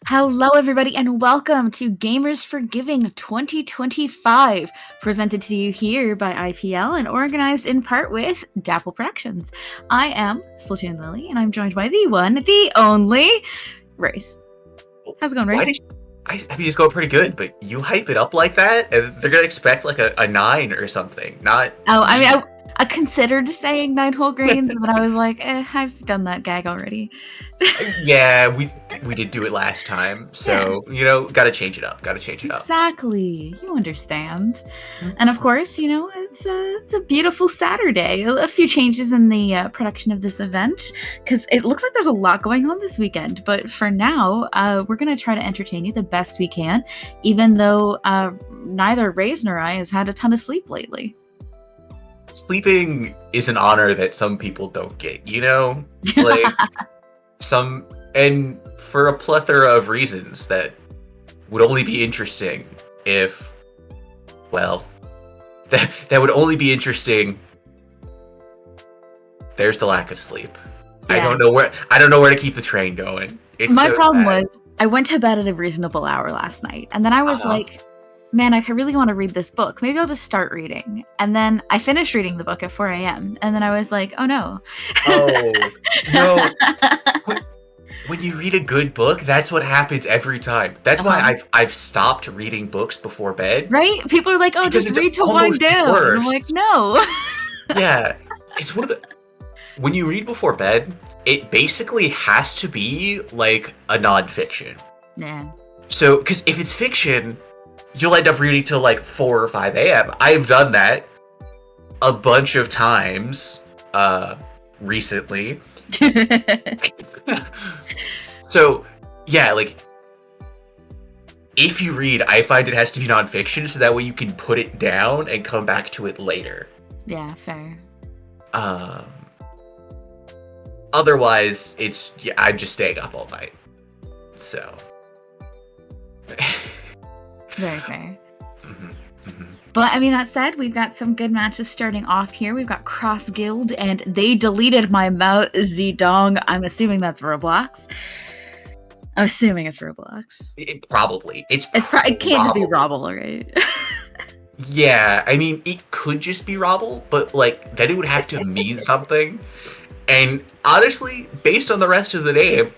Hello, everybody, and welcome to Gamers for Giving 2025, presented to you here by IPL and organized in part with Dapple Productions. I am Splatoon Lily, and I'm joined by the one, the only, Race. How's it going, Race? I mean, it's going pretty good, but you hype it up like that, and they're gonna expect like a 9 or something, not... Oh, I mean, I considered saying 9 whole grains, but I was like, I've done that gag already. Yeah, we did do it last time, so, gotta change it up, Exactly. You understand. And of course, it's a beautiful Saturday. A few changes in the production of this event, because it looks like there's a lot going on this weekend. But for now, we're going to try to entertain you the best we can, even though neither Raze nor I has had a ton of sleep lately. Sleeping is an honor that some people don't get, Like, and for a plethora of reasons that would only be interesting if, well, that would only be interesting. There's the lack of sleep. Yeah. I don't know where to keep the train going. My problem was I went to bed at a reasonable hour last night, and then I was like, man, I really want to read this book. Maybe I'll just start reading. And then I finished reading the book at 4 a.m. And then I was like, oh no. Oh, no. When you read a good book, that's what happens every time. That's why I've stopped reading books before bed. Right? People are like, oh, just read to wind down. And I'm like, no. Yeah. It's one of the... When you read before bed, it basically has to be like a nonfiction. Yeah. So, because if it's fiction, you'll end up reading till like 4 or 5 a.m. I've done that a bunch of times recently. So, yeah, like, if you read, I find it has to be nonfiction, so that way you can put it down and come back to it later. Yeah, fair. Otherwise, I'm just staying up all night. So. Very fair. But, I mean, that said, we've got some good matches starting off here. We've got Cross Guild, and they deleted my Mao Zedong. I'm assuming that's Roblox. I'm assuming it's Roblox. Probably. It can't just be Robble, right? Yeah, I mean, it could just be Robble, but, like, then it would have to mean something. And, honestly, based on the rest of the name,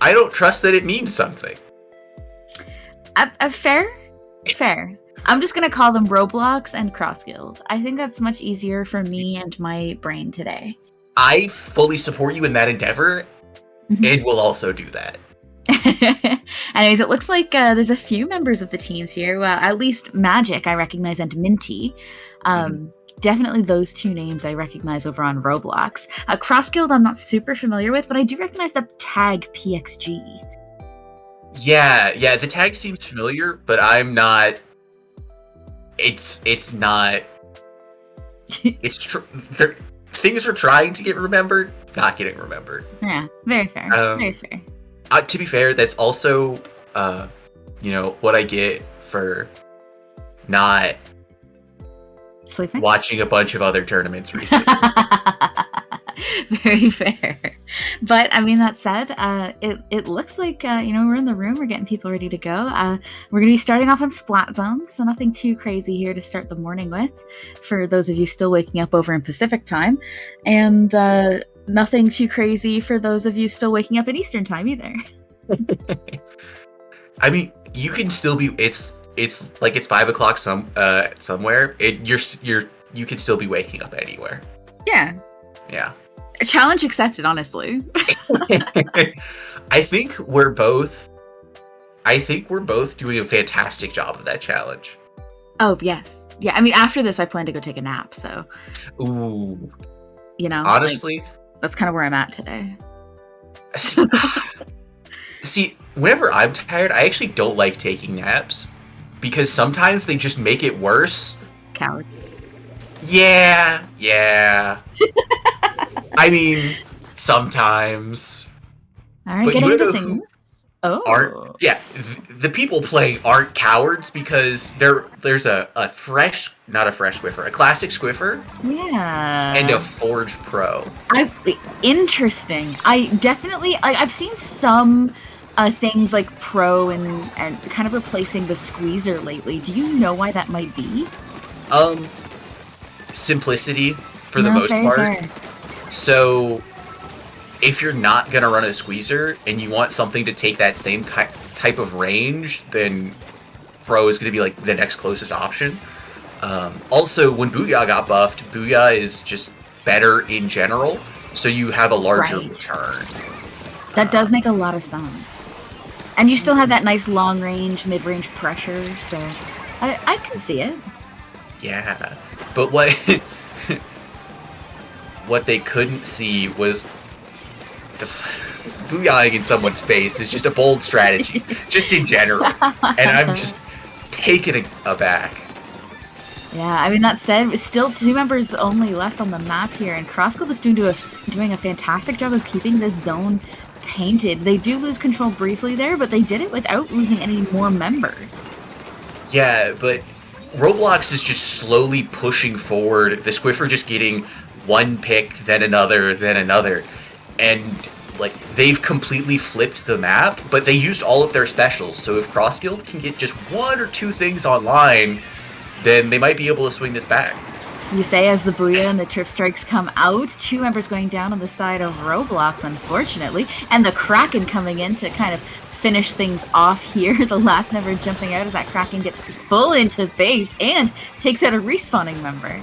I don't trust that it means something. Fair. I'm just going to call them Roblox and Cross Guild. I think that's much easier for me and my brain today. I fully support you in that endeavor, and will also do that. Anyways, it looks like there's a few members of the teams here. At least Magic I recognize, and Minty. Definitely those two names I recognize over on Roblox. Cross Guild I'm not super familiar with, but I do recognize the tag PXG. Yeah, the tag seems familiar, but I'm not... It's not... Things are trying to get remembered, not getting remembered. Yeah, very fair. Very fair. To be fair, that's also, what I get for not sleeping, watching a bunch of other tournaments recently. Very fair. But I mean, that said, it looks like we're in the room, we're getting people ready to go. We're gonna be starting off on Splat Zones, so nothing too crazy here to start the morning with for those of you still waking up over in Pacific time, and nothing too crazy for those of you still waking up in Eastern time either. I mean, you can still be. It's like it's 5 o'clock somewhere. You can still be waking up anywhere. Yeah. A challenge accepted, honestly. I think we're both doing a fantastic job of that challenge. Oh, yes. Yeah, I mean, after this, I plan to go take a nap, so... Ooh. Honestly... that's kind of where I'm at today. See, whenever I'm tired, I actually don't like taking naps. Because sometimes they just make it worse. Coward. Yeah. I mean, sometimes. All right, get into things. The people playing aren't cowards because there's a classic Squiffer. Yeah. And a Forge Pro. Interesting. I've seen some things like Pro and kind of replacing the squeezer lately. Do you know why that might be? Um, Simplicity for the No, most fair, part. fair. So if you're not gonna run a squeezer and you want something to take that same type of range, then Pro is gonna be like the next closest option. Also, when Booyah got buffed, Booyah is just better in general, so you have a larger Right. return. That does make a lot of sense. And you still have that nice long range, mid range pressure, so I can see it. Yeah, but what what they couldn't see was the booyahing in someone's face is just a bold strategy, just in general. And I'm just taken aback. Yeah, I mean, that said, still 2 members only left on the map here, and Crossgold is doing a fantastic job of keeping this zone painted. They do lose control briefly there, but they did it without losing any more members. Yeah, but Roblox is just slowly pushing forward. The Squiffer just getting one pick, then another. And like they've completely flipped the map, but they used all of their specials. So if Cross Guild can get just one or two things online, then they might be able to swing this back. You say as the Booyah and the Trip Strikes come out, 2 members going down on the side of Roblox, unfortunately, and the Kraken coming in to kind of finish things off here. The last member jumping out as that Kraken gets full into base and takes out a respawning member.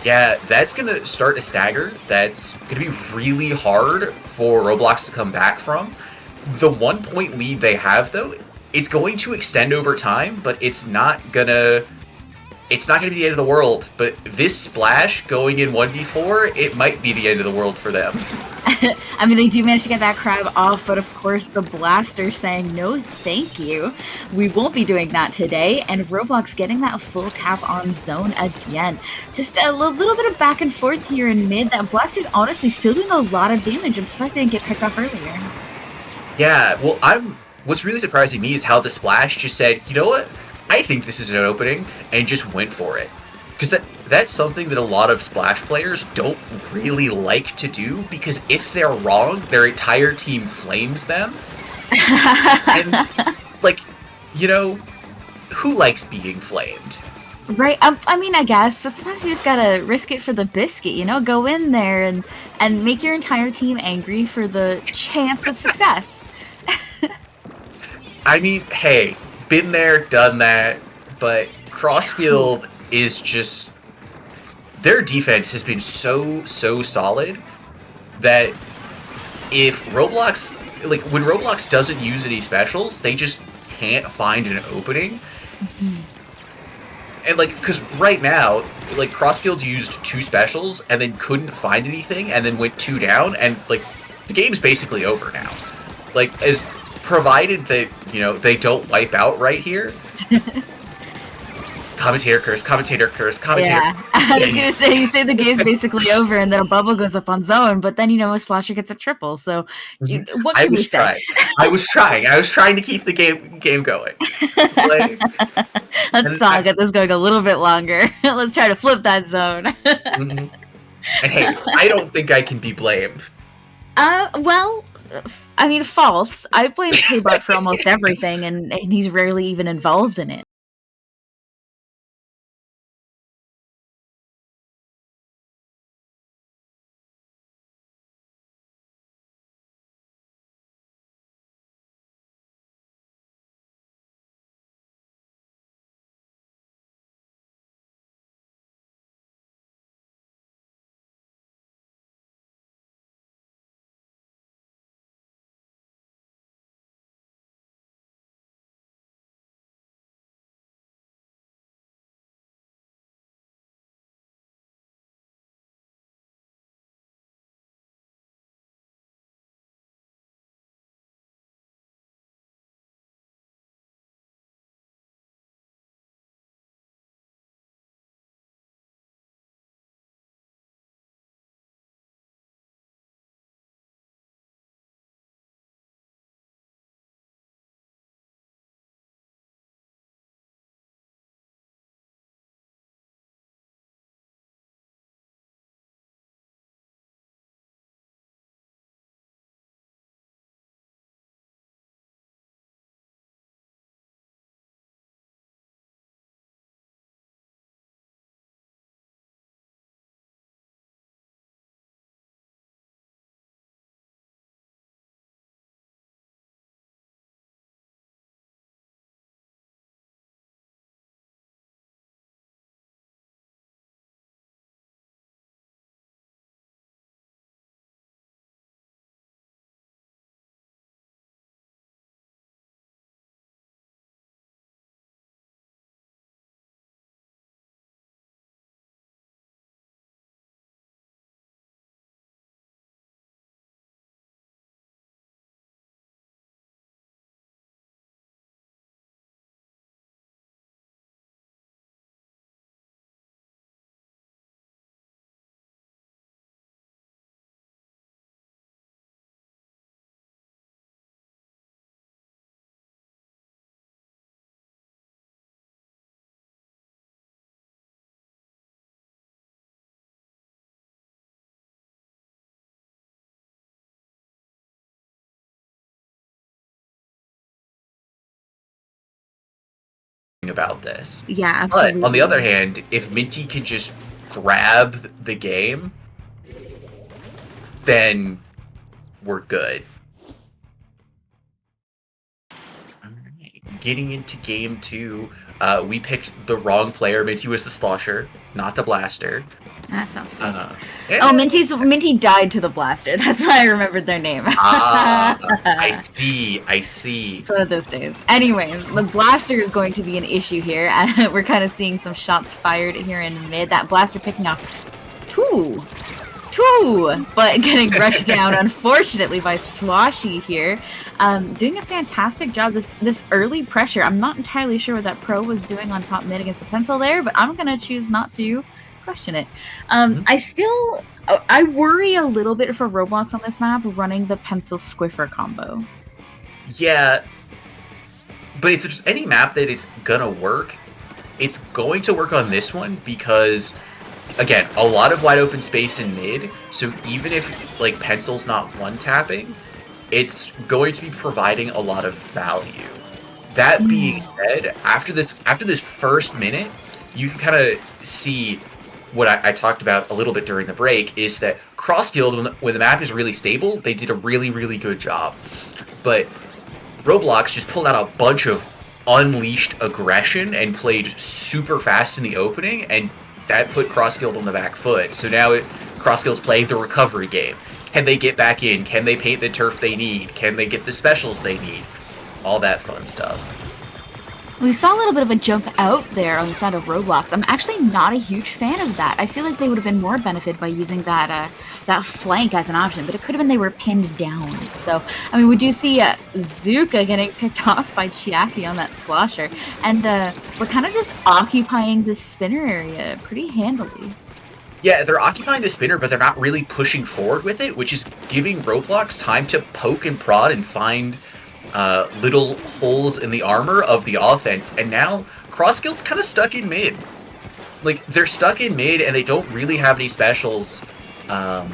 Yeah, that's going to start a stagger. That's going to be really hard for Roblox to come back from. The 1 point lead they have, though, it's going to extend over time, but it's not gonna be the end of the world. But this splash going in 1v4, it might be the end of the world for them. I mean, they do manage to get that crab off, but of course the Blaster saying, no thank you, we won't be doing that today, and Roblox getting that full cap on zone again. Just a little bit of back and forth here in mid. That Blaster's honestly still doing a lot of damage. I'm surprised they didn't get picked off earlier. Yeah, well, what's really surprising me is how the splash just said, you know what, I think this is an opening, and just went for it. Because that's something that a lot of Splash players don't really like to do, because if they're wrong, their entire team flames them. And, like, you know, who likes being flamed? Right. I mean, I guess, but sometimes you just gotta risk it for the biscuit, you know? Go in there and make your entire team angry for the chance of success. I mean, hey, been there, done that, but Cross Guild is just... Their defense has been so solid that if Roblox... Like, when Roblox doesn't use any specials, they just can't find an opening. Mm-hmm. And, like, because right now, like, Cross Guild used 2 specials and then couldn't find anything and then went 2 down, and, like, the game's basically over now. Like, as provided that, you know, they don't wipe out right here... Commentator curse, commentator curse, commentator. Yeah, I was gonna say, you say the game's basically over, and then a bubble goes up on zone, but then, you know, a slasher gets a triple, so what I can we was say? trying. I was trying to keep the game going. Like, Let's get this going a little bit longer. Let's try to flip that zone. And hey, I don't think I can be blamed. Well, I mean, false. I blame K-Bot for almost everything, and he's rarely even involved in it. about this. Yeah, But absolutely. on the other hand, if Minty can just grab the game, then we're good. Alright, getting into game 2, we picked the wrong player. Minty was the slosher, not the blaster. That sounds fun. Yeah. Oh, Minty died to the blaster. That's why I remembered their name. I see. It's one of those days. Anyways, the blaster is going to be an issue here. We're kind of seeing some shots fired here in mid. That blaster picking off two, but getting rushed down, unfortunately, by Swashy here. Doing a fantastic job. This early pressure. I'm not entirely sure what that pro was doing on top mid against the pencil there, but I'm going to choose not to question it. I worry a little bit for Roblox on this map running the pencil squiffer combo. Yeah, but if there's any map that is gonna work, it's going to work on this one because, again, a lot of wide open space in mid, so even if like pencil's not one tapping, it's going to be providing a lot of value. That being said, after this first minute, you can kind of see what I talked about a little bit during the break, is that Cross Guild, when the map is really stable, they did a really, really good job. But Roblox just pulled out a bunch of unleashed aggression and played super fast in the opening, and that put Cross Guild on the back foot. So now Cross Guild's playing the recovery game. Can they get back in? Can they paint the turf they need? Can they get the specials they need? All that fun stuff. We saw a little bit of a jump out there on the side of Roblox. I'm actually not a huge fan of that. I feel like they would have been more benefited by using that flank as an option, but it could have been they were pinned down. So, I mean, we do see Zuka getting picked off by Chiaki on that slosher, and we're kind of just occupying this spinner area pretty handily. Yeah, they're occupying the spinner, but they're not really pushing forward with it, which is giving Roblox time to poke and prod and find little holes in the armor of the offense, and now Cross Guild's kind of stuck in mid. Like, they're stuck in mid, and they don't really have any specials, and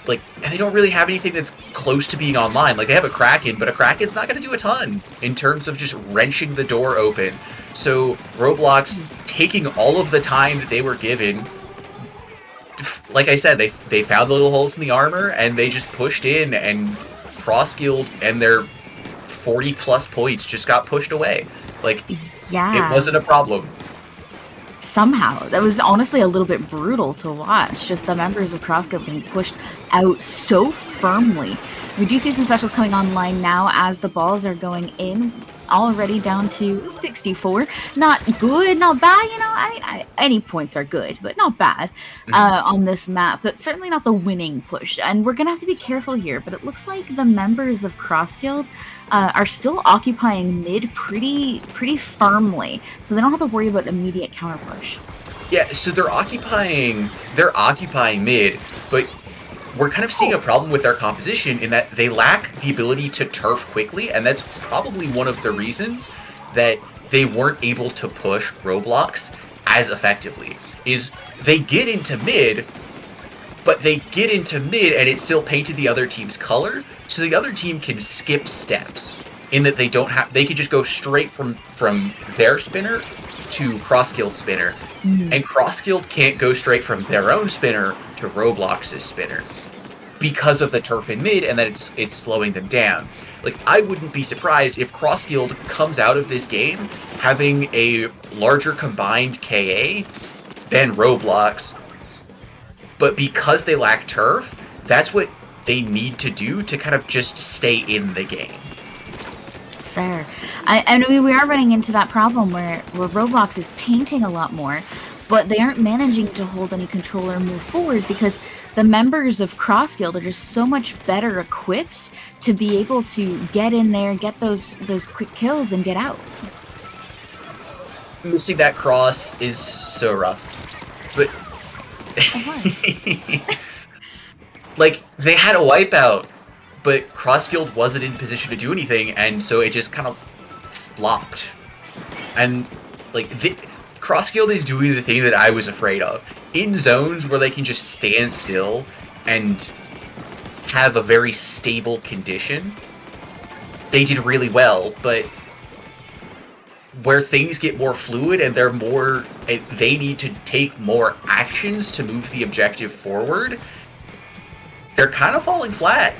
they don't really have anything that's close to being online. Like, they have a Kraken, but a Kraken's not going to do a ton in terms of just wrenching the door open. So, Roblox, taking all of the time that they were given, like I said, they found the little holes in the armor, and they just pushed in, and Cross Guild and their 40-plus points just got pushed away. Like, yeah, it wasn't a problem. Somehow. That was honestly a little bit brutal to watch. Just the members of Cross Guild getting pushed out so firmly. We do see some specials coming online now as the balls are going in. Already down to 64. Not good, not bad, you know. I mean, any points are good, but not bad on this map. But certainly not the winning push. And we're going to have to be careful here. But it looks like the members of Cross Guild are still occupying mid pretty firmly. So they don't have to worry about immediate counter push. Yeah, so they're occupying mid, but we're kind of seeing a problem with their composition in that they lack the ability to turf quickly, and that's probably one of the reasons that they weren't able to push Roblox as effectively. Is they get into mid, but they get into mid and it's still painted the other team's color, so the other team can skip steps in that they can just go straight from their spinner to Cross Guild spinner, and Cross Guild can't go straight from their own spinner to Roblox's spinner because of the turf in mid, and that it's slowing them down. Like, I wouldn't be surprised if Cross Guild comes out of this game having a larger combined KA than Roblox, but because they lack turf, that's what they need to do to kind of just stay in the game. Fair. I mean, we are running into that problem where Roblox is painting a lot more, but they aren't managing to hold any control or move forward because the members of Cross Guild are just so much better equipped to be able to get in there, get those quick kills, and get out. Missing that cross is so rough. But like, they had a wipeout, but Cross Guild wasn't in position to do anything, and so it just kind of flopped. And like, Cross Guild is doing the thing that I was afraid of. In zones where they can just stand still and have a very stable condition, they did really well, but where things get more fluid and they need to take more actions to move the objective forward, they're kind of falling flat.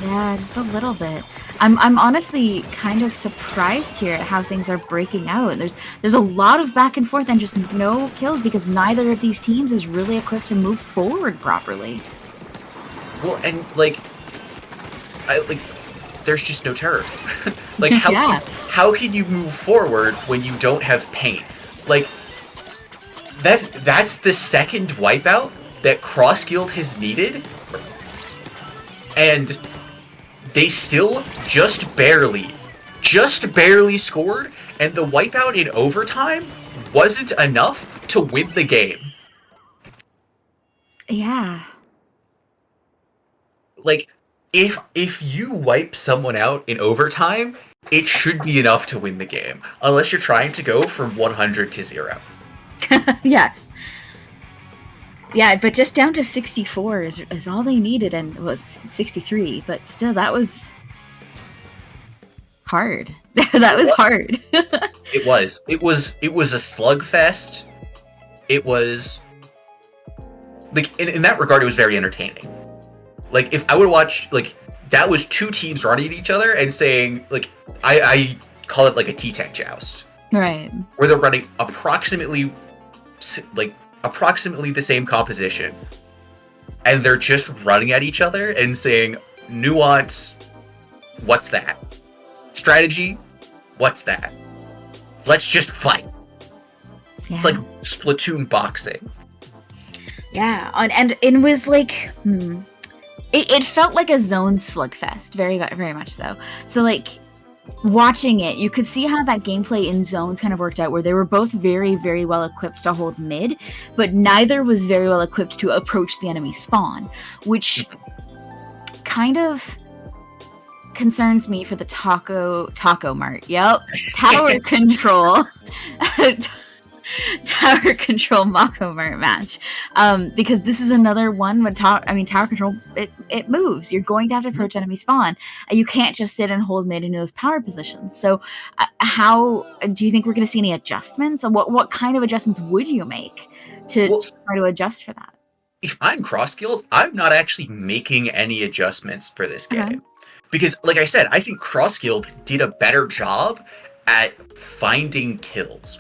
Yeah, just a little bit. I'm honestly kind of surprised here at how things are breaking out. There's a lot of back and forth and just no kills because neither of these teams is really equipped to move forward properly. Well, and there's just no turf. Like how can you move forward when you don't have paint? Like that's the second wipeout that Cross Guild has needed, and they still just barely scored, and the wipeout in overtime wasn't enough to win the game. Yeah. Like, if you wipe someone out in overtime, it should be enough to win the game, unless you're trying to go from 100 to 0. Yes. Yeah, but just down to 64 is all they needed, and it was 63, but still, that was hard. That was hard. It was a slugfest. It was, like, in that regard, it was very entertaining. Like, if I would watch, like, that was two teams running at each other and saying, like, I call it like a T-Tech joust. Right. Where they're running approximately the same composition, and they're just running at each other and saying, nuance, what's that? Strategy, what's that? Let's just fight. Yeah. It's like Splatoon boxing. Yeah, and it was like, it felt like a zone slugfest, very, very much so. So, like, watching it, you could see how that gameplay in zones kind of worked out, where they were both very, very well equipped to hold mid, but neither was very well equipped to approach the enemy spawn, which kind of concerns me for the Taco Mart. Yep, tower control. Tower control Mako Mart match, because this is another one with tower control. It moves. You're going to have to approach enemy spawn. You can't just sit and hold mid into those power positions. So, how do you think we're going to see any adjustments? What kind of adjustments would you make to try to adjust for that? If I'm Cross Guild, I'm not actually making any adjustments for this game, because, like I said, I think Cross Guild did a better job at finding kills.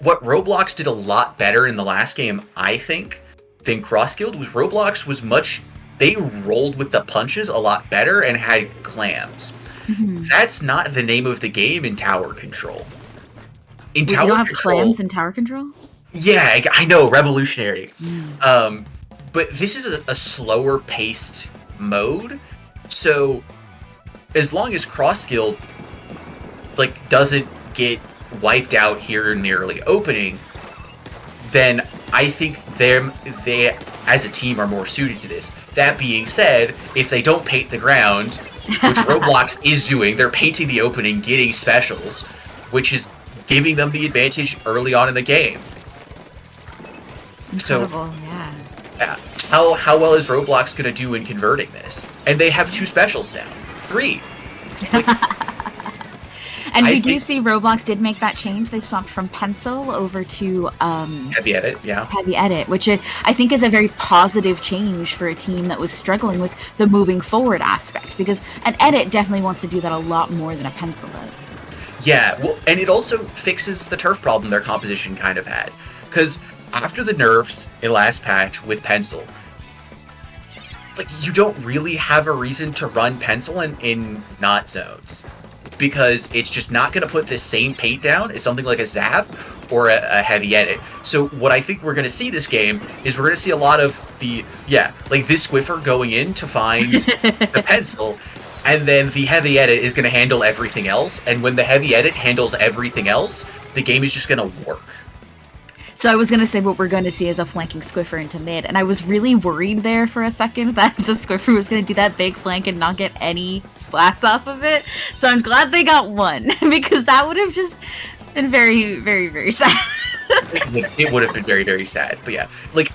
What Roblox did a lot better in the last game, I think, than Cross Guild was they rolled with the punches a lot better and had clams. Mm-hmm. That's not the name of the game in tower control. You don't have clams in tower control? Yeah, I know, revolutionary. But this is a slower paced mode, so as long as Cross Guild, like, doesn't get wiped out here in the early opening, then I think they as a team are more suited to this. That being said, if they don't paint the ground, which Roblox is doing, they're painting the opening, getting specials, which is giving them the advantage early on in the game. Incredible, so, yeah. How well is Roblox going to do in converting this? And they have 2 specials now. 3. Like, and we do see Roblox did make that change. They swapped from pencil over to heavy edit, heavy edit, which I think is a very positive change for a team that was struggling with the moving forward aspect, because an edit definitely wants to do that a lot more than a pencil does. Yeah, well, and it also fixes the turf problem their composition kind of had, because after the nerfs in last patch with pencil, like, you don't really have a reason to run pencil in not zones, because it's just not going to put the same paint down as something like a Zap or a heavy edit. So what I think we're going to see this game is we're going to see a lot of this Squiffer going in to find the pencil, and then the heavy edit is going to handle everything else, and when the heavy edit handles everything else, the game is just going to work. So I was going to say what we're going to see is a flanking Squiffer into mid, and I was really worried there for a second that the Squiffer was going to do that big flank and not get any splats off of it. So I'm glad they got one, because that would have just been very, very, very sad. It would have been very, very sad. But yeah, like,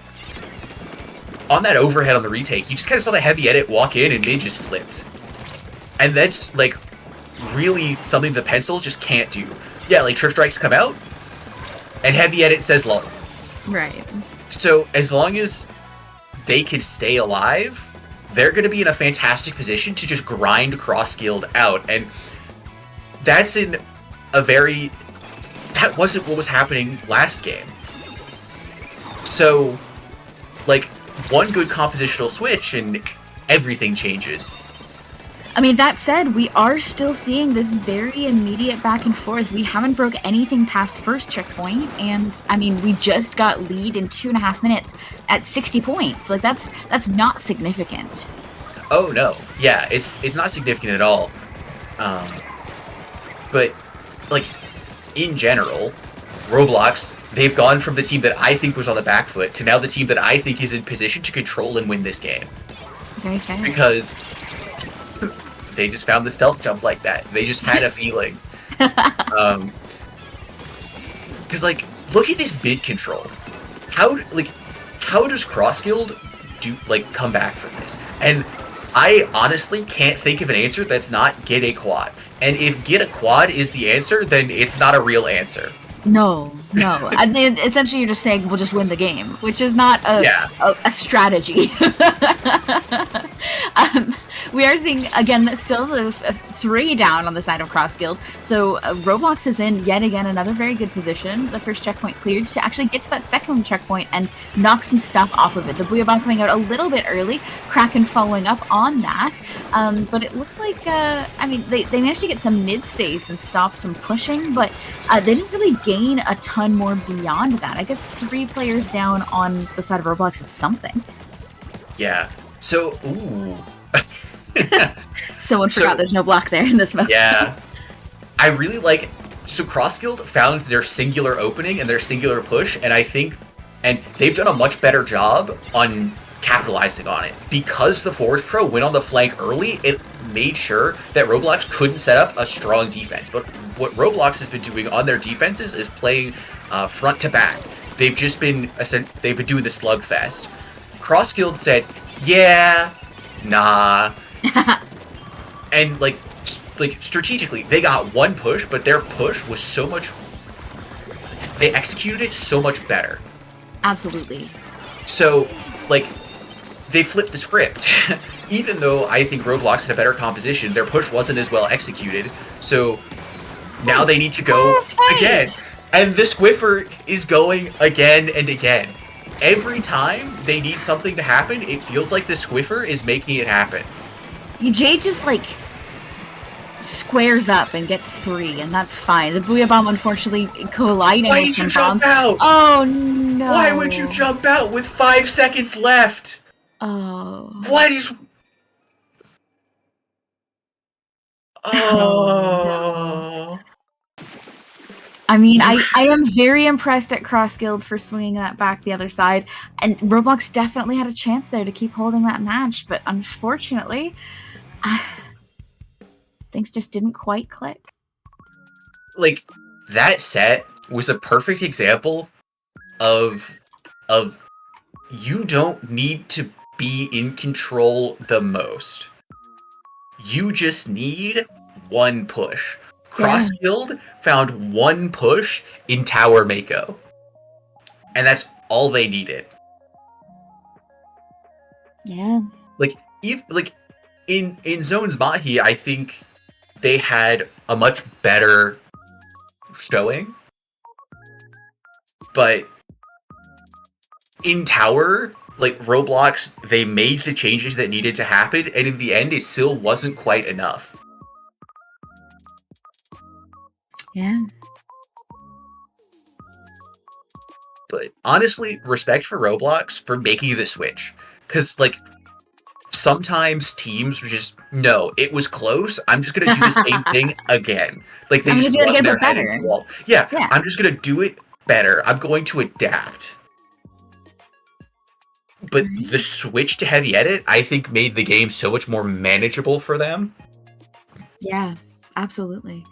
on that overhead on the retake, you just kind of saw the heavy edit walk in and mid just flipped. And that's, like, really something the pencil just can't do. Yeah, like Trip Strikes come out, and Heavy Edit says lull. Right. So as long as they can stay alive, they're going to be in a fantastic position to just grind Cross-Guild out. And that's that wasn't what was happening last game. So, like, one good compositional switch and everything changes. I mean, that said, we are still seeing this very immediate back and forth. We haven't broke anything past first checkpoint, and I mean, we just got lead in 2.5 minutes at 60 points. Like, that's not significant. Oh no, yeah, it's not significant at all. But like in general, Roblox, they've gone from the team that I think was on the back foot to now the team that I think is in position to control and win this game. Very fair. Because they just found the stealth jump like that. They just had a feeling. Because, like, look at this mid control. How does Cross-Guild come back from this? And I honestly can't think of an answer that's not get a quad. And if get a quad is the answer, then it's not a real answer. No. And then essentially you're just saying we'll just win the game, which is not a strategy. We are seeing, again, still the 3 down on the side of Cross-Guild. So Roblox is in, yet again, another very good position. The first checkpoint cleared to actually get to that second checkpoint and knock some stuff off of it. The Booyah Bomb coming out a little bit early, Kraken following up on that. But it looks like, I mean, they managed to get some mid-space and stop some pushing, but they didn't really gain a ton more beyond that. I guess 3 players down on the side of Roblox is something. Yeah. So, ooh. Someone forgot there's no block there in this mode. Yeah. I really like... So Cross-Guild found their singular opening and their singular push, and I think... And they've done a much better job on capitalizing on it. Because the Force Pro went on the flank early, it made sure that Roblox couldn't set up a strong defense. But what Roblox has been doing on their defenses is playing front to back. They've been doing the slugfest. Cross-Guild said, yeah, nah. And like strategically, they got one push, but their push was so much... They executed it so much better. Absolutely. So, like, they flipped the script. Even though I think Roblox had a better composition, their push wasn't as well executed. So, now they need to go again. And the Squiffer is going again and again. Every time they need something to happen, it feels like the Squiffer is making it happen. Jay just, like, squares up and gets 3, and that's fine. The Booyah Bomb, unfortunately, colliding Why with did you some jump out? Oh, no. Why would you jump out with 5 seconds left? Oh. What is... Oh. I mean, I am very impressed at Cross-Guild for swinging that back the other side, and Roblox definitely had a chance there to keep holding that match, but unfortunately, things just didn't quite click. Like, that set was a perfect example of you don't need to be in control the most. You just need one push. Cross-Guild found one push in Tower Mako. And that's all they needed. Yeah. In Zones Mahi, I think they had a much better showing. But in Tower, like Roblox, they made the changes that needed to happen, and in the end, it still wasn't quite enough. Yeah. But honestly, respect for Roblox for making the switch. Because, like, sometimes teams were just, no, it was close, I'm just gonna do the same thing again. Like, they just want their head into the wall. Yeah, I'm just gonna do it better. I'm going to adapt. But the switch to heavy edit, I think, made the game so much more manageable for them. Yeah, absolutely.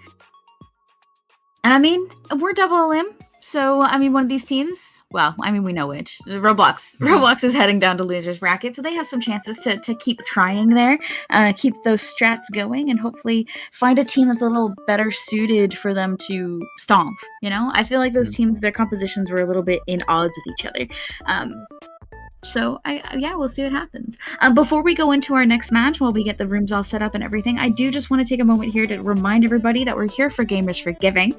And I mean, we're double limb, So, I mean, one of these teams, well, I mean, we know which. Roblox. Roblox is heading down to losers bracket, so they have some chances to keep trying there, keep those strats going, and hopefully find a team that's a little better suited for them to stomp, you know? I feel like those teams, their compositions were a little bit in odds with each other. So, we'll see what happens. Before we go into our next match, while we get the rooms all set up and everything, I do just want to take a moment here to remind everybody that we're here for Gamers for Giving.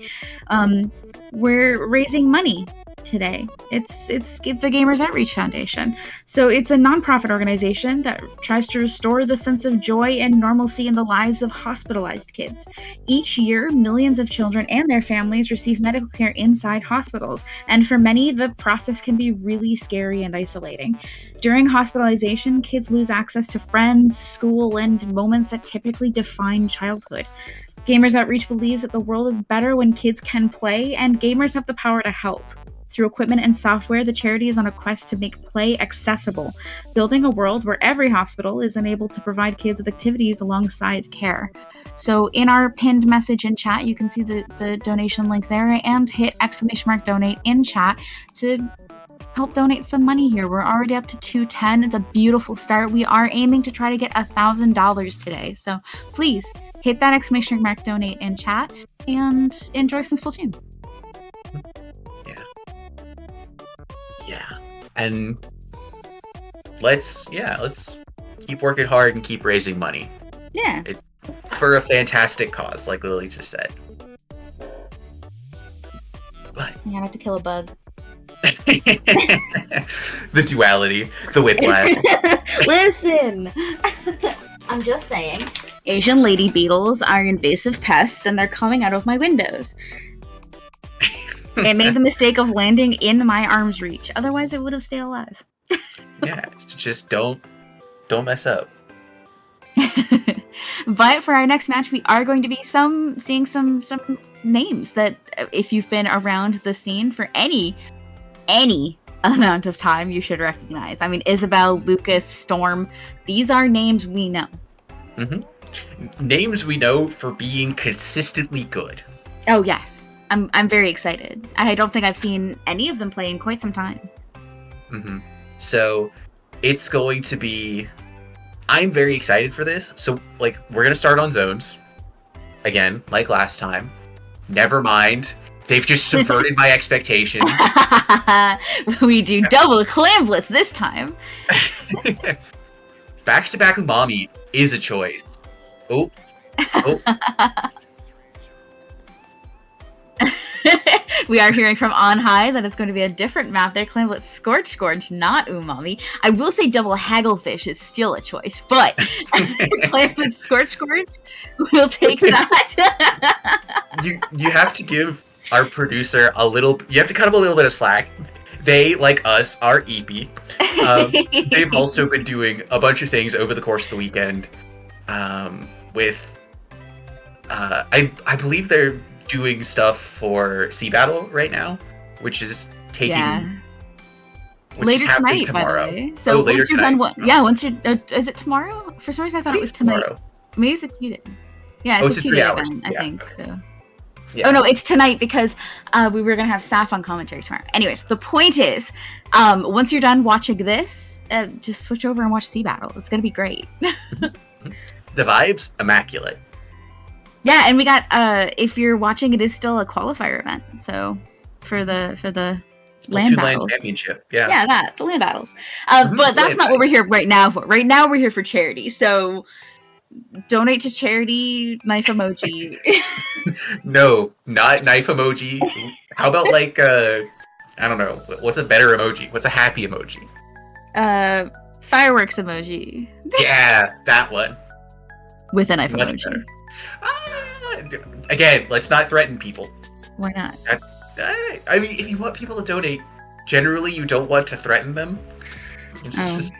We're raising money today. It's the Gamers Outreach Foundation. So it's a nonprofit organization that tries to restore the sense of joy and normalcy in the lives of hospitalized kids. Each year, millions of children and their families receive medical care inside hospitals, and for many, the process can be really scary and isolating. During hospitalization, kids lose access to friends, school, and moments that typically define childhood. Gamers Outreach believes that the world is better when kids can play, and gamers have the power to help. Through equipment and software, the charity is on a quest to make play accessible, building a world where every hospital is enabled to provide kids with activities alongside care. So in our pinned message in chat, you can see the donation link there, and hit !donate in chat to help donate some money here. We're already up to $210. It's a beautiful start. We are aiming to try to get $1,000 today. So please hit that !donate in chat and enjoy some Splatoon. Yeah. And let's keep working hard and keep raising money. Yeah. It's for a fantastic cause, like Lily just said. But you have to kill a bug. The duality, the whiplash. Listen, I'm just saying, Asian lady beetles are invasive pests and they're coming out of my windows. It made the mistake of landing in my arm's reach. Otherwise, it would have stayed alive. Yeah, just don't mess up. But for our next match, we are going to be seeing some names that, if you've been around the scene for any amount of time, you should recognize. I mean, Isabel, Lucas, Storm, these are names we know. Mm-hmm. Names we know for being consistently good. Oh, yes. I'm very excited. I don't think I've seen any of them play in quite some time. Mm-hmm. So it's going to be... I'm very excited for this. So, we're going to start on zones. Again, like last time. Never mind. They've just subverted my expectations. We do double clamblets this time. Back-to-back Umami is a choice. Oh. We are hearing from on high that it's going to be a different map there. Clamblet Scorch Gorge, not Umami. I will say double Hagglefish is still a choice, but Clamblet Scorch Gorge, we'll take that. You have to give our producer you have to cut him a little bit of slack. They, like us, are EP. They've also been doing a bunch of things over the course of the weekend. With, I believe they're doing stuff for Sea Battle right now, which is taking later tonight, by the way. So later once you're tonight. done, once you're, is it tomorrow? For some reason, I thought it was tonight. Tomorrow. Maybe it's a 2-day. Yeah, it's a 2-day event, I think. Okay. So. Yeah. Oh no, it's tonight because we were gonna have Saf on commentary tomorrow. Anyways, the point is, once you're done watching this, just switch over and watch Sea Battle. It's gonna be great. The vibe's immaculate. Yeah, and we got if you're watching, it is still a qualifier event. So for the land battles. Land championship. Yeah. Yeah, the land battles. But that's not what we're here right now for. Right now we're here for charity. So donate to charity, knife emoji. No, not knife emoji. How about I don't know, what's a better emoji? What's a happy emoji? Fireworks emoji. Yeah, that one. With a knife Much emoji. Better. Again, let's not threaten people. Why not? I mean, if you want people to donate, generally you don't want to threaten them. Just...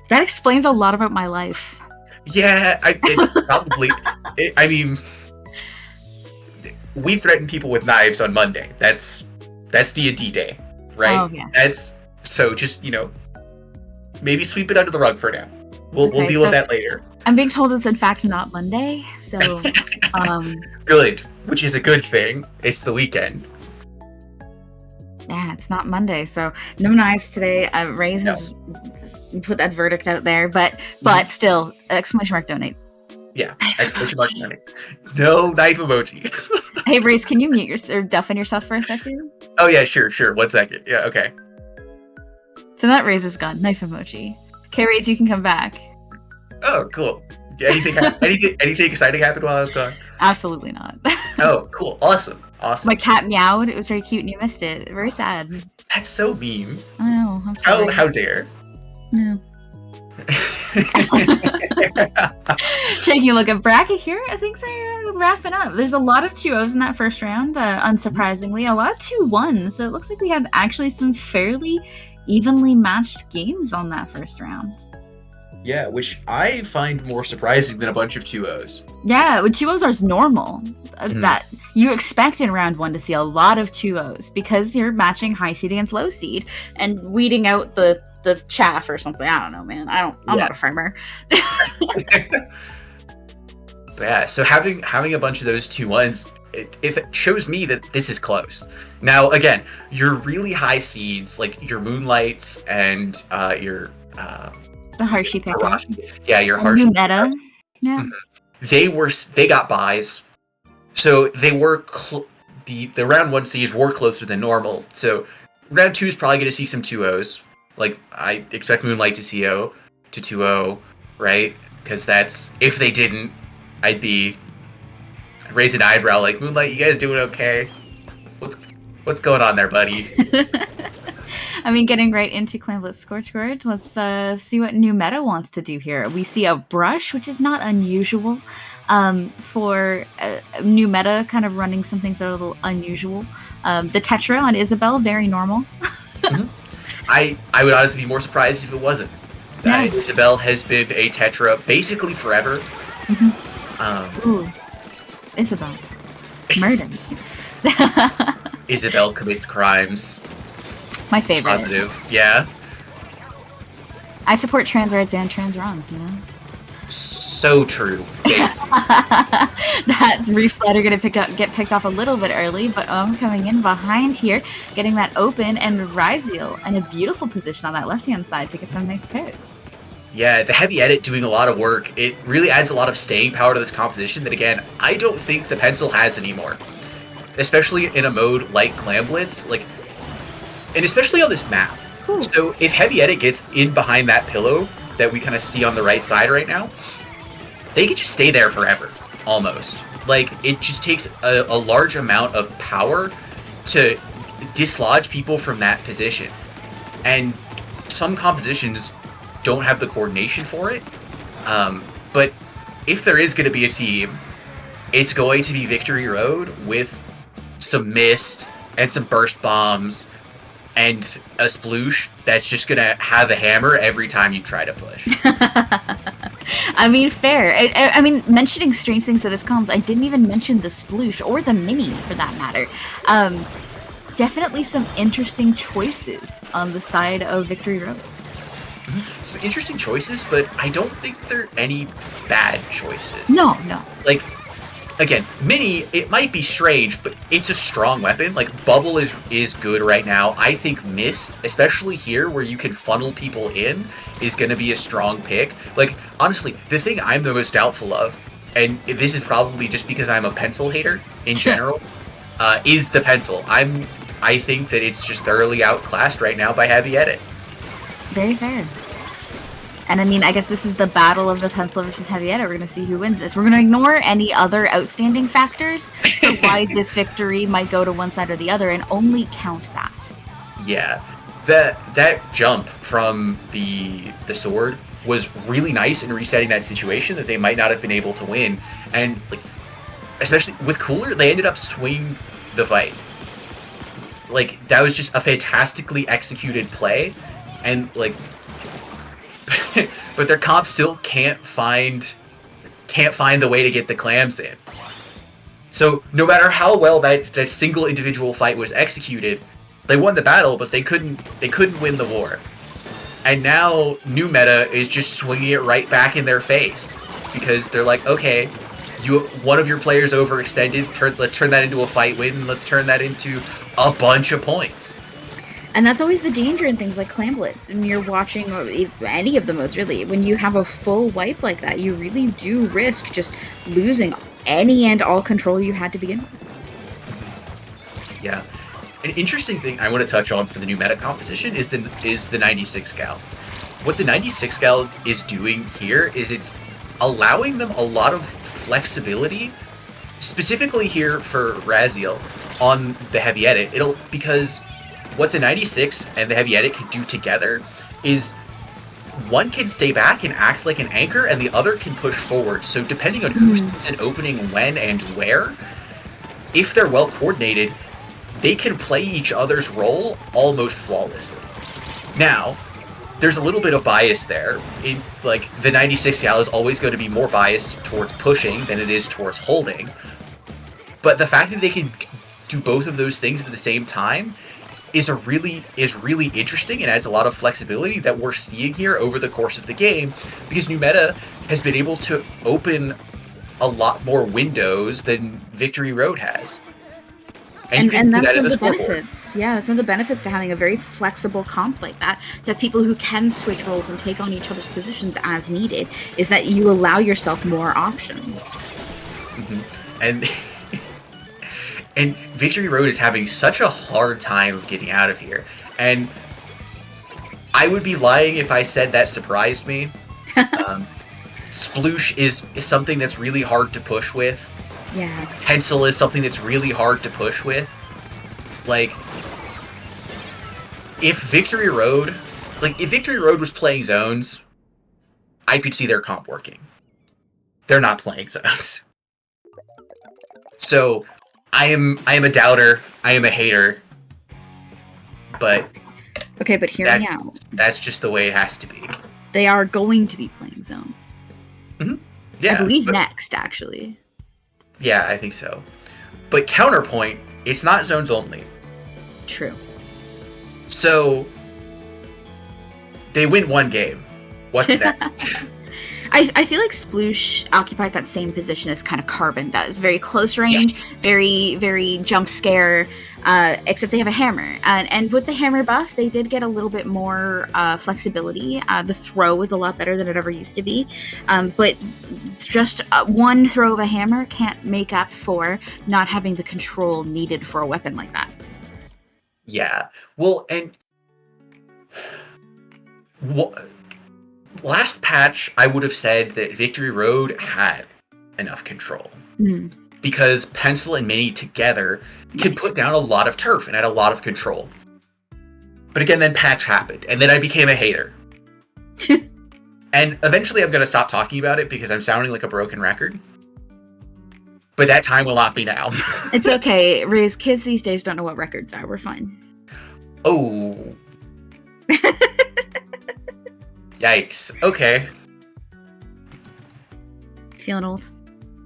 That explains a lot about my life. Yeah, it probably. I mean, we threaten people with knives on Monday. That's D&D day, right? Oh, yeah. That's so just maybe sweep it under the rug for now. We'll deal with that later. I'm being told it's in fact not Monday, so good, which is a good thing. It's the weekend. Yeah, it's not Monday, so no knives today. Raze has put that verdict out there, but still, exclamation mark donate. Yeah, exclamation mark donate. No knife emoji. Hey, Raze, can you mute or deafen yourself for a second? Oh yeah, sure. 1 second. Yeah, okay. So that Raze is gone. Knife emoji. Okay, Raze, you can come back. Oh, cool. Anything exciting happened while I was gone? Absolutely not. Oh, cool. Awesome. My cat meowed. It was very cute and you missed it. Very sad. That's so mean. I know. I'm sorry. How dare. No. Taking a look at bracket here, things are wrapping up. There's a lot of 2-0s in that first round, unsurprisingly. A lot of 2-1s, so it looks like we had actually some fairly evenly matched games on that first round. Yeah, which I find more surprising than a bunch of 2-0s. Yeah, 2-0s are normal. That you expect in round 1 to see a lot of 2-0s because you're matching high seed against low seed and weeding out the chaff or something. I don't know, man. I'm not a farmer. Yeah, so having a bunch of those 2-1s, it shows me that this is close. Now, again, your really high seeds, like your Moonlights and your the Harshi pick. Yeah, your Harshi meta. Yeah. They got buys. So they were the round 1 seeds were closer than normal. So round 2 is probably going to see some 2-0s. Like I expect Moonlight to CO to 2-0, right? Because that's if they didn't, I'd be raising an eyebrow like, Moonlight, you guys doing okay? What's going on there, buddy? I mean, getting right into Clamlet Scorchgorge, let's see what new meta wants to do here. We see a brush, which is not unusual for new meta, kind of running some things that are a little unusual. The Tetra on Isabel, very normal. I would honestly be more surprised if it wasn't. Isabel has been a Tetra basically forever. Ooh, Isabel. Murders. Isabel commits crimes. My favorite. Positive, yeah. I support trans rights and trans wrongs, you know? So true. That's Reef Slider gonna get picked off a little bit early, but coming in behind here, getting that open, and Ryziel in a beautiful position on that left-hand side to get some nice picks. Yeah, the heavy edit doing a lot of work. It really adds a lot of staying power to this composition that, again, I don't think the pencil has anymore. Especially in a mode like Clamblitz, and especially on this map. Ooh. So if heavy edit gets in behind that pillow that we kind of see on the right side right now, they can just stay there forever, almost. Like, it just takes a large amount of power to dislodge people from that position. And some compositions don't have the coordination for it. But if there is going to be a team, it's going to be Victory Road with some mist and some burst bombs and a sploosh that's just gonna have a hammer every time you try to push. I mean, fair. I mean, mentioning strange things to this comms, I didn't even mention the sploosh or the mini for that matter. Definitely some interesting choices on the side of Victory Road. Some interesting choices, but I don't think they're any bad choices. No. Like, again, Mini, it might be strange, but it's a strong weapon. Like, Bubble is good right now. I think Mist, especially here where you can funnel people in, is going to be a strong pick. Like, honestly, the thing I'm the most doubtful of, and this is probably just because I'm a pencil hater in general, is the pencil. I think that it's just thoroughly outclassed right now by heavy edit. Very fair. And I mean, I guess this is the battle of the pencil versus heavy edit. We're going to see who wins this. We're going to ignore any other outstanding factors for why this victory might go to one side or the other and only count that. Yeah. That jump from the sword was really nice in resetting that situation that they might not have been able to win. And, like, especially with Cooler, they ended up swinging the fight. Like, that was just a fantastically executed play. And, like, but their comp still can't find the way to get the clams in. So no matter how well that single individual fight was executed, they won the battle, but they couldn't win the war. And now new meta is just swinging it right back in their face because they're like, okay, one of your players overextended. Let's turn that into a fight win. And let's turn that into a bunch of points. And that's always the danger in things like Clamblitz. When you're watching any of the modes, really, when you have a full wipe like that, you really do risk just losing any and all control you had to begin with. Yeah. An interesting thing I want to touch on for the new meta composition is the 96 Gal. What the 96 Gal is doing here is it's allowing them a lot of flexibility, specifically here for Raziel on the heavy edit. Because what the 96 and the heavy edit can do together is one can stay back and act like an anchor, and the other can push forward. So depending on who sees an opening when and where, if they're well coordinated, they can play each other's role almost flawlessly. Now, there's a little bit of bias there. Like, the 96 Gal is always going to be more biased towards pushing than it is towards holding. But the fact that they can do both of those things at the same time is really interesting and adds a lot of flexibility that we're seeing here over the course of the game, because new meta has been able to open a lot more windows than Victory Road has. And that's one of the benefits. Yeah, that's one of the benefits to having a very flexible comp like that, to have people who can switch roles and take on each other's positions as needed, is that you allow yourself more options. And and Victory Road is having such a hard time of getting out of here. And I would be lying if I said that surprised me. Sploosh is something that's really hard to push with. Yeah. Pencil is something that's really hard to push with. Like, if Victory Road was playing zones, I could see their comp working. They're not playing zones. So, I am a doubter, I am a hater, but... Okay, but hear me out. That's just the way it has to be. They are going to be playing zones. Yeah. I believe next, actually. Yeah, I think so. But counterpoint, it's not zones only. True. So, they win one game. What's next? I feel like Sploosh occupies that same position as kind of Carbon does. Very close range, very, very jump scare, except they have a hammer. And with the hammer buff, they did get a little bit more flexibility. The throw is a lot better than it ever used to be. But just one throw of a hammer can't make up for not having the control needed for a weapon like that. Yeah. Well, and... last patch, I would have said that Victory Road had enough control. Because Pencil and Mini together can put down a lot of turf and had a lot of control. But again, then patch happened, and then I became a hater. And eventually I'm going to stop talking about it because I'm sounding like a broken record. But that time will not be now. It's okay, Riz. Kids these days don't know what records are. We're fine. Oh. Yikes. Okay. Feeling old?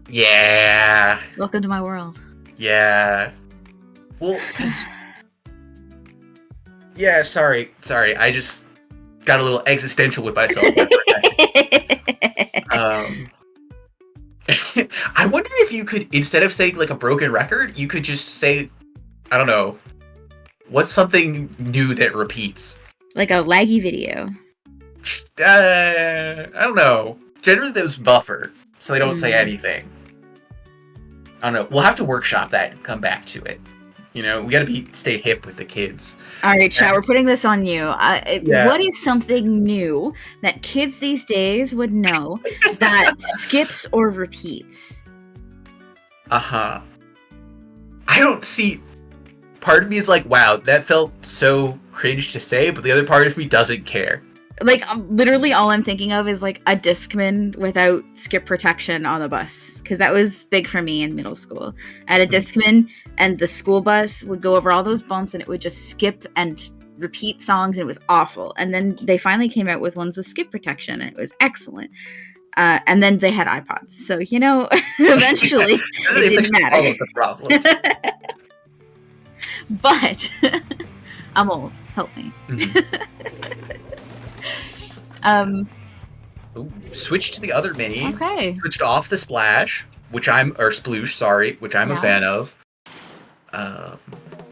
Yeah. Welcome to my world. Yeah. Well, yeah, sorry. I just got a little existential with myself. I wonder if you could, instead of saying like a broken record, you could just say, I don't know, what's something new that repeats? Like a laggy video. I don't know. Generally, those buffer, so they don't say anything. I don't know. We'll have to workshop that and come back to it. You know, we gotta stay hip with the kids. All right, chat, we're putting this on you. What is something new that kids these days would know that skips or repeats? I don't see... Part of me is like, wow, that felt so cringe to say, but the other part of me doesn't care. Like, literally all I'm thinking of is, like, a Discman without skip protection on the bus. Because that was big for me in middle school. I had a Discman, and the school bus would go over all those bumps, and it would just skip and repeat songs, and it was awful. And then they finally came out with ones with skip protection, and it was excellent. And then they had iPods. So, you know, eventually, it didn't matter. All of the problems. But, I'm old. Help me. Switch to the other mini. Okay. Switched off the splash, Sploosh, sorry, which I'm a fan of.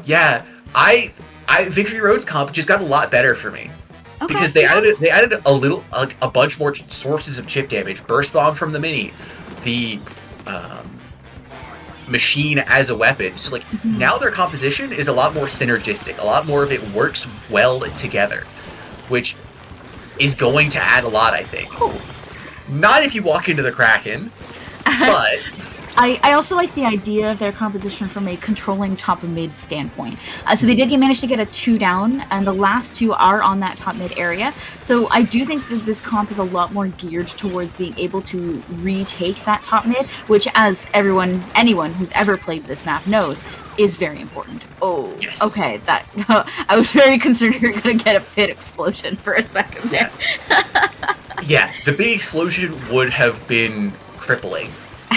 Yeah, Victory Road's comp just got a lot better for me. Okay, Because they added a bunch more sources of chip damage. Burst Bomb from the Mini, the machine as a weapon. So like now their composition is a lot more synergistic. A lot more of it works well together, which is going to add a lot, I think. Oh. Not if you walk into the Kraken, but I also like the idea of their composition from a controlling top and mid standpoint. So they did manage to get a 2 down, and the last 2 are on that top mid area. So I do think that this comp is a lot more geared towards being able to retake that top mid, which, as anyone who's ever played this map knows, is very important. Oh, yes. Okay, that I was very concerned you were going to get a pit explosion for a second there. Yeah, the big explosion would have been crippling.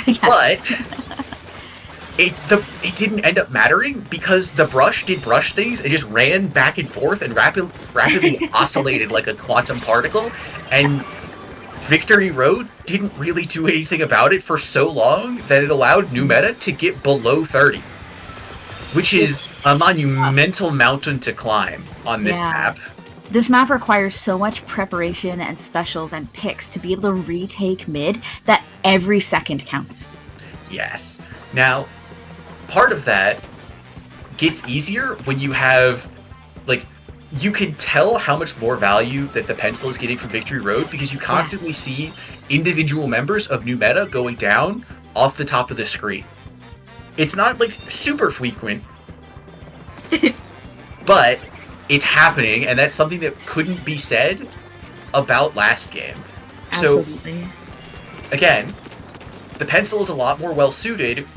Yes. But it didn't end up mattering because the brush did brush things. It just ran back and forth and rapidly oscillated like a quantum particle. And Victory Road didn't really do anything about it for so long that it allowed new meta to get below 30. Which is a monumental mountain to climb on this map. This map requires so much preparation and specials and picks to be able to retake mid that every second counts. Yes. Now, part of that gets easier when you have, like, you can tell how much more value that the pencil is getting from Victory Road because you constantly see individual members of new meta going down off the top of the screen. It's not, like, super frequent, but it's happening, and that's something that couldn't be said about last game. Absolutely. So, again, the pencil is a lot more well-suited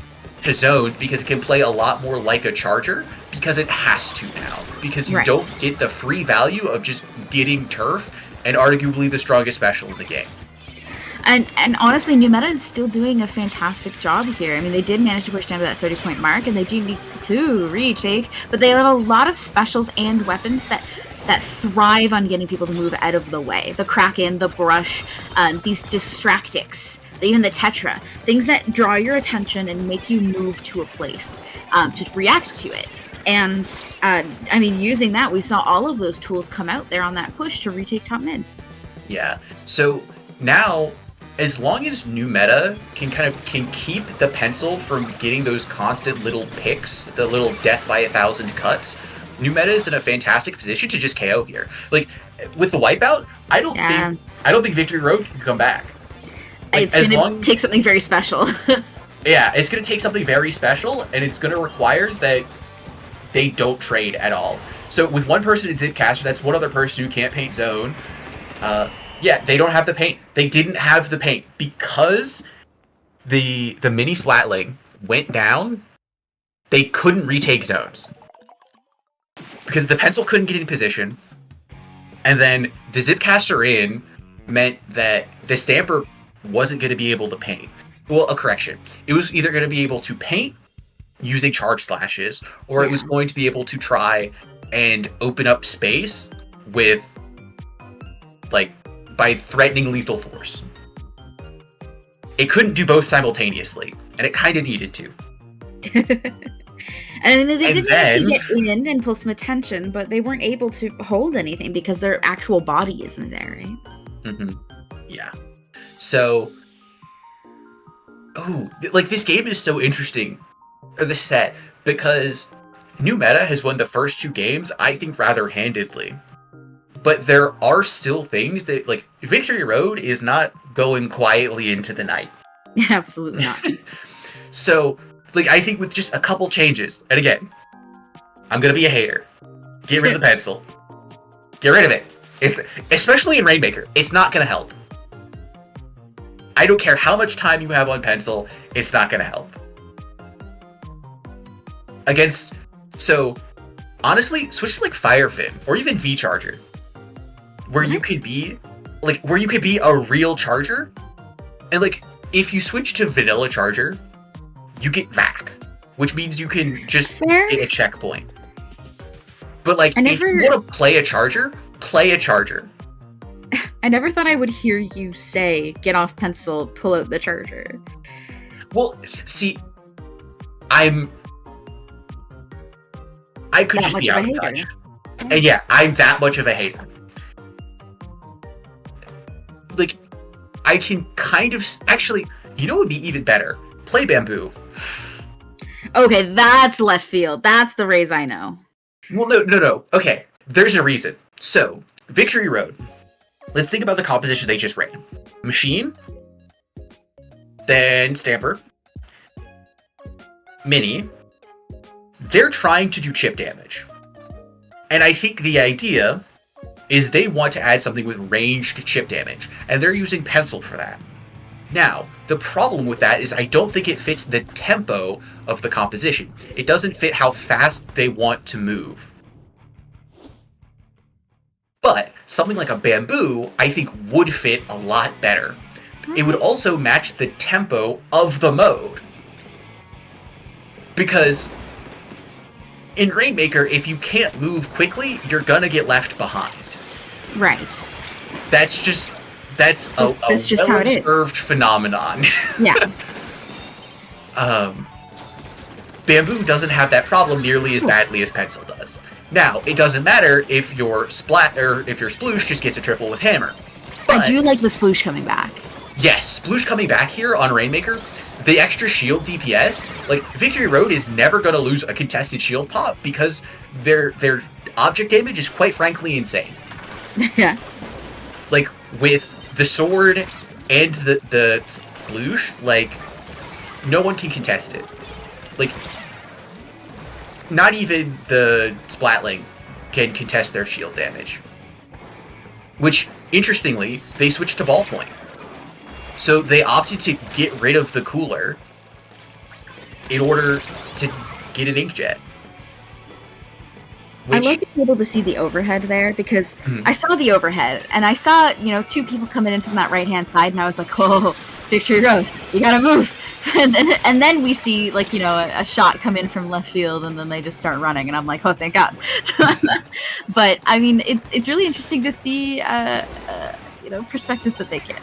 to zones because it can play a lot more like a charger because it has to now. Because you don't get the free value of just getting turf and arguably the strongest special in the game. And honestly, new meta is still doing a fantastic job here. I mean, they did manage to push down to that 30-point mark, and they do need to retake, but they have a lot of specials and weapons that thrive on getting people to move out of the way. The Kraken, the Brush, these Distractics, even the Tetra, things that draw your attention and make you move to a place to react to it. And, I mean, using that, we saw all of those tools come out there on that push to retake top mid. Yeah, so now, as long as new meta can keep the pencil from getting those constant little picks, the little death by 1,000 cuts, new meta is in a fantastic position to just KO here. Like with the wipeout, I don't think Victory Road can come back. Like, it's gonna take something very special. Yeah, it's gonna take something very special, and it's gonna require that they don't trade at all. So with one person in Zipcaster, that's one other person who can't paint zone. Yeah, they don't have the paint. They didn't have the paint because the mini Splatling went down. They couldn't retake zones because the pencil couldn't get in position, and then the Zipcaster in meant that the Stamper wasn't going to be able to paint. Well, a correction. It was either going to be able to paint using charge slashes, or it was going to be able to try and open up space with, like, by threatening lethal force. It couldn't do both simultaneously, and it kind of needed to. And they did actually get in and pull some attention, but they weren't able to hold anything because their actual body isn't there, right? Mm-hmm. Yeah. So, like, this game is so interesting, or the set, because new meta has won the first 2 games, I think, rather handedly. But there are still things that, like, Victory Road is not going quietly into the night. Absolutely not. So, like, I think with just a couple changes, and again, I'm gonna be a hater. Get rid of the pencil. Get rid of it. Especially in Rainmaker, it's not gonna help. I don't care how much time you have on pencil, it's not gonna help. So, honestly, switch to, like, Firefin, or even V-Charger. Where you could be a real charger, and, like, if you switch to vanilla charger, you get VAC, which means you can just get a checkpoint. But, like, if you want to play a charger, play a charger. I never thought I would hear you say, get off pencil, pull out the charger. Well, see, I could just be out of touch. And yeah, I'm that much of a hater. Like, I can kind of... Actually, you know what would be even better? Play Bamboo. Okay, that's left field. That's the Rays I know. Well, no. Okay, there's a reason. So, Victory Road. Let's think about the composition they just ran. Machine, then Stamper, Mini. They're trying to do chip damage. And I think the idea is they want to add something with ranged chip damage, and they're using Pencil for that. Now, the problem with that is I don't think it fits the tempo of the composition. It doesn't fit how fast they want to move. But something like a Bamboo, I think, would fit a lot better. It would also match the tempo of the mode. Because in Rainmaker, if you can't move quickly, you're gonna get left behind. Right. That's just a well-observed phenomenon. Yeah. Bamboo doesn't have that problem nearly as badly as Pencil does. Now, it doesn't matter if your Sploosh just gets a triple with Hammer. But, I do like the Sploosh coming back. Yes, Sploosh coming back here on Rainmaker, the extra shield DPS, like, Victory Road is never going to lose a contested shield pop because their object damage is quite frankly insane. Yeah. Like, with the sword and the Sploosh, like, no one can contest it. Like, not even the Splatling can contest their shield damage. Which, interestingly, they switched to Ballpoint. So they opted to get rid of the cooler in order to get an Inkjet. I love being able to see the overhead there because I saw the overhead and I saw, two people coming in from that right-hand side and I was like, oh, Victory Road, you gotta move. And then we see, like, a shot come in from left field and then they just start running and I'm like, oh, thank God. But, I mean, it's really interesting to see, perspectives that they get.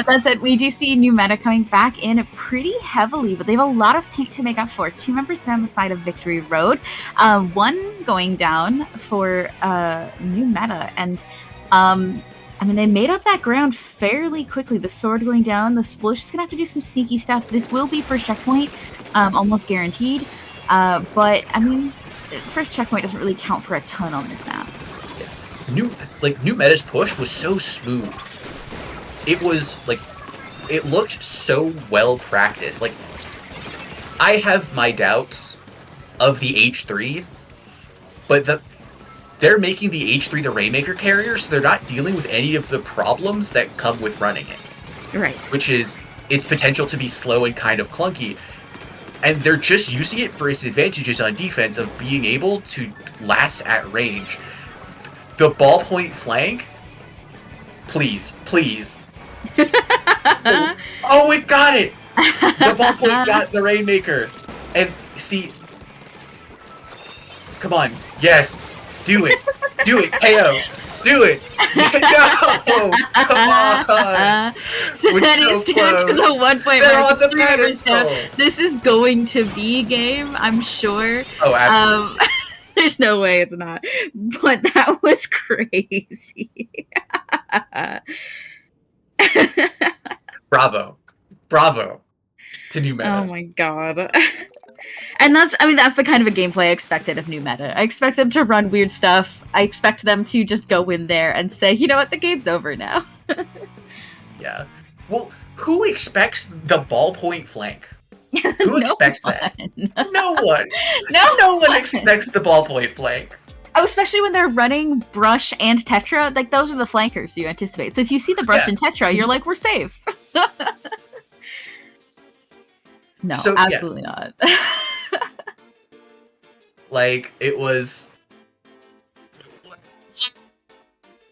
That said, we do see new meta coming back in pretty heavily, but they have a lot of paint to make up for. 2 members down the side of Victory Road, 1 going down for new meta, and they made up that ground fairly quickly. The sword going down, the Splish is gonna have to do some sneaky stuff. This will be first checkpoint, almost guaranteed. But I mean, first checkpoint doesn't really count for a ton on this map. New meta's push was so smooth. It was, like, it looked so well practiced. Like, I have my doubts of the H3, but they're making the H3 the Rainmaker carrier, so they're not dealing with any of the problems that come with running it. Right. Which is its potential to be slow and kind of clunky. And they're just using it for its advantages on defense of being able to last at range. The ballpoint flank, please. Oh, it got it! The ballpoint got the Rainmaker. And see, come on, yes, do it, KO, do it. No, come on. So that is down to the 1 point mark. On the pedestal. This is going to be game, I'm sure. Oh, absolutely. There's no way it's not. But that was crazy. Bravo to new meta. Oh my god. And that's the kind of a gameplay I expected of new meta. I expect them to run weird stuff. I expect them to just go in there and say, you know what, the game's over now. Yeah. Well, who expects the ballpoint flank? Who expects that? No one. No one expects the ballpoint flank. Oh, especially when they're running Brush and Tetra. Like, those are the flankers you anticipate. So if you see the Brush and Tetra, you're like, we're safe. No, so, absolutely not. Like, it was...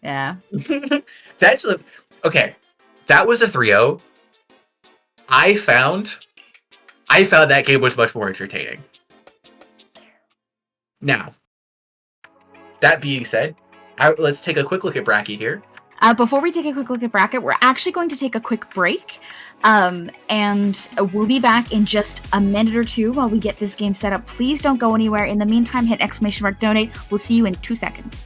Yeah. Okay, that was a 3-0. I found that game was much more entertaining. Now, that being said, let's take a quick look at Bracky here. Before we take a quick look at bracket, we're actually going to take a quick break. And we'll be back in just a minute or two while we get this game set up. Please don't go anywhere. In the meantime, hit !donate. We'll see you in 2 seconds.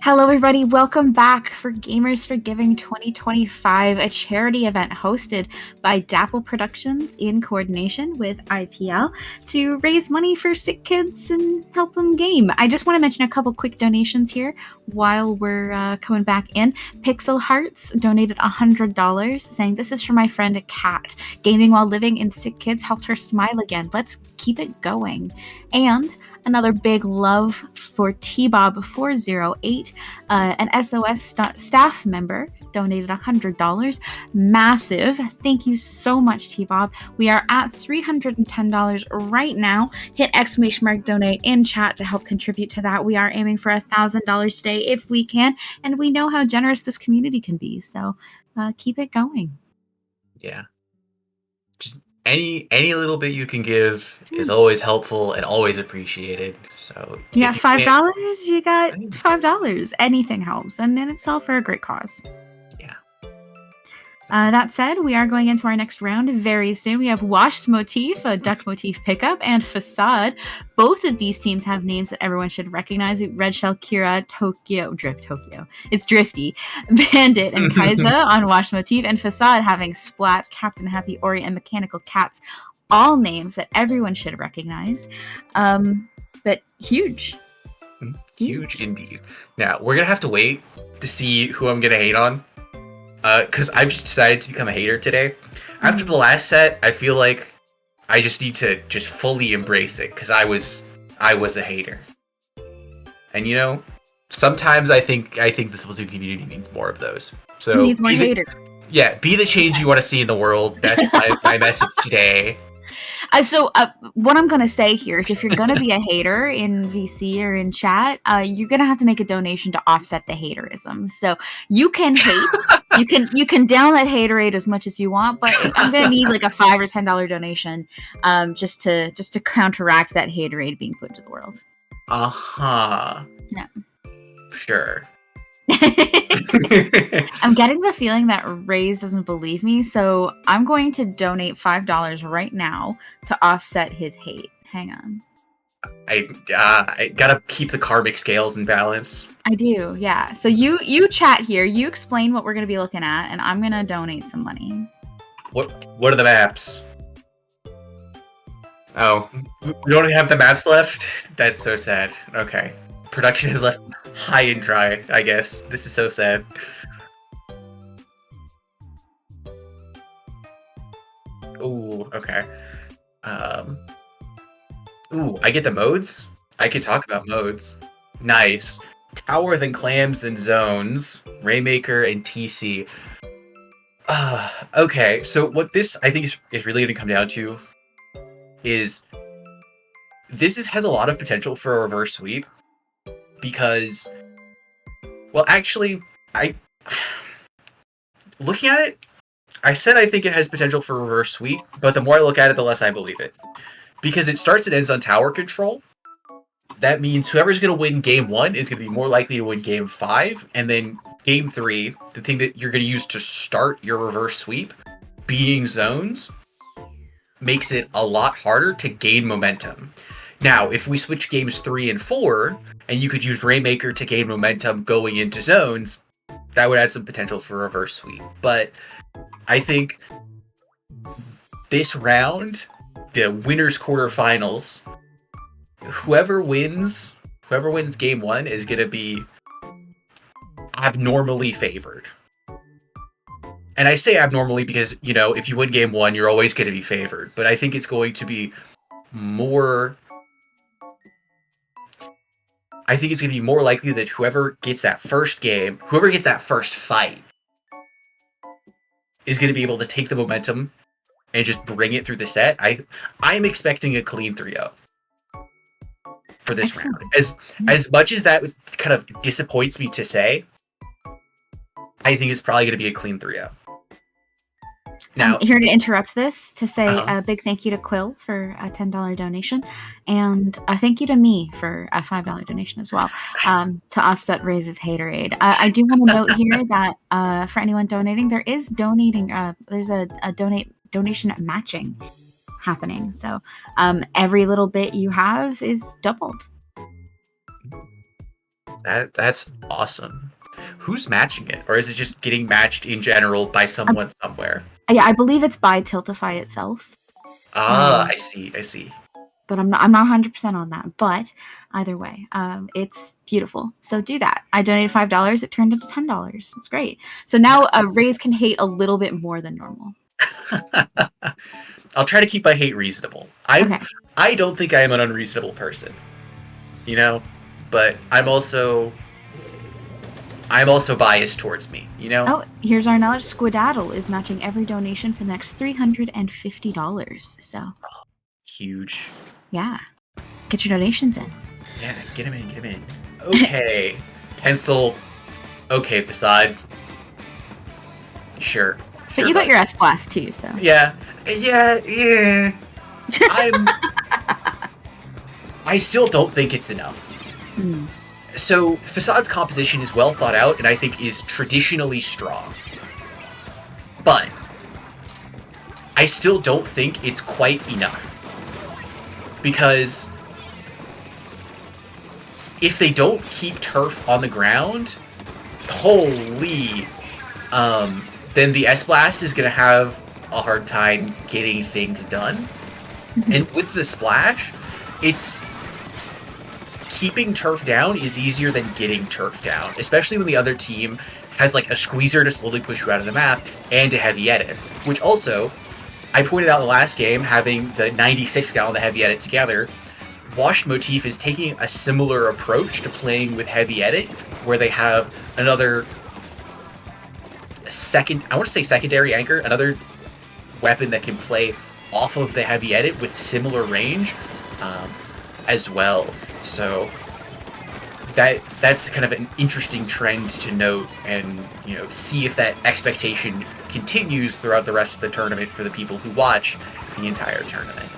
Hello, everybody. Welcome back for Gamers for Giving 2025, a charity event hosted by Dapple Productions in coordination with IPL to raise money for sick kids and help them game. I just want to mention a couple quick donations here while we're coming back in. Pixel Hearts donated $100, saying, "This is for my friend Kat. Gaming while living in sick kids helped her smile again. Let's keep it going." And another big love for T-Bob408, an SOS staff member, donated $100. Massive. Thank you so much, T-Bob. We are at $310 right now. Hit !donate in chat to help contribute to that. We are aiming for $1,000 today if we can, and we know how generous this community can be, so keep it going. Yeah. Just any little bit you can give is always helpful and always appreciated. So you got $5, you got $5. Anything helps, and then it's all for a great cause. Yeah. That said, we are going into our next round very soon. We have Washed Motif, a Duck Motif pickup, and Facade. Both of these teams have names that everyone should recognize. Red Shell, Kira, Tokyo. It's Drifty, Bandit, and Kaiza on Washed Motif, and Facade having Splat, Captain Happy, Ori, and Mechanical Cats. All names that everyone should recognize. But huge. Huge indeed. Now, we're going to have to wait to see who I'm going to hate on. Because I've just decided to become a hater today. After the last set, I feel like I just need to just fully embrace it, because I was a hater. And you know, sometimes I think the Splatoon community needs more of those. So it needs more haters. Yeah, be the change you want to see in the world. That's my message today. So what I'm going to say here is if you're going to be a hater in VC or in chat, you're going to have to make a donation to offset the haterism. So you can hate, you can down that haterade as much as you want, but I'm going to need like a $5 or $10 donation just to counteract that haterade being put to the world. Uh-huh. Yeah. Sure. I'm getting the feeling that Raze doesn't believe me, so I'm going to donate $5 right now to offset his hate. Hang on. I gotta keep the karmic scales in balance. I do, yeah. So you chat here, you explain what we're gonna be looking at, and I'm gonna donate some money. What are the maps? Oh, we don't have the maps left? That's so sad. Okay. Production is left high and dry, I guess. This is so sad. Ooh, okay. Ooh, I get the modes? I can talk about modes. Nice. Tower, then Clams, then Zones, Rainmaker, and TC. Okay, so what this, I think, is really going to come down to is this has a lot of potential for a reverse sweep. Because, well, actually, looking at it, I said I think it has potential for reverse sweep, but the more I look at it, the less I believe it. Because it starts and ends on tower control. That means whoever's going to win game 1 is going to be more likely to win game 5, and then game 3, the thing that you're going to use to start your reverse sweep, being zones, makes it a lot harder to gain momentum. Now, if we switch games 3 and 4, and you could use Rainmaker to gain momentum going into zones, that would add some potential for reverse sweep. But I think this round, the winners quarterfinals, whoever wins game 1 is going to be abnormally favored. And I say abnormally because, you know, if you win game 1, you're always going to be favored. But I think it's going to be more... I think it's going to be more likely that whoever gets that first game, whoever gets that first fight, is going to be able to take the momentum and just bring it through the set. I'm expecting a clean 3-0 for this round. As much as that kind of disappoints me to say, I think it's probably going to be a clean 3-0. Now, I'm here to interrupt this to say a big thank you to Quill for a $10 donation, and a thank you to me for a $5 donation as well, to offset Raze's haterade. I do want to note here that for anyone donating, there is there's a donation matching happening. So every little bit you have is doubled. That's awesome. Who's matching it? Or is it just getting matched in general by someone somewhere? Yeah, I believe it's by Tiltify itself. I see. But I'm not 100% on that. But either way, it's beautiful. So do that. I donated $5. It turned into $10. It's great. So now Raze can hate a little bit more than normal. I'll try to keep my hate reasonable. I don't think I am an unreasonable person. You know? But I'm also... I'm also biased towards me, you know? Oh, here's our knowledge. Squadaddle is matching every donation for the next $350. So, Huge. yeah. Get your donations in. Yeah, get him in. Okay. Pencil. Okay, Facade. Sure. But you got your S-Blast too, so. Yeah. I still don't think it's enough. So, Facade's composition is well thought out, and I think is traditionally strong. But, I still don't think it's quite enough. Because, if they don't keep turf on the ground, holy, then the S-Blast is going to have a hard time getting things done. And with the Splash, it's... keeping turf down is easier than getting turf down, especially when the other team has like a squeezer to slowly push you out of the map and a heavy edit, which also, I pointed out in the last game, having the 96 gal and the heavy edit together, Washed Motif is taking a similar approach to playing with heavy edit, where they have another secondary anchor, another weapon that can play off of the heavy edit with similar range as well. So that's kind of an interesting trend to note, and see if that expectation continues throughout the rest of the tournament for the people who watch the entire tournament.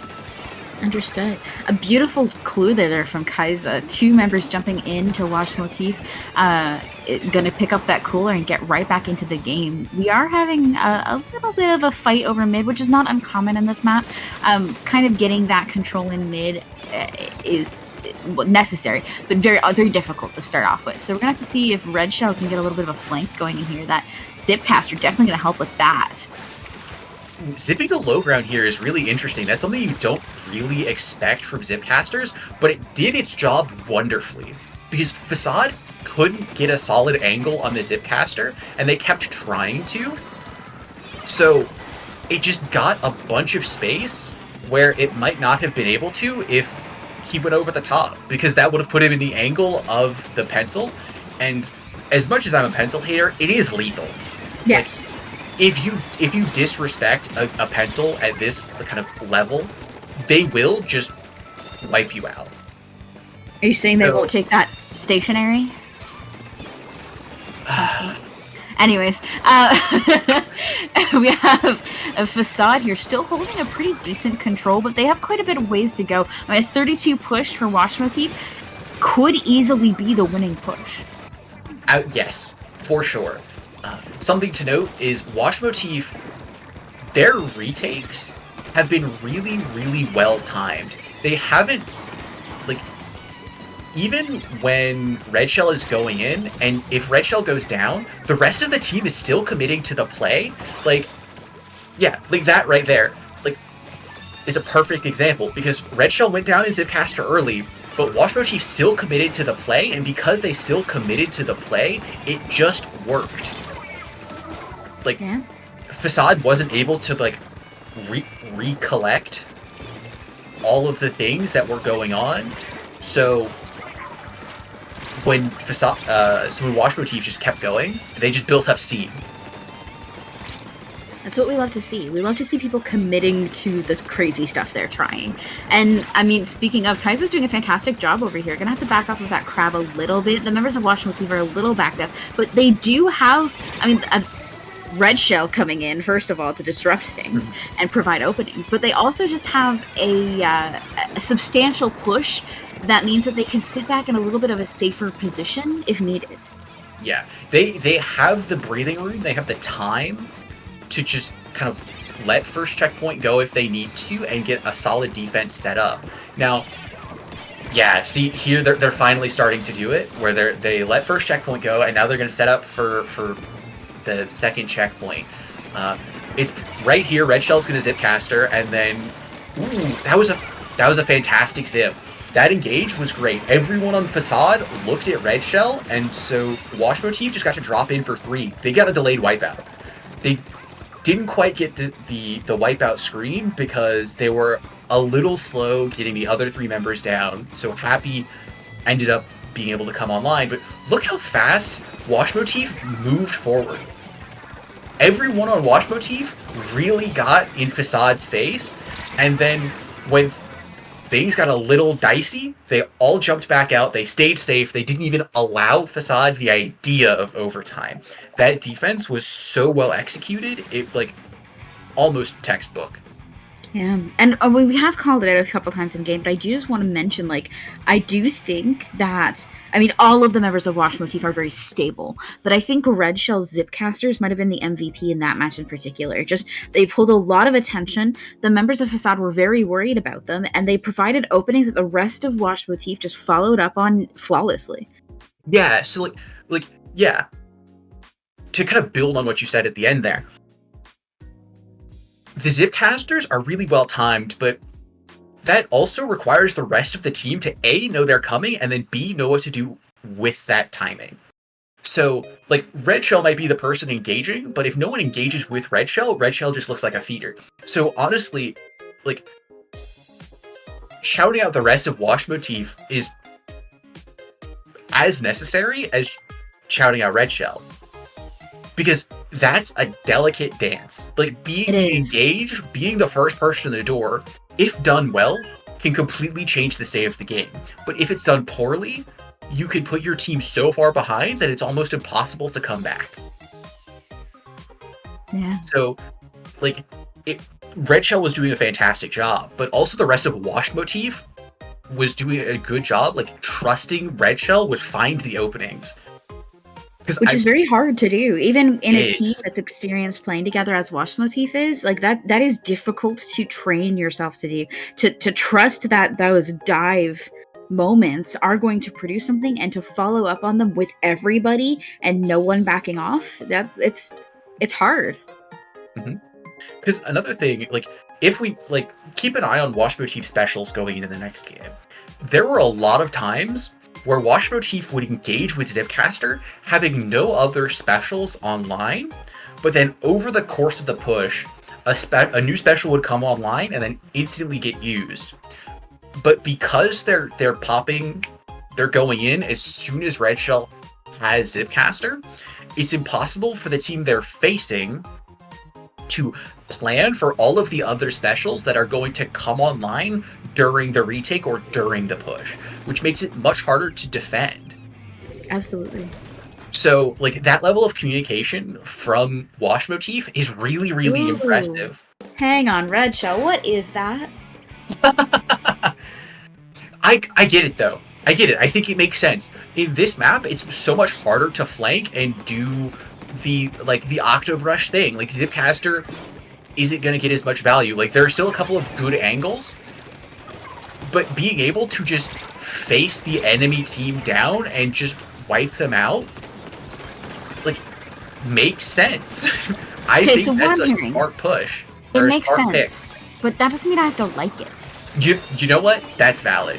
Understood. A beautiful clue there from Kaiza. 2 members jumping in to watch Motif, gonna pick up that cooler and get right back into the game. We are having a little bit of a fight over mid, which is not uncommon in this map. Kind of getting that control in mid is necessary, but very, very difficult to start off with. So we're gonna have to see if Red Shell can get a little bit of a flank going in here. That Zipcaster definitely gonna help with that. Zipping to low ground here is really interesting. That's something you don't really expect from Zipcasters, but it did its job wonderfully. Because Facade couldn't get a solid angle on the Zipcaster, and they kept trying to. So it just got a bunch of space where it might not have been able to if he went over the top, because that would have put him in the angle of the pencil. And as much as I'm a pencil hater, it is lethal. Yes. Like, if you disrespect a pencil at this kind of level, they will just wipe you out. Are you saying they won't take that stationary? Anyways, we have a Facade here still holding a pretty decent control, but they have quite a bit of ways to go. I mean, a 32 push for Wash Motif could easily be the winning push. Yes, for sure. Something to note is Wash Motif, their retakes have been really, really well timed. They haven't, like, even when Red Shell is going in, and if Red Shell goes down, the rest of the team is still committing to the play. Like, yeah, like that right there, like, is a perfect example, because Red Shell went down in Zipcaster early, but Wash Motif still committed to the play, and because they still committed to the play, it just worked. Like, yeah. Facade wasn't able to, like, recollect all of the things that were going on, so when when Wash Motif just kept going, they just built up steam. That's what we love to see. We love to see people committing to this crazy stuff they're trying. And, I mean, speaking of, Kaiza's doing a fantastic job over here. Gonna have to back off of that crab a little bit. The members of Wash Motif are a little backed up, but they do have, I mean, a Red Shell coming in, first of all, to disrupt things and provide openings, but they also just have a substantial push that means that they can sit back in a little bit of a safer position if needed. Yeah, they have the breathing room, they have the time to just kind of let first checkpoint go if they need to and get a solid defense set up. Now, yeah, see, here they're finally starting to do it, where they let first checkpoint go, and now they're going to set up for the second checkpoint. It's right here. Red Shell's going to Zipcaster, and then, ooh, that was a fantastic zip. That engage was great. Everyone on Facade looked at Red Shell, and so Wash Motif just got to drop in for 3. They got a delayed wipeout. They didn't quite get the wipeout screen because they were a little slow getting the other 3 members down, so Happy ended up being able to come online. But look how fast Wash Motif moved forward. Everyone on Wash Motif really got in Facade's face, and then when things got a little dicey, they all jumped back out, they stayed safe, they didn't even allow Facade the idea of overtime. That defense was so well executed, it, like, almost textbook. Yeah, and we have called it out a couple times in game, but I do just want to mention, like, I do think that, I mean, all of the members of Wash Motif are very stable, but I think Red Shell Zipcasters might have been the MVP in that match in particular. Just, they pulled a lot of attention, the members of Facade were very worried about them, and they provided openings that the rest of Wash Motif just followed up on flawlessly. Yeah, so, yeah. To kind of build on what you said at the end there, the Zipcasters are really well timed, but that also requires the rest of the team to A, know they're coming, and then B, know what to do with that timing. So, like, Red Shell might be the person engaging, but if no one engages with Red Shell just looks like a feeder. So, honestly, like, shouting out the rest of Wash Motif is as necessary as shouting out Red Shell. Because that's a delicate dance. Like, being engaged, being the first person in the door, if done well, can completely change the state of the game. But if it's done poorly, you can put your team so far behind that it's almost impossible to come back. Yeah. So, like, Red Shell was doing a fantastic job, but also the rest of Wash Motif was doing a good job, like, trusting Red Shell would find the openings. Which is very hard to do, even in a team that's experienced playing together as Wash Motif is. Like, that is difficult to train yourself to do. To trust that those dive moments are going to produce something, and to follow up on them with everybody and no one backing off. It's hard. Because another thing, like, if we keep an eye on Wash Motif specials going into the next game, there were a lot of times where Wash Motif would engage with Zipcaster, having no other specials online, but then over the course of the push, a new special would come online and then instantly get used. But because they're going in as soon as Red Shell has Zipcaster, it's impossible for the team they're facing to plan for all of the other specials that are going to come online during the retake or during the push, which makes it much harder to defend. Absolutely. So, like, that level of communication from Wash Motif is really, really impressive. Hang on, Red Shell, what is that? I get it, though. I get it. I think it makes sense. In this map, it's so much harder to flank and do the Octobrush thing. Like, Zipcaster isn't going to get as much value. Like, there are still a couple of good angles, but being able to just face the enemy team down and just wipe them out, like, makes sense. I think that's a smart push. It makes sense, but that doesn't mean I have to like it. You know what? That's valid.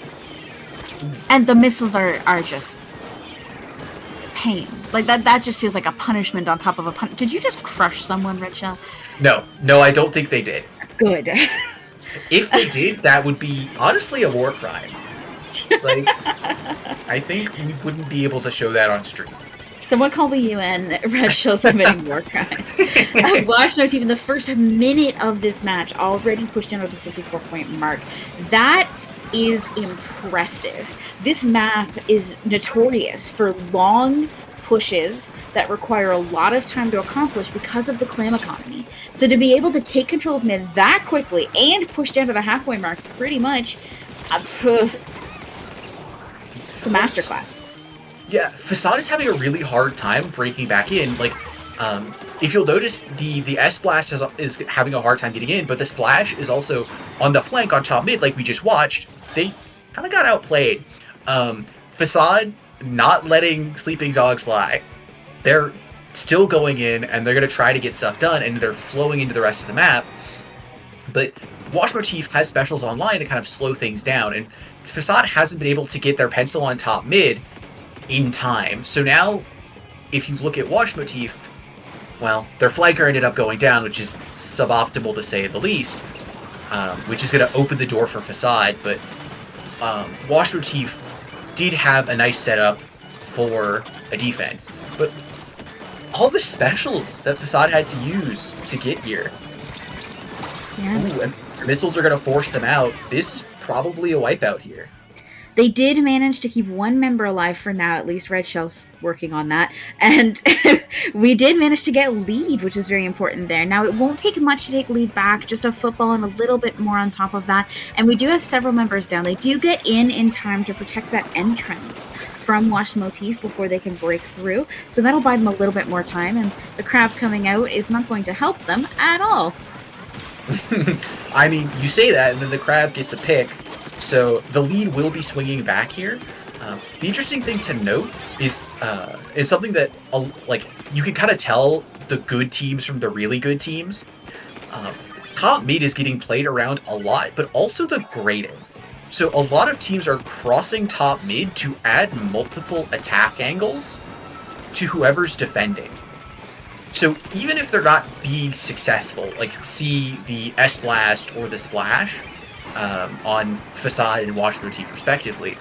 And the missiles are just pain. Like, that just feels like a punishment on top of a punishment. Did you just crush someone, Red Shell? No, I don't think they did. Good. If they did, that would be, honestly, a war crime. Like, I think we wouldn't be able to show that on stream. Someone call the UN. Red Shell's committing war crimes. Wash Motif in the first minute of this match already pushed down to the 54-point mark. That is impressive. This map is notorious for long pushes that require a lot of time to accomplish because of the clam economy. So to be able to take control of mid that quickly and push down to the halfway mark, pretty much, it's a masterclass. Yeah, Facade is having a really hard time breaking back in. Like, if you'll notice, the S-Blast is having a hard time getting in, but the Splash is also on the flank on top mid, like we just watched. They kind of got outplayed. Facade not letting Sleeping Dogs lie. They're still going in, and they're going to try to get stuff done, and they're flowing into the rest of the map. But Wash Motif has specials online to kind of slow things down, and Facade hasn't been able to get their pencil on top mid in time. So now, if you look at Wash Motif, well, their flanker ended up going down, which is suboptimal to say the least, which is going to open the door for Facade, but Wash Motif did have a nice setup, for a defense. But all the specials that Facade had to use to get here. Yeah. Ooh, and missiles are going to force them out. This is probably a wipeout here. They did manage to keep one member alive for now, at least. Red Shell's working on that. And we did manage to get lead, which is very important there. Now, it won't take much to take lead back, just a football and a little bit more on top of that. And we do have several members down. They do get in time to protect that entrance from Wash MOTIF before they can break through. So that'll buy them a little bit more time. And the crab coming out is not going to help them at all. I mean, you say that, and then the crab gets a pick. So the lead will be swinging back here. The interesting thing to note is something that like you can kind of tell the good teams from the really good teams. Top mid is getting played around a lot, but also the grading. So a lot of teams are crossing top mid to add multiple attack angles to whoever's defending. So even if they're not being successful, like see the S-Blast or the Splash, on Facade and Wash MOTIF respectively,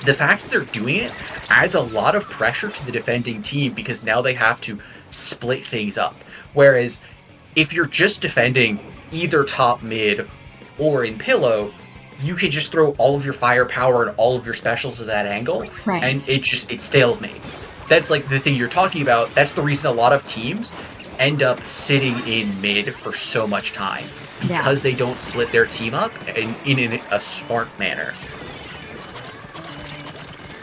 the fact that they're doing it adds a lot of pressure to the defending team because now they have to split things up. Whereas if you're just defending either top mid or in pillow, you can just throw all of your firepower and all of your specials at that angle, right. And it stalemates. That's like the thing you're talking about. That's the reason a lot of teams end up sitting in mid for so much time. Because they don't split their team up in a smart manner.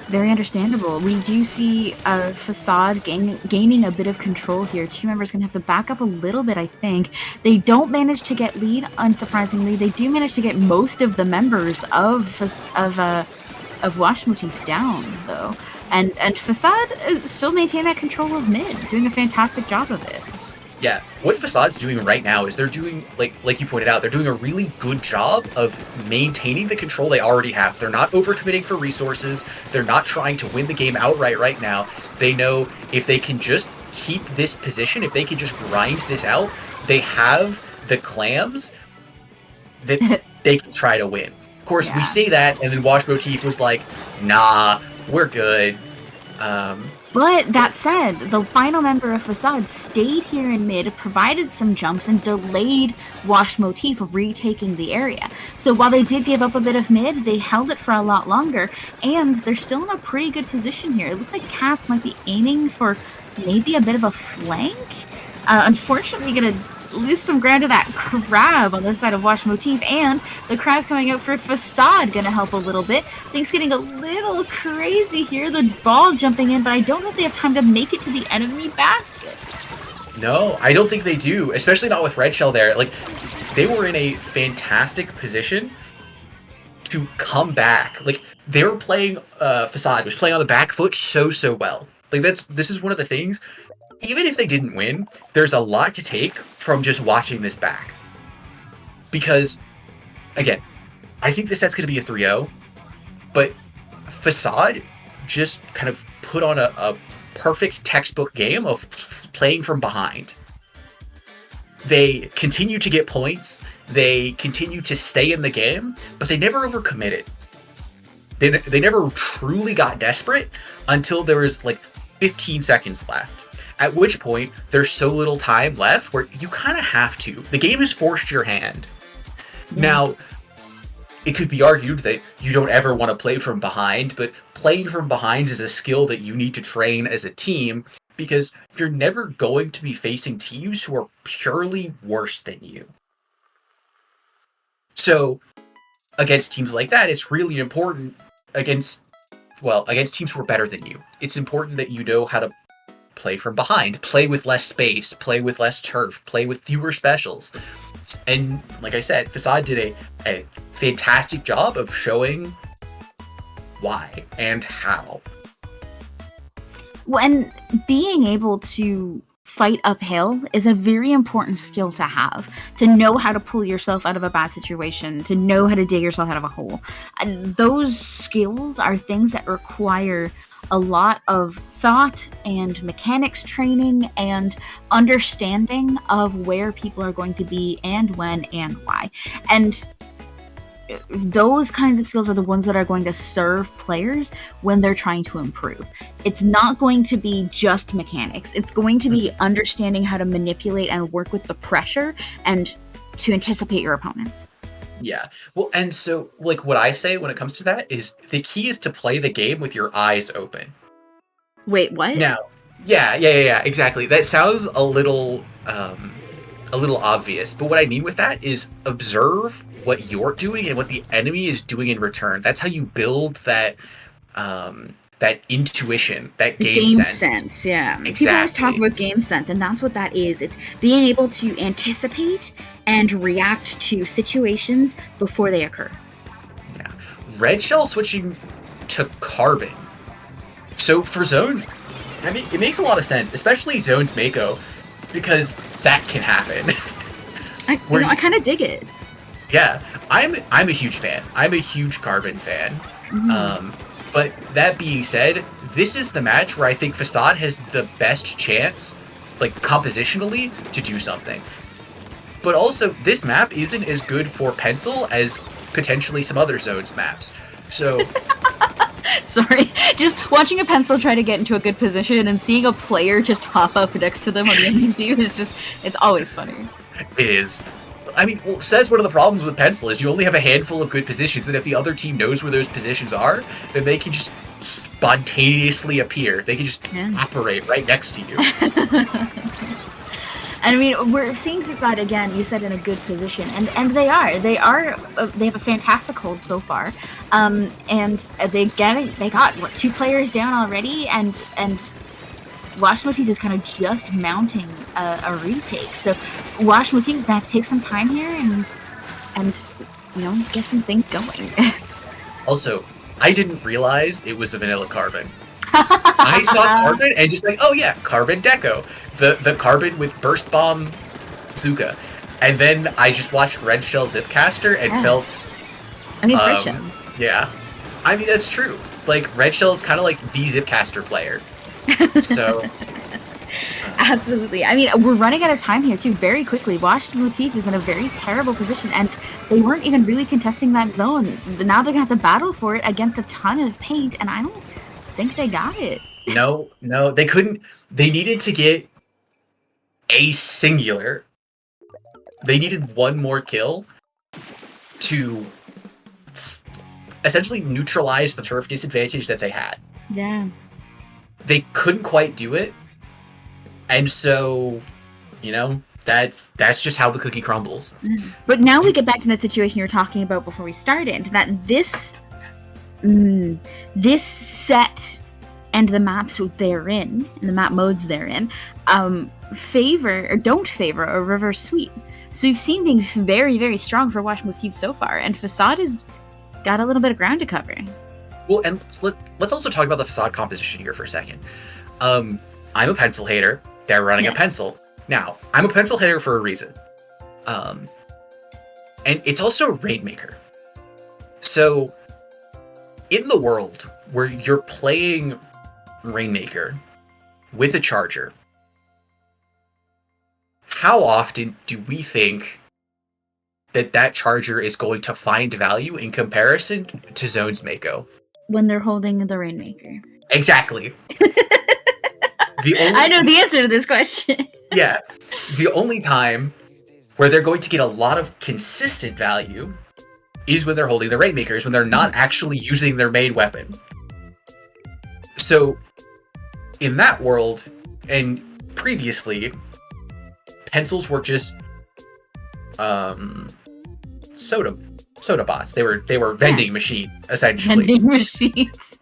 Very understandable. We do see Facade gaining a bit of control here. Two members going to have to back up a little bit, I think. They don't manage to get lead, unsurprisingly. They do manage to get most of the members of Wash MOTIF down, though. And Facade still maintain that control of mid, doing a fantastic job of it. Yeah, what Facade's doing right now is they're doing, like you pointed out, they're doing a really good job of maintaining the control they already have. They're not overcommitting for resources. They're not trying to win the game outright right now. They know if they can just keep this position, if they can just grind this out, they have the clams that they can try to win. Of course, we say that, and then Wash MOTIF was like, nah, we're good. But that said, the final member of Facade stayed here in mid, provided some jumps, and delayed Wash MOTIF retaking the area. So while they did give up a bit of mid, they held it for a lot longer, and they're still in a pretty good position here. It looks like Cats might be aiming for maybe a bit of a flank. Unfortunately, going to lose some ground to that crab on the side of Wash MOTIF, and the crab coming out for Facade gonna help a little bit. Things getting a little crazy here, the ball jumping in, but I don't know if they have time to make it to the enemy basket. No, I don't think they do, especially not with Red Shell there. Like, they were in a fantastic position to come back. Like, they were playing, Facade was playing on the back foot so well. Like, this is one of the things. Even if they didn't win, there's a lot to take from just watching this back. Because, again, I think this set's going to be a 3-0, but Facade just kind of put on a perfect textbook game of playing from behind. They continue to get points, they continue to stay in the game, but they never overcommitted. They never truly got desperate until there was like 15 seconds left. At which point, there's so little time left where you kind of have to. The game has forced your hand. Now, it could be argued that you don't ever want to play from behind, but playing from behind is a skill that you need to train as a team because you're never going to be facing teams who are purely worse than you. So, against teams like that, it's really important against teams who are better than you. It's important that you know how to play from behind, play with less space, play with less turf, play with fewer specials. And like I said, Facade did a fantastic job of showing why and how. When being able to fight uphill is a very important skill to have, to know how to pull yourself out of a bad situation, to know how to dig yourself out of a hole. And those skills are things that require a lot of thought and mechanics training and understanding of where people are going to be and when and why. And those kinds of skills are the ones that are going to serve players when they're trying to improve. It's not going to be just mechanics. It's going to be understanding how to manipulate and work with the pressure and to anticipate your opponents. Yeah. Well, and so, like, what I say when it comes to that is the key is to play the game with your eyes open. Wait, what? Now, yeah, exactly. That sounds a little obvious, but what I mean with that is observe what you're doing and what the enemy is doing in return. That's how you build that that intuition, that game sense. Yeah. Exactly. People always talk about game sense, and that's what that is. It's being able to anticipate and react to situations before they occur. Yeah. Red shell switching to carbon. So for zones, I mean, it makes a lot of sense, especially zones Mako, because that can happen. I kind of dig it. Yeah, I'm a huge fan. I'm a huge carbon fan. But that being said, this is the match where I think Facade has the best chance, like compositionally, to do something. But also, this map isn't as good for Pencil as potentially some other zones maps. So... Sorry, just watching a Pencil try to get into a good position and seeing a player just hop up next to them on the enemy team is just, it's always funny. It is. I mean, well, says one of the problems with Pencil is you only have a handful of good positions, and if the other team knows where those positions are, then they can just spontaneously appear. They can just operate right next to you. I mean, we're seeing Facade again, you said, in a good position, and they have a fantastic hold so far, and they got what, 2 players down already, and Wash MOTIF is kind of just mounting a retake. So Wash MOTIF is gonna have to take some time here and get some things going. Also, I didn't realize it was a vanilla carbon. I saw carbon and just like, oh yeah, carbon deco. The carbon with burst bomb Zuka. And then I just watched Red Shell Zipcaster and felt... I mean, it's Red Shell. Yeah. I mean, that's true. Like, Red Shell is kind of like the Zipcaster player. So... Absolutely. I mean, we're running out of time here, too, very quickly. Wash MOTIF is in a very terrible position, and they weren't even really contesting that zone. Now they're going to have to battle for it against a ton of paint, and I don't think they got it. No, they couldn't. They needed to get a singular. They needed one more kill to essentially neutralize the turf disadvantage that they had. Yeah. They couldn't quite do it. And so, that's just how the cookie crumbles. But now we get back to that situation you were talking about before we started, that this set and the maps they're in, and the map modes they're in, don't favor a reverse sweep. So we've seen things very, very strong for Wash MOTIF so far, and Facade has got a little bit of ground to cover. Well, and let's also talk about the Facade composition here for a second. I'm a Pencil hater. They're running a Pencil. Now, I'm a Pencil hater for a reason. And it's also Rainmaker. So, in the world where you're playing Rainmaker with a Charger, how often do we think that Charger is going to find value in comparison to Zones Mako? When they're holding the Rainmaker. Exactly. I know the answer to this question. Yeah. The only time where they're going to get a lot of consistent value is when they're holding the Rainmakers, when they're not actually using their main weapon. So, in that world, and previously, Pencils were just soda bots. They were vending machines, essentially. Vending machines.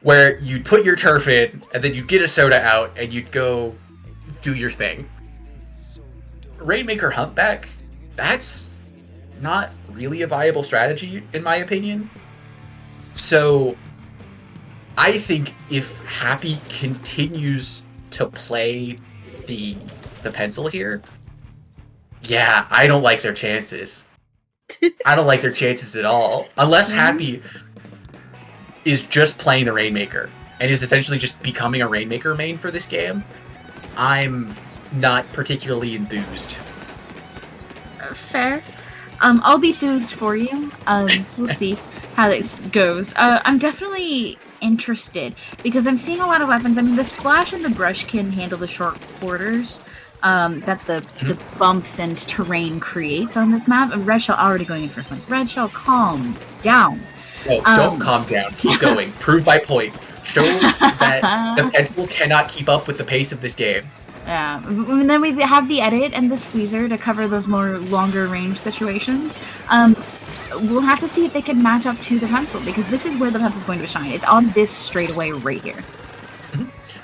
Where you'd put your turf in, and then you'd get a soda out, and you'd go do your thing. Rainmaker Humpback, that's not really a viable strategy, in my opinion. So, I think if Happy continues to play the Pencil here, yeah, I don't like their chances. I don't like their chances at all. Unless Happy is just playing the Rainmaker and is essentially just becoming a Rainmaker main for this game, I'm not particularly enthused. Fair. I'll be enthused for you. We'll see how this goes. I'm definitely interested because I'm seeing a lot of weapons. I mean, the splash and the brush can handle the short quarters that the bumps and terrain creates on this map. And Red Shell already going in for fun. Red Shell, calm down. No, don't calm down. Keep going. Prove my point. Show that the pencil cannot keep up with the pace of this game. Yeah, and then we have the edit and the squeezer to cover those more longer range situations. We'll have to see if they can match up to the pencil, because this is where the pencil's going to shine. It's on this straightaway right here.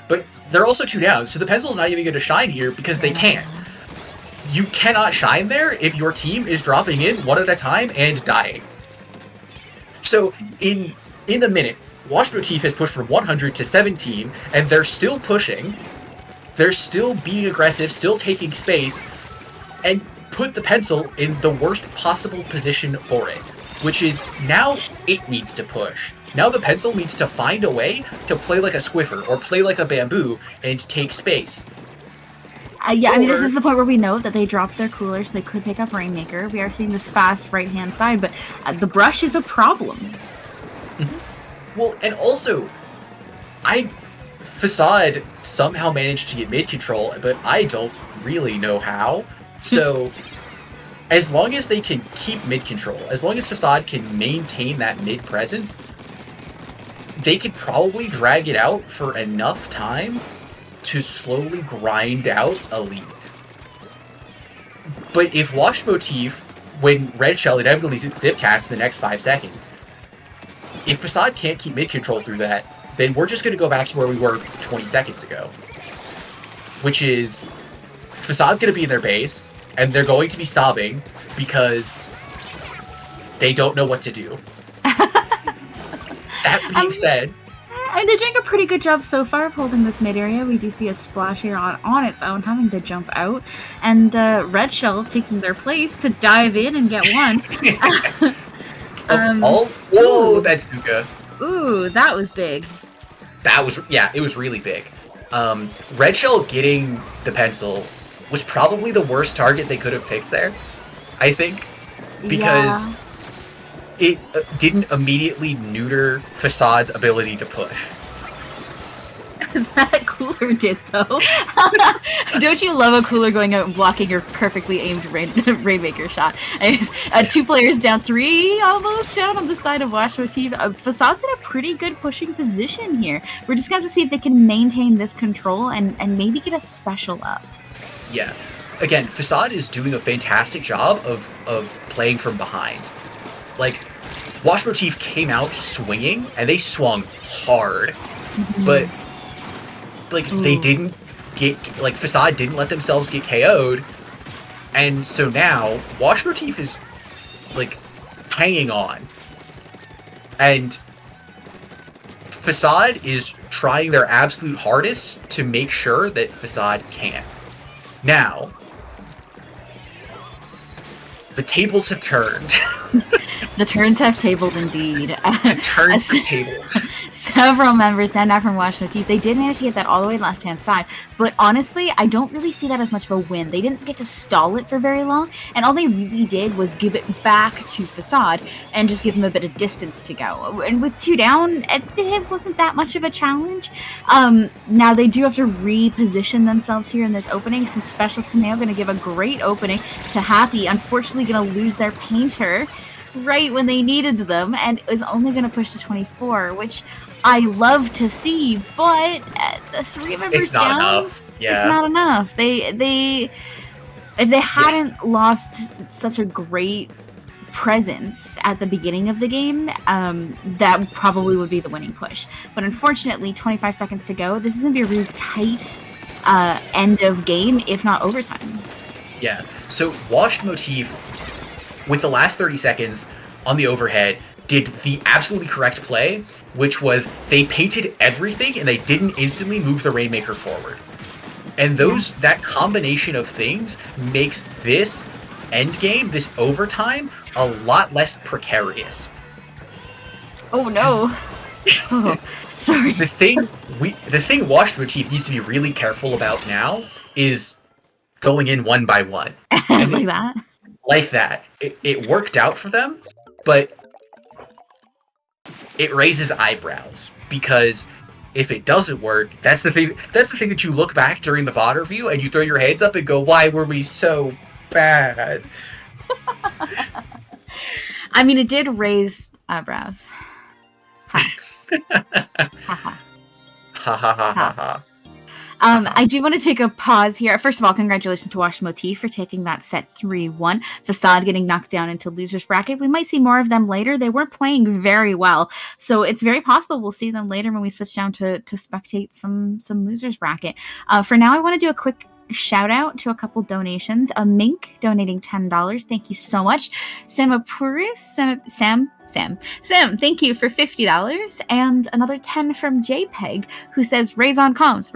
But they're also 2 down, so the pencil's not even going to shine here because they can't. You cannot shine there if your team is dropping in one at a time and dying. So in the minute, Watch Motif has pushed from 100 to 17, and they're still pushing. They're still being aggressive, still taking space, and put the pencil in the worst possible position for it, which is now it needs to push. Now the pencil needs to find a way to play like a Squiffer or play like a Bamboo and take space. Yeah, I mean, this is the point where we know that they dropped their cooler, so they could pick up Rainmaker. We are seeing this fast right-hand side, but the brush is a problem. Mm-hmm. Well, and also, Facade somehow managed to get mid-control, but I don't really know how. So, as long as they can keep mid-control, as long as Facade can maintain that mid-presence, they could probably drag it out for enough time to slowly grind out a lead. But if Watch Motif, when Red Shell inevitably zipcasts in the next 5 seconds, if Facade can't keep mid-control through that, then we're just going to go back to where we were 20 seconds ago. Which is, Facade's going to be in their base, and they're going to be sobbing because they don't know what to do. That being said... And they're doing a pretty good job so far of holding this mid area. We do see a splash here on its own, having to jump out. And Red Shell taking their place to dive in and get one. Whoa, that's Suka. Ooh, that was big. That was, yeah, it was really big. Red Shell getting the pencil was probably the worst target they could have picked there, I think. Because it didn't immediately neuter Facade's ability to push. That cooler did, though. Don't you love a cooler going out and blocking your perfectly aimed Rainmaker shot? Anyways, 2 players down, 3 almost down on the side of Watch Motif. Facade's in a pretty good pushing position here. We're just going to see if they can maintain this control and maybe get a special up. Yeah. Again, Facade is doing a fantastic job of playing from behind. Like, Watch Motif came out swinging, and they swung hard. Mm-hmm. But, like, they didn't get... Like, Facade didn't let themselves get KO'd. And so now, Watch Motif is, like, hanging on. And Facade is trying their absolute hardest to make sure that Facade can't. Now, the tables have turned. The turns have tabled indeed. The turns have tabled. Several members stand out from Watch Motif. They did manage to get that all the way left-hand side, but honestly, I don't really see that as much of a win. They didn't get to stall it for very long, and all they really did was give it back to Facade and just give them a bit of distance to go. And with 2 down, it wasn't that much of a challenge. Now they do have to reposition themselves here in this opening. Some specials coming out, going to give a great opening to Happy. Unfortunately, going to lose their painter right when they needed them, and is only going to push to 24, which I love to see, but the 3 members down, enough. Yeah. It's not enough. They if they hadn't lost such a great presence at the beginning of the game, that probably would be the winning push. But unfortunately, 25 seconds to go. This is going to be a really tight end of game, if not overtime. Yeah. So Watch Motif, with the last 30 seconds on the overhead, did the absolutely correct play, which was they painted everything and they didn't instantly move the Rainmaker forward. And that combination of things makes this endgame, this overtime, a lot less precarious. Oh no. Oh, sorry. The thing Watch Motif needs to be really careful about now is going in one by one. Like that? like that. It worked out for them, but it raises eyebrows because if it doesn't work, that's the thing. That's the thing that you look back during the VOD review and you throw your hands up and go, "Why were we so bad?" I mean, it did raise eyebrows. Ha. Ha ha. Ha ha ha ha ha. I do want to take a pause here. First of all, congratulations to Wash MOTIF for taking that set 3-1. Facade getting knocked down into loser's bracket. We might see more of them later. They were playing very well, so it's very possible we'll see them later when we switch down to spectate some loser's bracket. For now, I want to do a quick shout out to a couple donations. A Mink donating $10. Thank you so much. Sam, thank you for $50. And another 10 from JPEG, who says, raise on comms.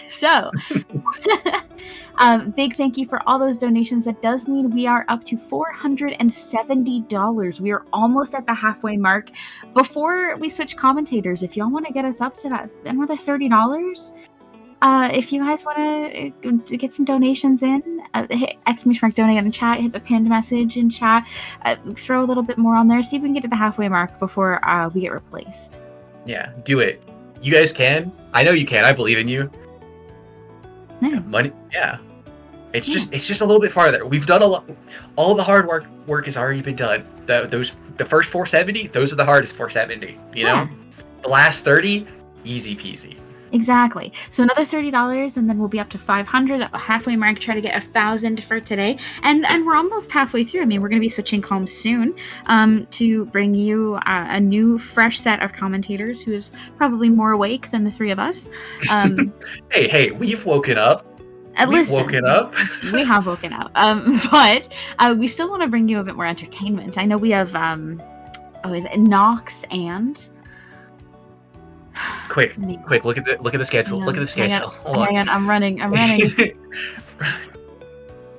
So, big thank you for all those donations. That does mean we are up to $470. We are almost at the halfway mark. Before we switch commentators, if y'all want to get us up to that another $30, if you guys want to get some donations in, hit !donate in chat, hit the pinned message in chat, throw a little bit more on there, see if we can get to the halfway mark before we get replaced. Yeah, do it. You guys can. I know you can. I believe in you. Yeah. Money. Yeah. It's just a little bit farther. We've done a lot. All the hard work has already been done. The first 470, those are the hardest 470. You know, the last 30, easy peasy. Exactly. So another $30, and then we'll be up to 500 at the halfway mark. Try to get 1,000 for today, and we're almost halfway through. I mean, we're going to be switching comms soon, to bring you a new, fresh set of commentators who is probably more awake than the three of us. Hey, we've woken up. We have woken up. But we still want to bring you a bit more entertainment. I know we have is it Nox and. Quick! Look at the schedule. Look at the schedule. Hang on, I'm running.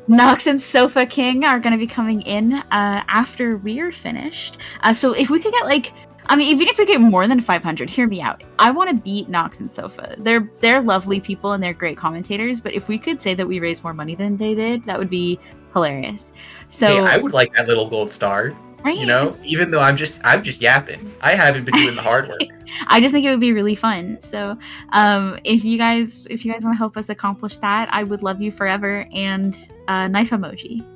Nox and SofaKing are going to be coming in after we're finished. So if we could get even if we get more than 500, hear me out. I want to beat Nox and Sofa. They're lovely people and they're great commentators. But if we could say that we raised more money than they did, that would be hilarious. So hey, I would like that little gold star. Right. You know, even though I'm just yapping. I haven't been doing the hard work. I just think it would be really fun. So, if you guys want to help us accomplish that, I would love you forever. And knife emoji.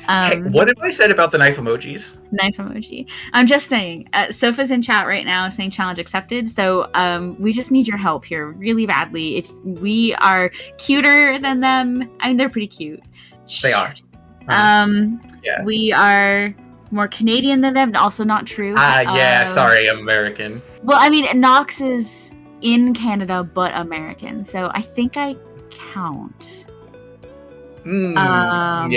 Hey, what have I said about the knife emojis? Knife emoji. I'm just saying. Sofa's in chat right now saying challenge accepted. So we just need your help here really badly. If we are cuter than them, I mean they're pretty cute. They are. Yeah. We are more Canadian than them. Also not true. Sorry, I'm American. Well, I mean, Nox is in Canada but American, so I think I count. I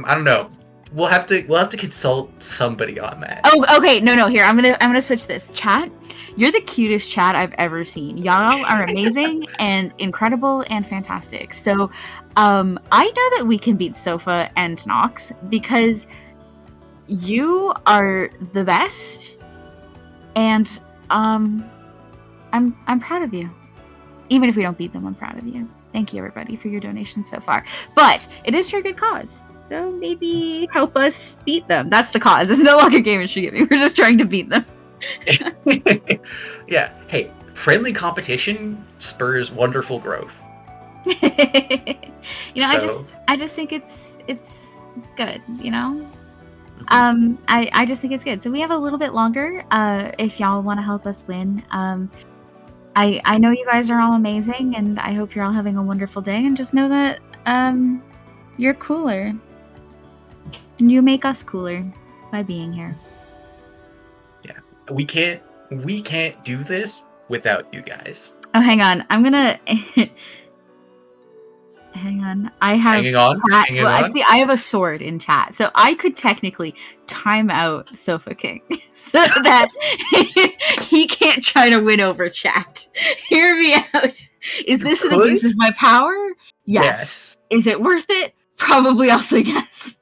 don't know. We'll have to consult somebody on that. Oh, okay. No. Here, I'm gonna switch this. Chat, you're the cutest chat I've ever seen. Y'all are amazing and incredible and fantastic. So, I know that we can beat Sofa and Nox because you are the best, and I'm proud of you. Even if we don't beat them, I'm proud of you. Thank you, everybody, for your donations so far. But it is for a good cause, so maybe help us beat them. That's the cause. It's no longer game issue giving. We're just trying to beat them. Yeah. Hey, friendly competition spurs wonderful growth. I just think it's good. You know. I just think it's good. So we have a little bit longer. If y'all want to help us win. I know you guys are all amazing, and I hope you're all having a wonderful day. And just know that you're cooler. And you make us cooler by being here. Yeah, we can't do this without you guys. Oh, hang on. I'm gonna. Hang on. I have I have a sword in chat, so I could technically time out SofaKing so that he can't try to win over chat. Hear me out. Is this an abuse of my power? Yes. Is it worth it? Probably also yes.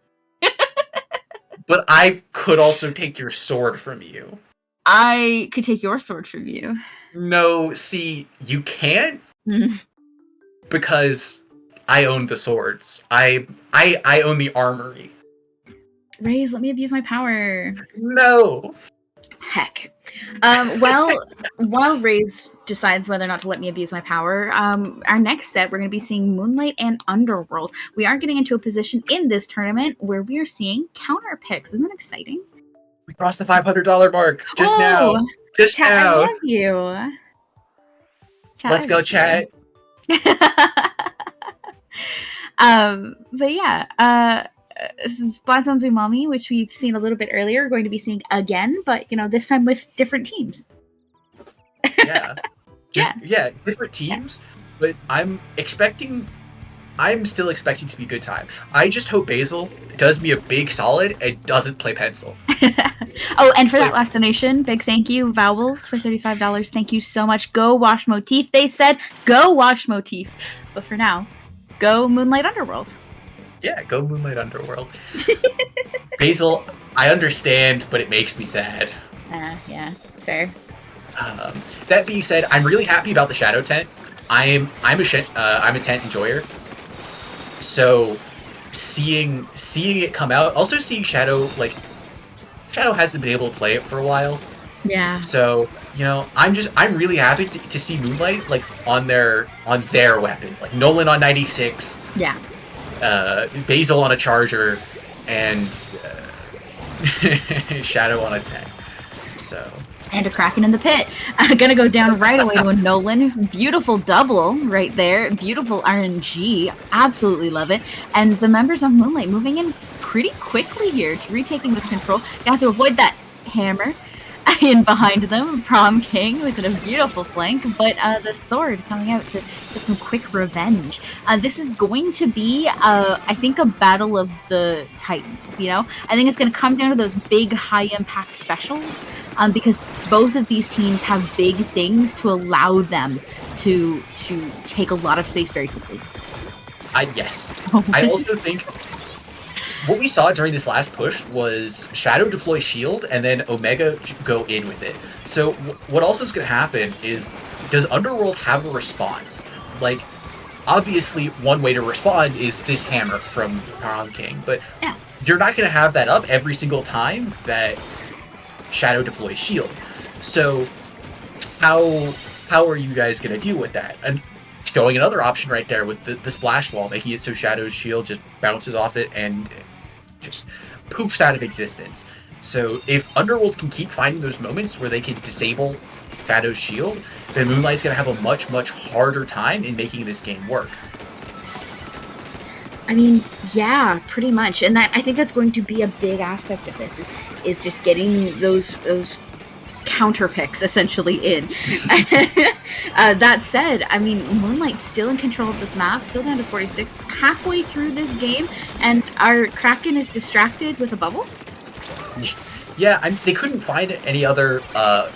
But I could also take your sword from you. I could take your sword from you. No, see, you can't because I own the swords. I own the armory. Raze, let me abuse my power. No. Heck. While Raze decides whether or not to let me abuse my power, our next set we're going to be seeing Moonlight and Underworld. We are getting into a position in this tournament where we are seeing counter picks. Isn't that exciting? We crossed the $500 mark just now. Just chat, now. I love you. Chat, Let's go, chat. But yeah, Splatoon Zumami, which we've seen a little bit earlier, going to be seeing again, but this time with different teams. Yeah. Different teams, but I'm still expecting to be a good time. I just hope Basil does me a big solid and doesn't play pencil. Oh, and for that last donation, big thank you, Vowels, for $35. Thank you so much. Go watch MOTIF. They said, go watch MOTIF. But for now, go Moonlight Underworld. Yeah, go Moonlight Underworld. Basil, I understand, but it makes me sad. Yeah, fair. That being said, I'm really happy about the Shadow tent. I'm a tent enjoyer. So seeing it come out, also seeing Shadow hasn't been able to play it for a while. Yeah. So, I'm really happy to see Moonlight on their weapons, like Nolan on 96. Yeah. Basil on a charger, and Shadow on a 10. So. And a Kraken in the pit. Gonna go down right away to a Nolan. Beautiful double right there. Beautiful RNG. Absolutely love it. And the members of Moonlight moving in pretty quickly here to retaking this control. You have to avoid that hammer in behind them. Prom King with a beautiful flank, but the sword coming out to get some quick revenge. This is going to be, I think, a battle of the Titans. I think it's going to come down to those big, high-impact specials, because both of these teams have big things to allow them to take a lot of space very quickly. Yes. I also think what we saw during this last push was Shadow deploy shield and then Omega go in with it. So what also is going to happen is, does Underworld have a response? Obviously one way to respond is this hammer from Prom King, but yeah, you're not going to have that up every single time that Shadow deploys shield. So how are you guys going to deal with that? And showing another option right there with the splash wall, making it so Shadow's shield just bounces off it and just poofs out of existence. So if Underworld can keep finding those moments where they can disable Shadow's shield, then Moonlight's going to have a much, much harder time in making this game work. I mean, yeah, pretty much. And I think that's going to be a big aspect of this, is just getting those counter picks essentially in. That said, I mean, Moonlight's still in control of this map, still down to 46, halfway through this game, and our Kraken is distracted with a bubble. Yeah, they couldn't find any other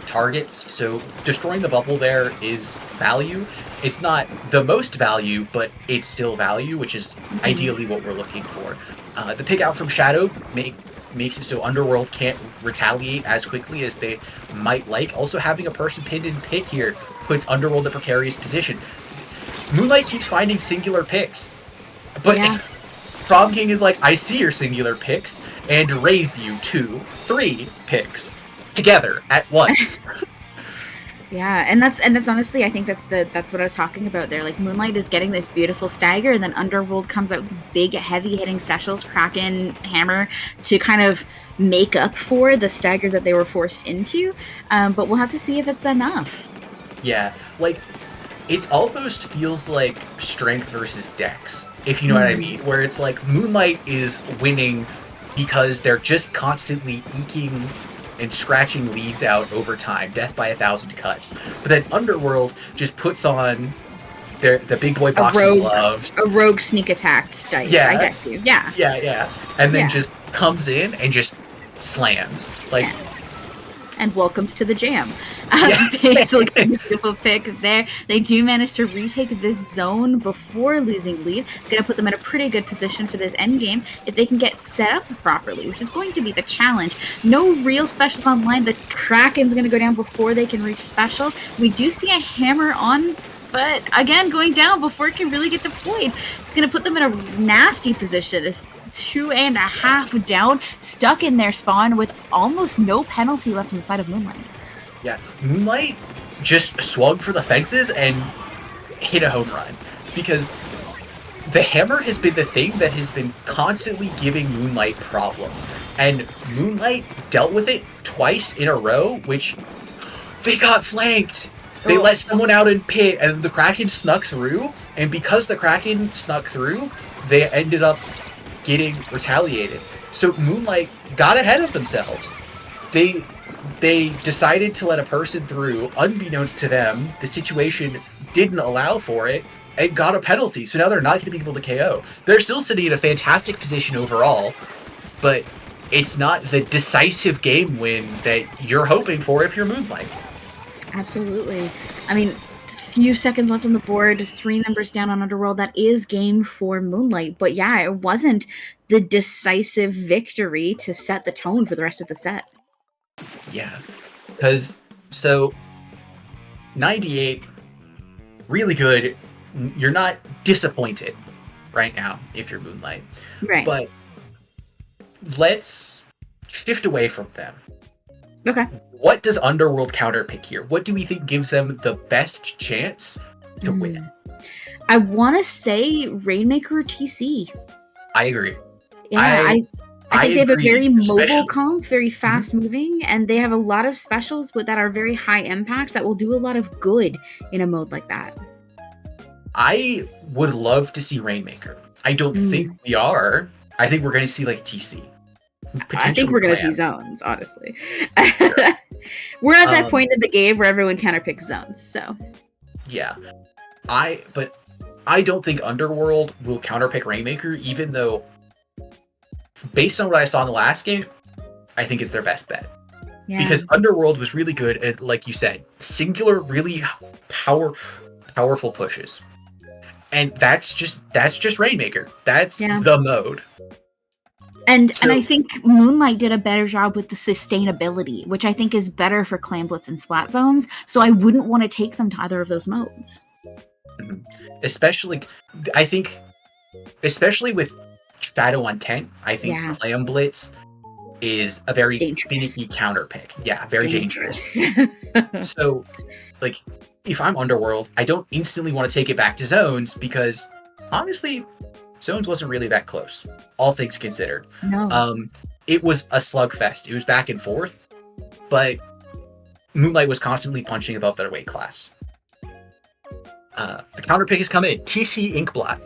targets, so destroying the bubble there is value. It's not the most value, but it's still value, which is ideally what we're looking for. The pick out from Shadow makes it so Underworld can't retaliate as quickly as they might like. Also, having a person pinned in pick here puts Underworld in a precarious position. Moonlight keeps finding singular picks, but yeah. Prom King is like, I see your singular picks, and raise you 2, 3 picks together at once. Yeah, and that's honestly, I think that's what I was talking about there. Like, Moonlight is getting this beautiful stagger, and then Underworld comes out with these big, heavy-hitting specials, Kraken, Hammer, to kind of make up for the stagger that they were forced into. But we'll have to see if it's enough. Yeah, it almost feels like strength versus dex, if you know what I mean. Where it's like Moonlight is winning because they're just constantly eking and scratching leads out over time, death by 1,000 cuts. But then Underworld just puts on the big boy boxing gloves. A rogue sneak attack dice, I get you. Yeah. Yeah. And then just comes in and just slams. And welcomes to the jam. Basically, beautiful pick there. They do manage to retake this zone before losing lead. It's going to put them in a pretty good position for this end game if they can get set up properly, which is going to be the challenge. No real specials online. The Kraken's going to go down before they can reach special. We do see a hammer on, but again, going down before it can really get deployed. It's going to put them in a nasty position if 2.5 down, stuck in their spawn with almost no penalty left on the side of Moonlight. Yeah, Moonlight just swung for the fences and hit a home run, because the hammer has been the thing that has been constantly giving Moonlight problems, and Moonlight dealt with it twice in a row, which they got flanked. They let someone out in pit, and the Kraken snuck through, and because the Kraken snuck through, they ended up getting retaliated. So Moonlight got ahead of themselves. They decided to let a person through, unbeknownst to them. The situation didn't allow for it, and got a penalty. So now they're not going to be able to KO. They're still sitting in a fantastic position overall, but it's not the decisive game win that you're hoping for if you're Moonlight. Absolutely. I mean, few seconds left on the board, 3 members down on Underworld. That is game for Moonlight. But yeah, it wasn't the decisive victory to set the tone for the rest of the set. Yeah. Because, so, 98, really good. You're not disappointed right now if you're Moonlight. Right. But let's shift away from them. Okay. What does Underworld counterpick here? What do we think gives them the best chance to win? I want to say Rainmaker or TC. I agree. Yeah, I think they have a very mobile especially comp, very fast moving, and they have a lot of specials that are very high impact that will do a lot of good in a mode like that. I would love to see Rainmaker. I don't think we are. I think we're going to see like TC. I think we're going to see zones, honestly. Sure. We're at that point in the game where everyone counterpicks zones, so. Yeah. But I don't think Underworld will counterpick Rainmaker, even though, based on what I saw in the last game, I think it's their best bet. Yeah. Because Underworld was really good at, like you said, singular, really powerful pushes. And that's just Rainmaker. That's the mode. And I think Moonlight did a better job with the sustainability, which I think is better for Clan Blitz and Splat Zones, so I wouldn't want to take them to either of those modes. Especially with Shadow on Tent, I think Clan Blitz is a very finicky counterpick. Yeah, very dangerous. So, like, if I'm Underworld, I don't instantly want to take it back to Zones because, honestly, Zones wasn't really that close, all things considered. No. It was a slugfest. It was back and forth, but Moonlight was constantly punching above their weight class. The counterpick has come in. TC Inkblot.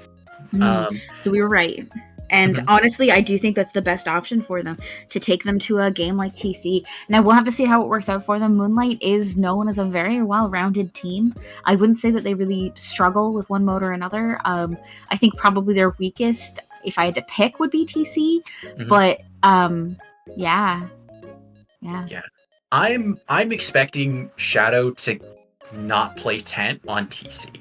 So we were right. And honestly, I do think that's the best option for them, to take them to a game like TC. Now, we'll have to see how it works out for them. Moonlight is known as a very well-rounded team. I wouldn't say that they really struggle with one mode or another. I think probably their weakest, if I had to pick, would be TC. But, yeah. I'm expecting Shadow to not play Tent on TC.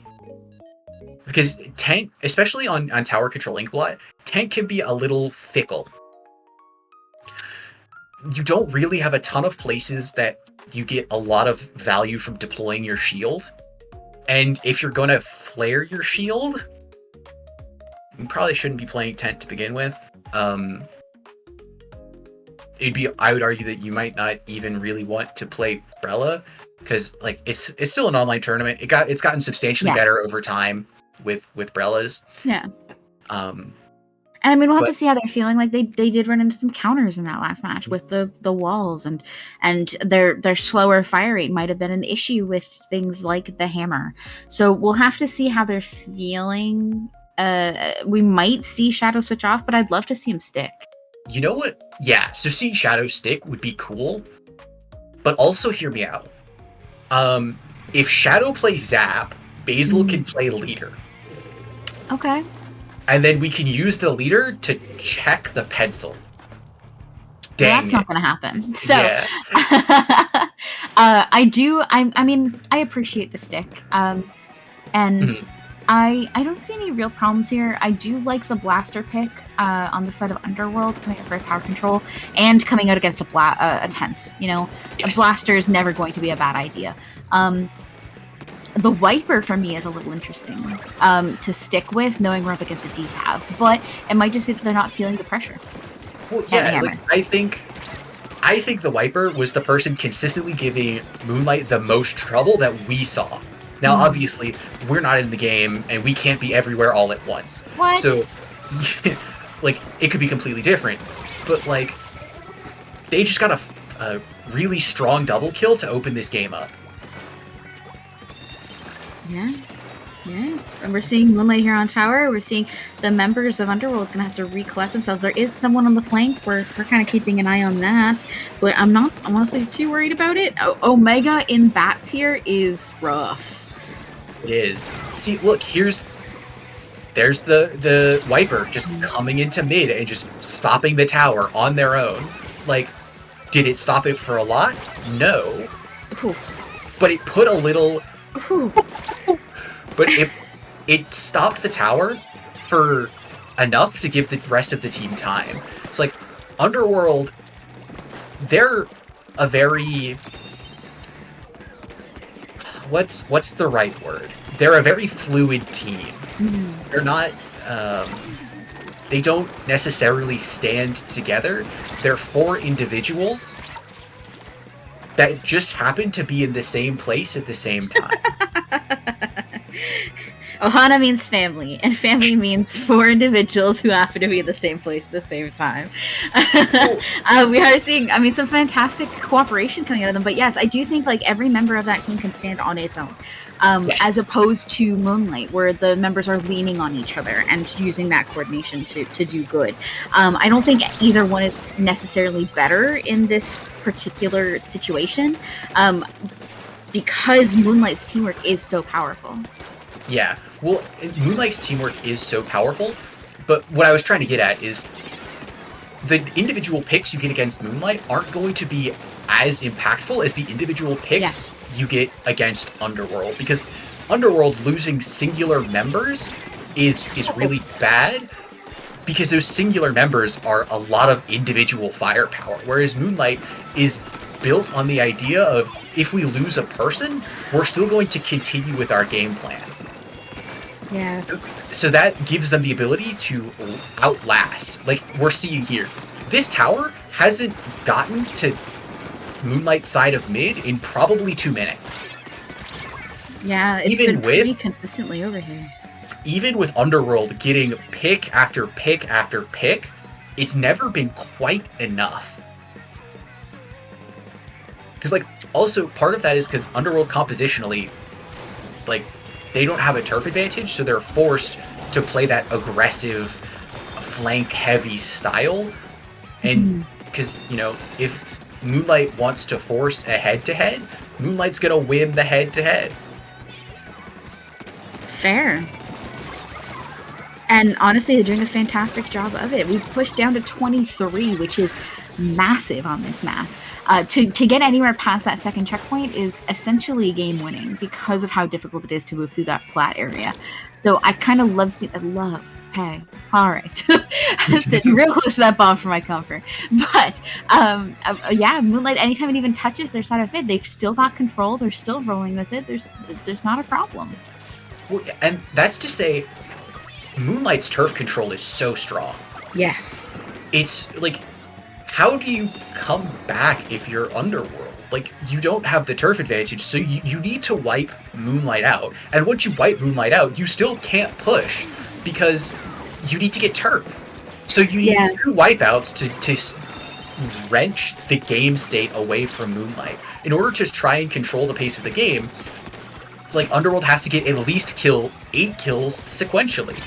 Because Tent, especially on Tower Control Inkblot, Tent can be a little fickle. You don't really have a ton of places that you get a lot of value from deploying your shield. And if you're going to flare your shield, you probably shouldn't be playing Tent to begin with. I would argue that you might not even really want to play Brella, because like it's still an online tournament. It's gotten substantially better over time with Brellas. Yeah. And I mean, we'll have to see how they're feeling. Like they did run into some counters in that last match with the walls, and their slower fire rate might have been an issue with things like the hammer. So we'll have to see how they're feeling. We might see Shadow switch off, but I'd love to see him stick. You know what? Yeah, so seeing Shadow stick would be cool, but also hear me out. If Shadow plays Zap, Basil can play leader. Okay. And then we can use the leader to check the pencil. Dang, well, that's not going to happen. So, I appreciate the stick. And I don't see any real problems here. I do like the blaster pick on the side of Underworld, coming out first Tower Control, and coming out against a tent. You know, a blaster is never going to be a bad idea. The Wiper for me is a little interesting to stick with, knowing we're up against a decav, but it might just be that they're not feeling the pressure. Well, yeah, like, I think the Wiper was the person consistently giving Moonlight the most trouble that we saw. Now, obviously, we're not in the game, and we can't be everywhere all at once. What? So, like, it could be completely different. But, like, they just got a really strong double kill to open this game up. Yeah. Yeah. And we're seeing Moonlight here on tower. We're seeing the members of Underworld gonna have to recollect themselves. There is someone on the flank. We're kind of keeping an eye on that. But I'm honestly too worried about it. Omega in bats here is rough. It is. See, look, there's the Wiper just coming into mid and just stopping the tower on their own. Like, did it stop it for a lot? No. Ooh. But it put a little... Ooh. But it stopped the tower for enough to give the rest of the team time. It's like, Underworld, they're a very... What's the right word? They're a very fluid team. They're not... they don't necessarily stand together. They're 4 individuals that just happen to be in the same place at the same time. Ohana means family, and family means 4 individuals who happen to be in the same place at the same time. We are seeing, some fantastic cooperation coming out of them. But yes, I do think like every member of that team can stand on its own, yes. As opposed to Moonlight, where the members are leaning on each other and using that coordination to do good. I don't think either one is necessarily better in this particular situation, because Moonlight's teamwork is so powerful. Yeah, well, Moonlight's teamwork is so powerful, but what I was trying to get at is the individual picks you get against Moonlight aren't going to be as impactful as the individual picks you get against Underworld, because Underworld losing singular members is really bad, because those singular members are a lot of individual firepower, whereas Moonlight is built on the idea of, if we lose a person, we're still going to continue with our game plan. Yeah. So that gives them the ability to outlast. Like we're seeing here. This tower hasn't gotten to Moonlight's side of mid in probably 2 minutes. Yeah, it's been pretty consistently over here. Even with Underworld getting pick after pick after pick, it's never been quite enough. Because, like, also part of that is because Underworld compositionally, like, they don't have a turf advantage, so they're forced to play that aggressive, flank-heavy style. And because, you know, if Moonlight wants to force a head-to-head, Moonlight's gonna win the head-to-head. Fair. And honestly, they're doing a fantastic job of it. We've pushed down to 23, which is massive on this map. To get anywhere past that second checkpoint is essentially game winning because of how difficult it is to move through that flat area. So I kind of love hey, all right. Sitting real close to that bomb for my comfort. But yeah, Moonlight, anytime it even touches their side of mid, they've still got control. They're still rolling with it. There's not a problem. Well, and that's to say, Moonlight's turf control is so strong. Yes. It's like, how do you come back if you're Underworld? Like, you don't have the turf advantage, so you need to wipe Moonlight out. And once you wipe Moonlight out, you still can't push, because you need to get turf. So you need 2 wipeouts to wrench the game state away from Moonlight. In order to try and control the pace of the game, like, Underworld has to get at least 8 kills sequentially.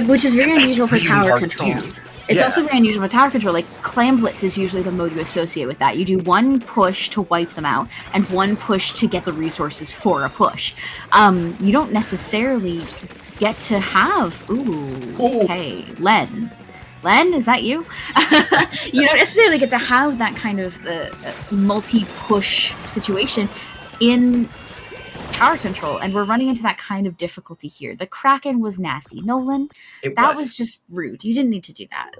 Which is very unusual for tower control. It's also very unusual for tower control. Like, Clam Blitz is usually the mode you associate with that. You do 1 push to wipe them out, and 1 push to get the resources for a push. You don't necessarily get to have... Hey, Len, is that you? You don't necessarily get to have that kind of multi-push situation in tower control, and we're running into that kind of difficulty here. The Kraken was nasty. Nolan, that was just rude. You didn't need to do that.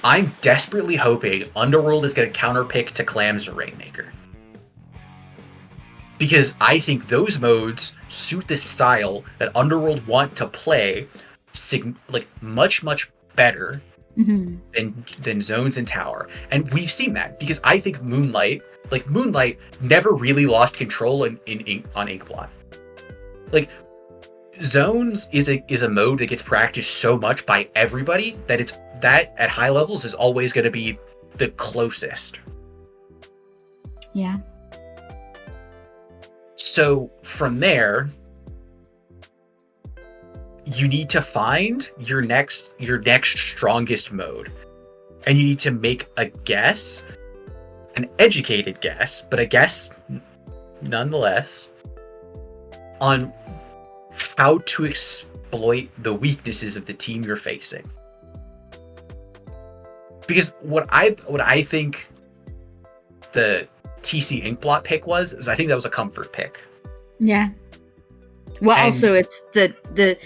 I'm desperately hoping Underworld is going to counterpick to Clam's Rainmaker. because I think those modes suit the style that Underworld want to play much better than Zones and Tower. And we've seen that because I think Moonlight never really lost control on Inkblot. Like, Zones is a mode that gets practiced so much by everybody that at high levels is always going to be the closest. Yeah. So from there, you need to find your next strongest mode, and you need to make a guess, an educated guess, but a guess nonetheless, on how to exploit the weaknesses of the team you're facing. Because what I think the TC Inkblot pick is I think that was a comfort pick. Yeah. Well, and also it's the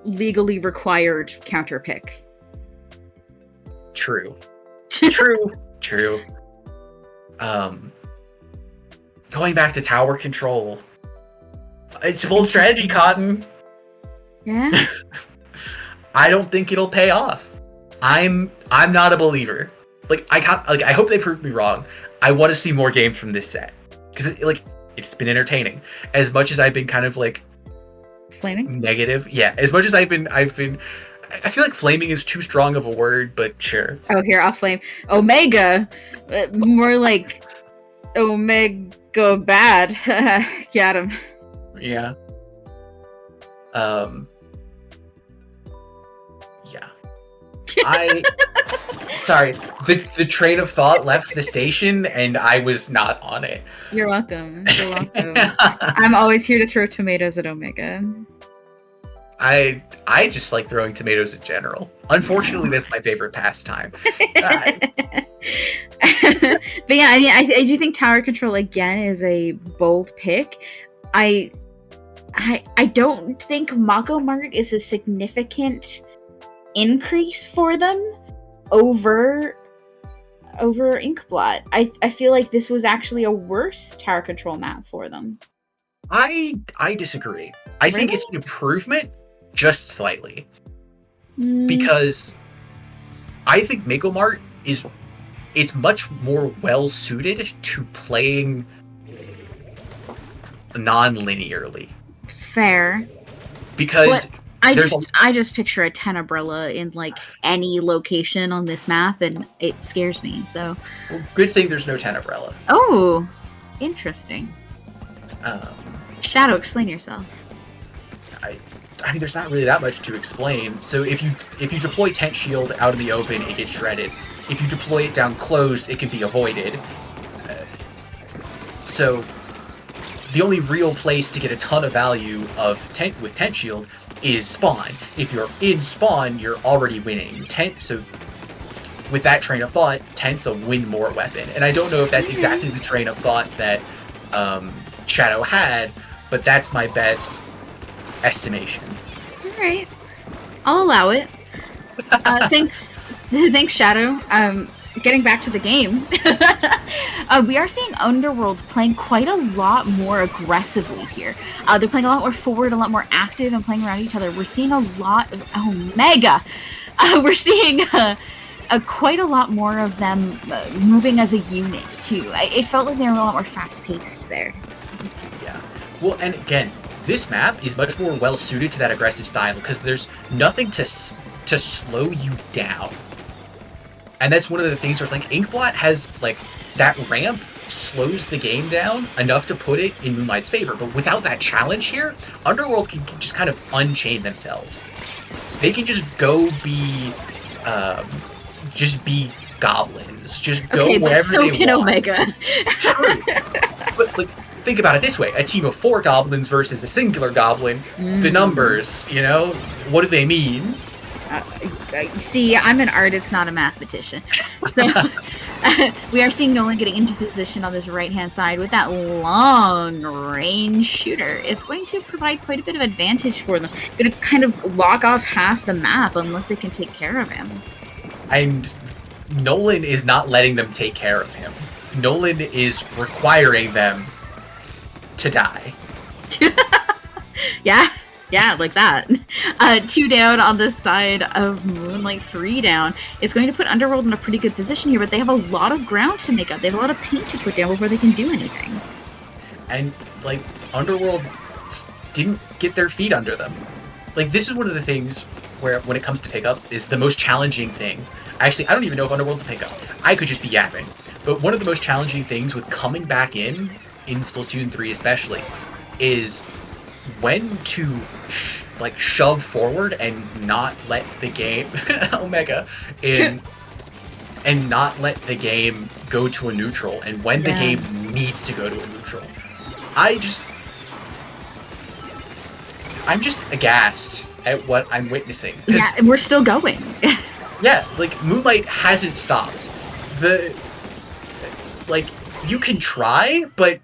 legally required counter pick. True. Going back to tower control. It's bold strategy, Cotton. Yeah. I don't think it'll pay off. I'm not a believer. I hope they prove me wrong. I want to see more games from this set because it's been entertaining. As much as I've been kind of flaming negative, yeah. As much as I've been. I feel like flaming is too strong of a word, but sure. Oh, here I'll flame Omega. More like Omega bad. Got him. Yeah. Yeah. Sorry, the train of thought left the station and I was not on it. You're welcome. I'm always here to throw tomatoes at Omega. I just like throwing tomatoes in general. Unfortunately, that's my favorite pastime. But yeah, I mean, I do think tower control again is a bold pick. I don't think Mako Mart is a significant increase for them over Inkblot. I feel like this was actually a worse tower control map for them. I disagree. I think it's an improvement, just slightly. Because I think Mako Mart it's much more well suited to playing non-linearly. Fair. Because I just picture a Tenebrella in any location on this map, and it scares me. So, well, good thing there's no Tenebrella. Oh, interesting. Shadow, explain yourself. I mean, there's not really that much to explain. So if you deploy Tent Shield out in the open, it gets shredded. If you deploy it down closed, it can be avoided. So the only real place to get a ton of value with Tent Shield is spawn. If you're in spawn, you're already winning. So with that train of thought, Tent's a win more weapon. And I don't know if that's exactly the train of thought that Shadow had, but that's my best estimation. All right, I'll allow it. Thanks, Shadow. Getting back to the game, we are seeing Underworld playing quite a lot more aggressively here. They're playing a lot more forward, a lot more active, and playing around each other. We're seeing a lot of Omega. We're seeing quite a lot more of them moving as a unit too. It felt like they were a lot more fast-paced there. Yeah. Well, and again, this map is much more well suited to that aggressive style because there's nothing to slow you down. And that's one of the things where it's Inkblot has that ramp slows the game down enough to put it in Moonlight's favor. But without that challenge here, Underworld can just kind of unchain themselves. They can just go be goblins. Just go wherever they want. So can Omega. True. But think about it this way. A team of 4 goblins versus a singular goblin. The numbers, what do they mean? See, I'm an artist, not a mathematician. So we are seeing Nolan getting into position on this right-hand side with that long-range shooter. It's going to provide quite a bit of advantage for them. Going to kind of lock off half the map unless they can take care of him. And Nolan is not letting them take care of him. Nolan is requiring them to die. Yeah, like that. 2 down on the side of Moonlight, 3 down. It's going to put Underworld in a pretty good position here, but they have a lot of ground to make up. They have a lot of paint to put down before they can do anything. And, like, Underworld didn't get their feet under them. Like, this is one of the things where, when it comes to pickup, is the most challenging thing. Actually, I don't even know if Underworld's a pickup. I could just be yapping. But one of the most challenging things with coming back in Splatoon 3 especially, is when to shove forward and not let the game Omega and not let the game go to a neutral, and when the game needs to go to a neutral. I'm just aghast at what I'm witnessing. Yeah, and we're still going. Yeah, like, Moonlight hasn't stopped. You can try, but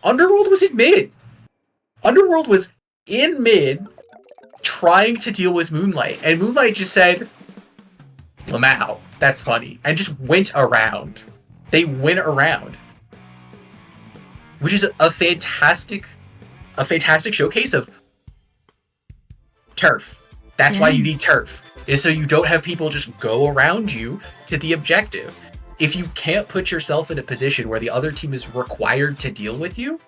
Underworld was in mid. Underworld was in mid, trying to deal with Moonlight, and Moonlight just said, "Lamau, that's funny," and just went around. They went around, which is a fantastic showcase of turf. That's why you need turf, is so you don't have people just go around you to the objective. If you can't put yourself in a position where the other team is required to deal with you,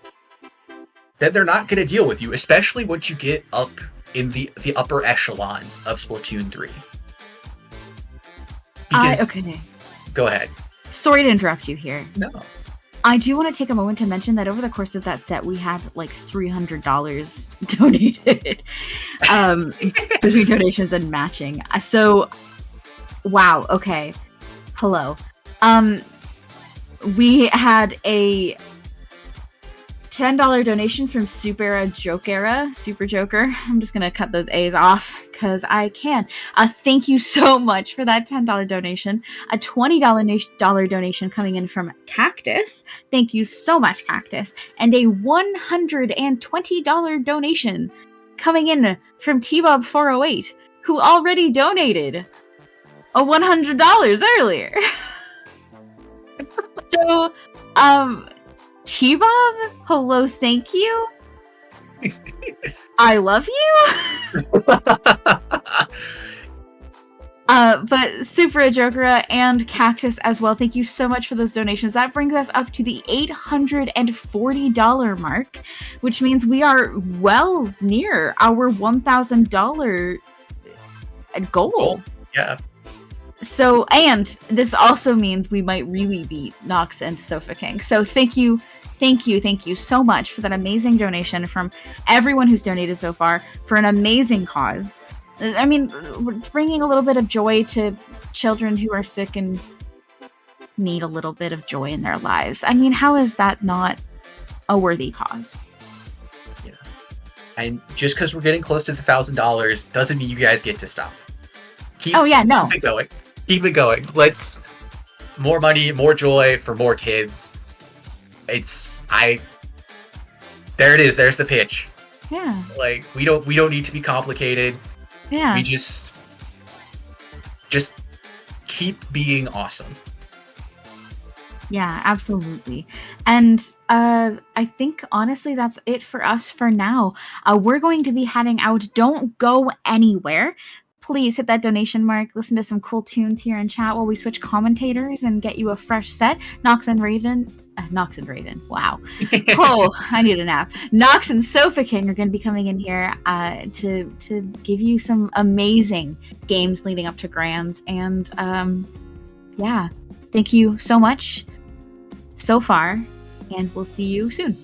then they're not going to deal with you, especially once you get up in the upper echelons of Splatoon 3. Because, okay. Go ahead. Sorry to interrupt you here. No. I do want to take a moment to mention that over the course of that set, we had like $300 donated between donations and matching. So, wow. Okay. Hello. We had a $10 donation from Super Joker. I'm just gonna cut those A's off because I can. Thank you so much for that $10 donation. A $20 donation coming in from Cactus. Thank you so much, Cactus. And a $120 donation coming in from T-Bob408, who already donated a $100 earlier. So, T-Bob, hello, thank you. I love you. But Super Joker and Cactus as well, thank you so much for those donations. That brings us up to the $840 mark, which means we are well near our $1,000 goal. Yeah. So, and this also means we might really beat Nox and SofaKing. So thank you so much for that amazing donation from everyone who's donated so far for an amazing cause. I mean, we're bringing a little bit of joy to children who are sick and need a little bit of joy in their lives. I mean, how is that not a worthy cause? Yeah. And just because we're getting close to the $1,000 doesn't mean you guys get to stop. Keep it going. Keep it going. Let's more money, more joy for more kids. There it is. There's the pitch. Yeah. Like, we don't need to be complicated. Yeah. We just keep being awesome. Yeah, absolutely. And I think, honestly, that's it for us for now. We're going to be heading out. Don't go anywhere. Please hit that donation mark, listen to some cool tunes here in chat while we switch commentators and get you a fresh set. Nox and Raven. Wow. Oh, I need a nap. Nox and SofaKing are going to be coming in here to give you some amazing games leading up to Grands. And yeah, thank you so much so far, and we'll see you soon.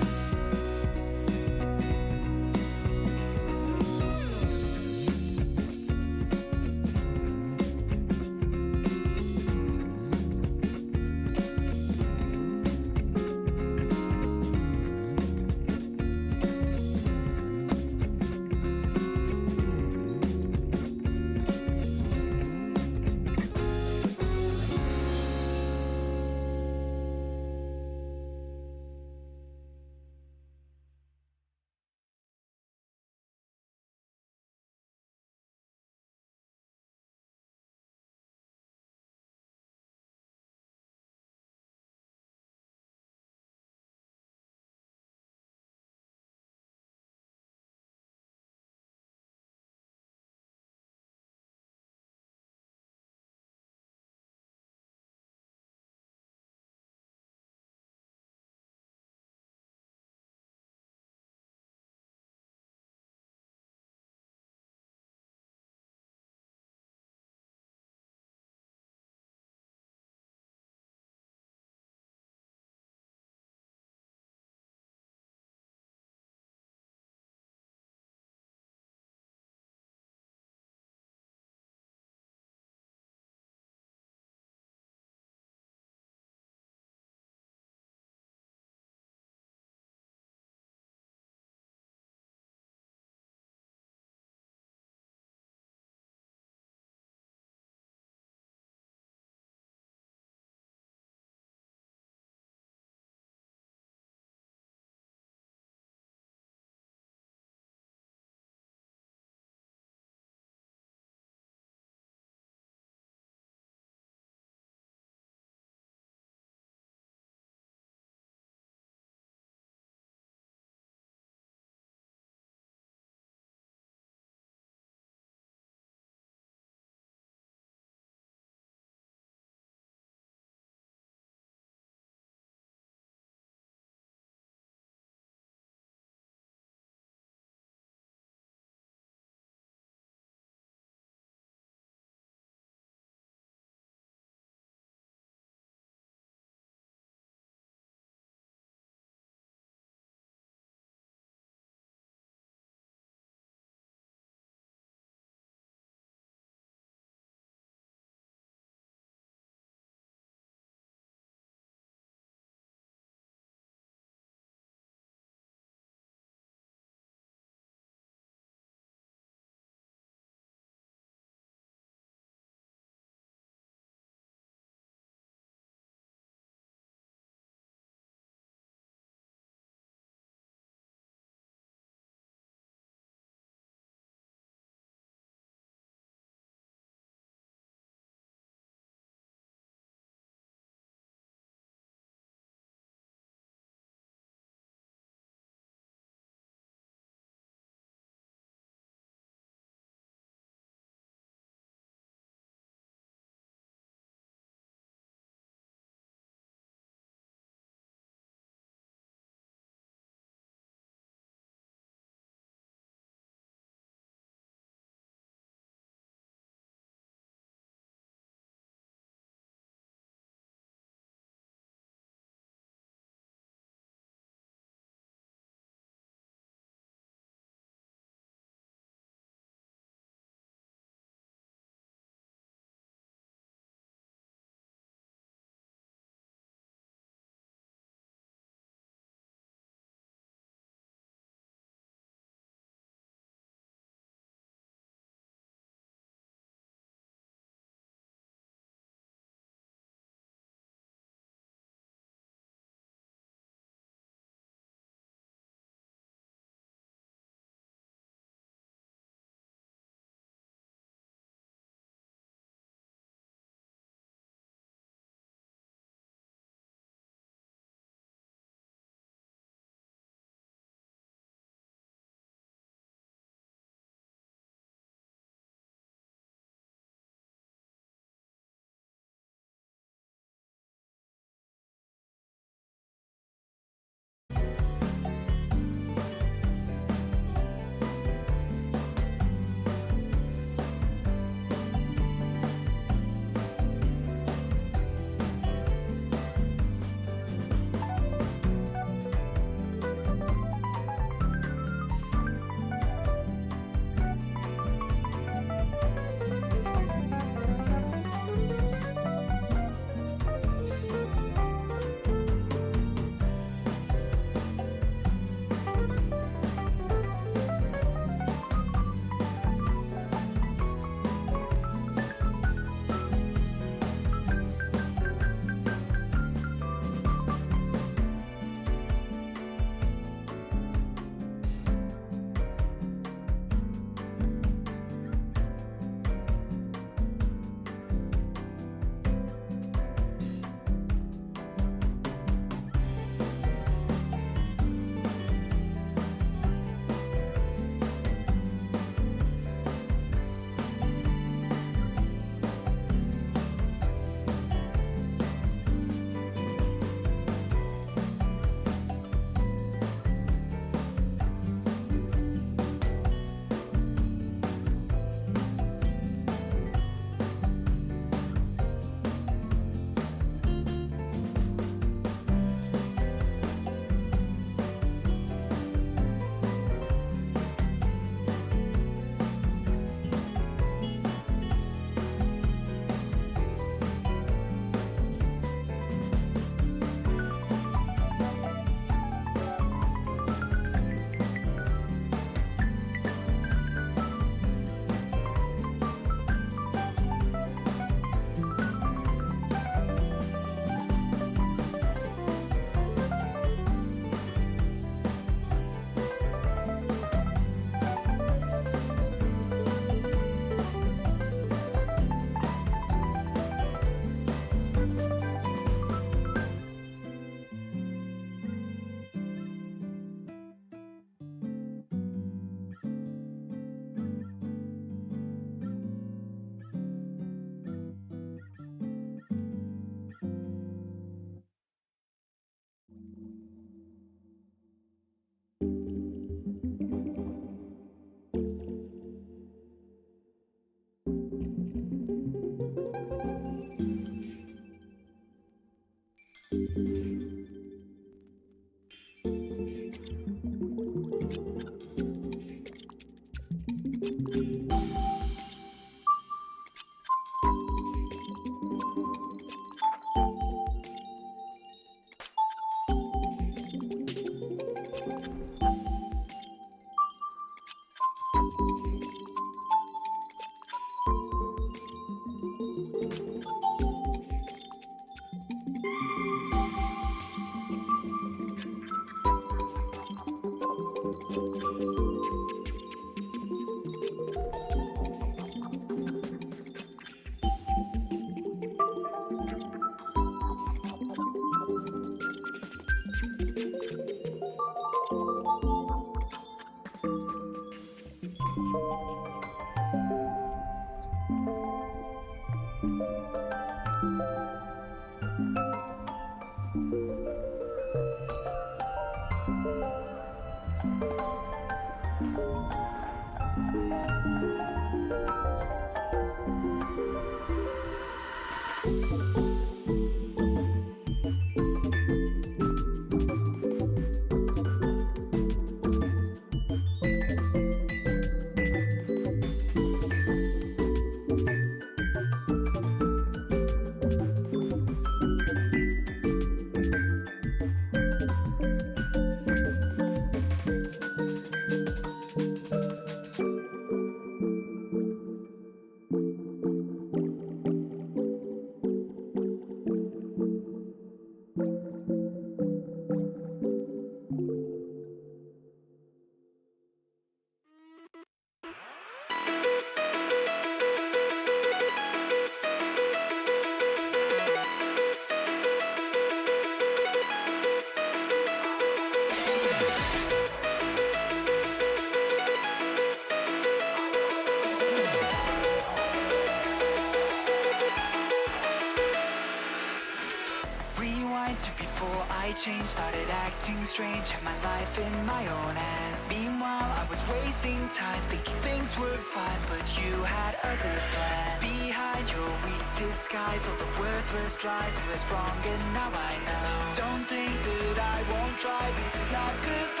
To before I changed, started acting strange, had my life in my own hands. Meanwhile, I was wasting time, thinking things were fine, but you had other plans. Behind your weak disguise, all the worthless lies was wrong, and now I know. Don't think that I won't try, this is not goodbye.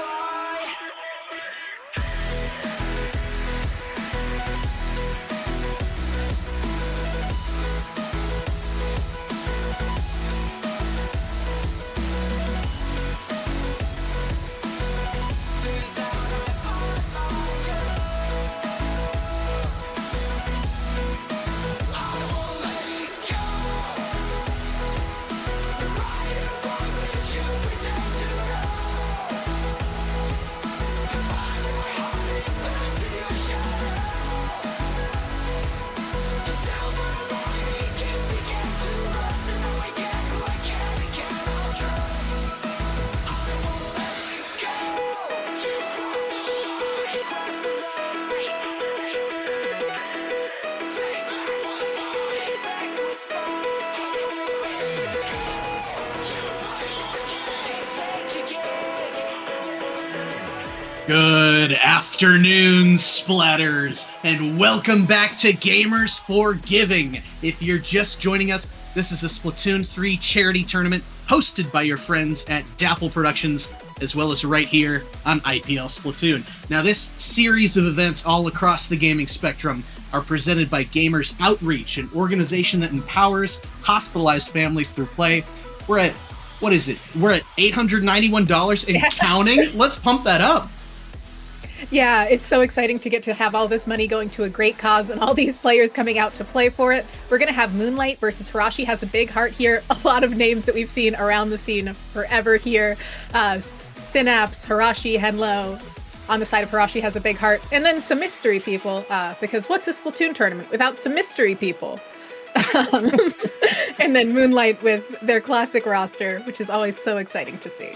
Good afternoon, Splatters, and welcome back to Gamers for Giving. If you're just joining us, this is a Splatoon 3 charity tournament hosted by your friends at Dapple Productions, as well as right here on IPL Splatoon. Now, this series of events all across the gaming spectrum are presented by Gamers Outreach, an organization that empowers hospitalized families through play. We're at, what is it? We're at $891 and counting. Let's pump that up. Yeah, it's so exciting to get to have all this money going to a great cause and all these players coming out to play for it. We're going to have Moonlight versus Harshi Has a Big Heart here. A lot of names that we've seen around the scene forever here. Synapse, Harshi, Henlo. On the side of Harshi Has a Big Heart. And then some mystery people, because what's a Splatoon tournament without some mystery people? And then Moonlight with their classic roster, which is always so exciting to see.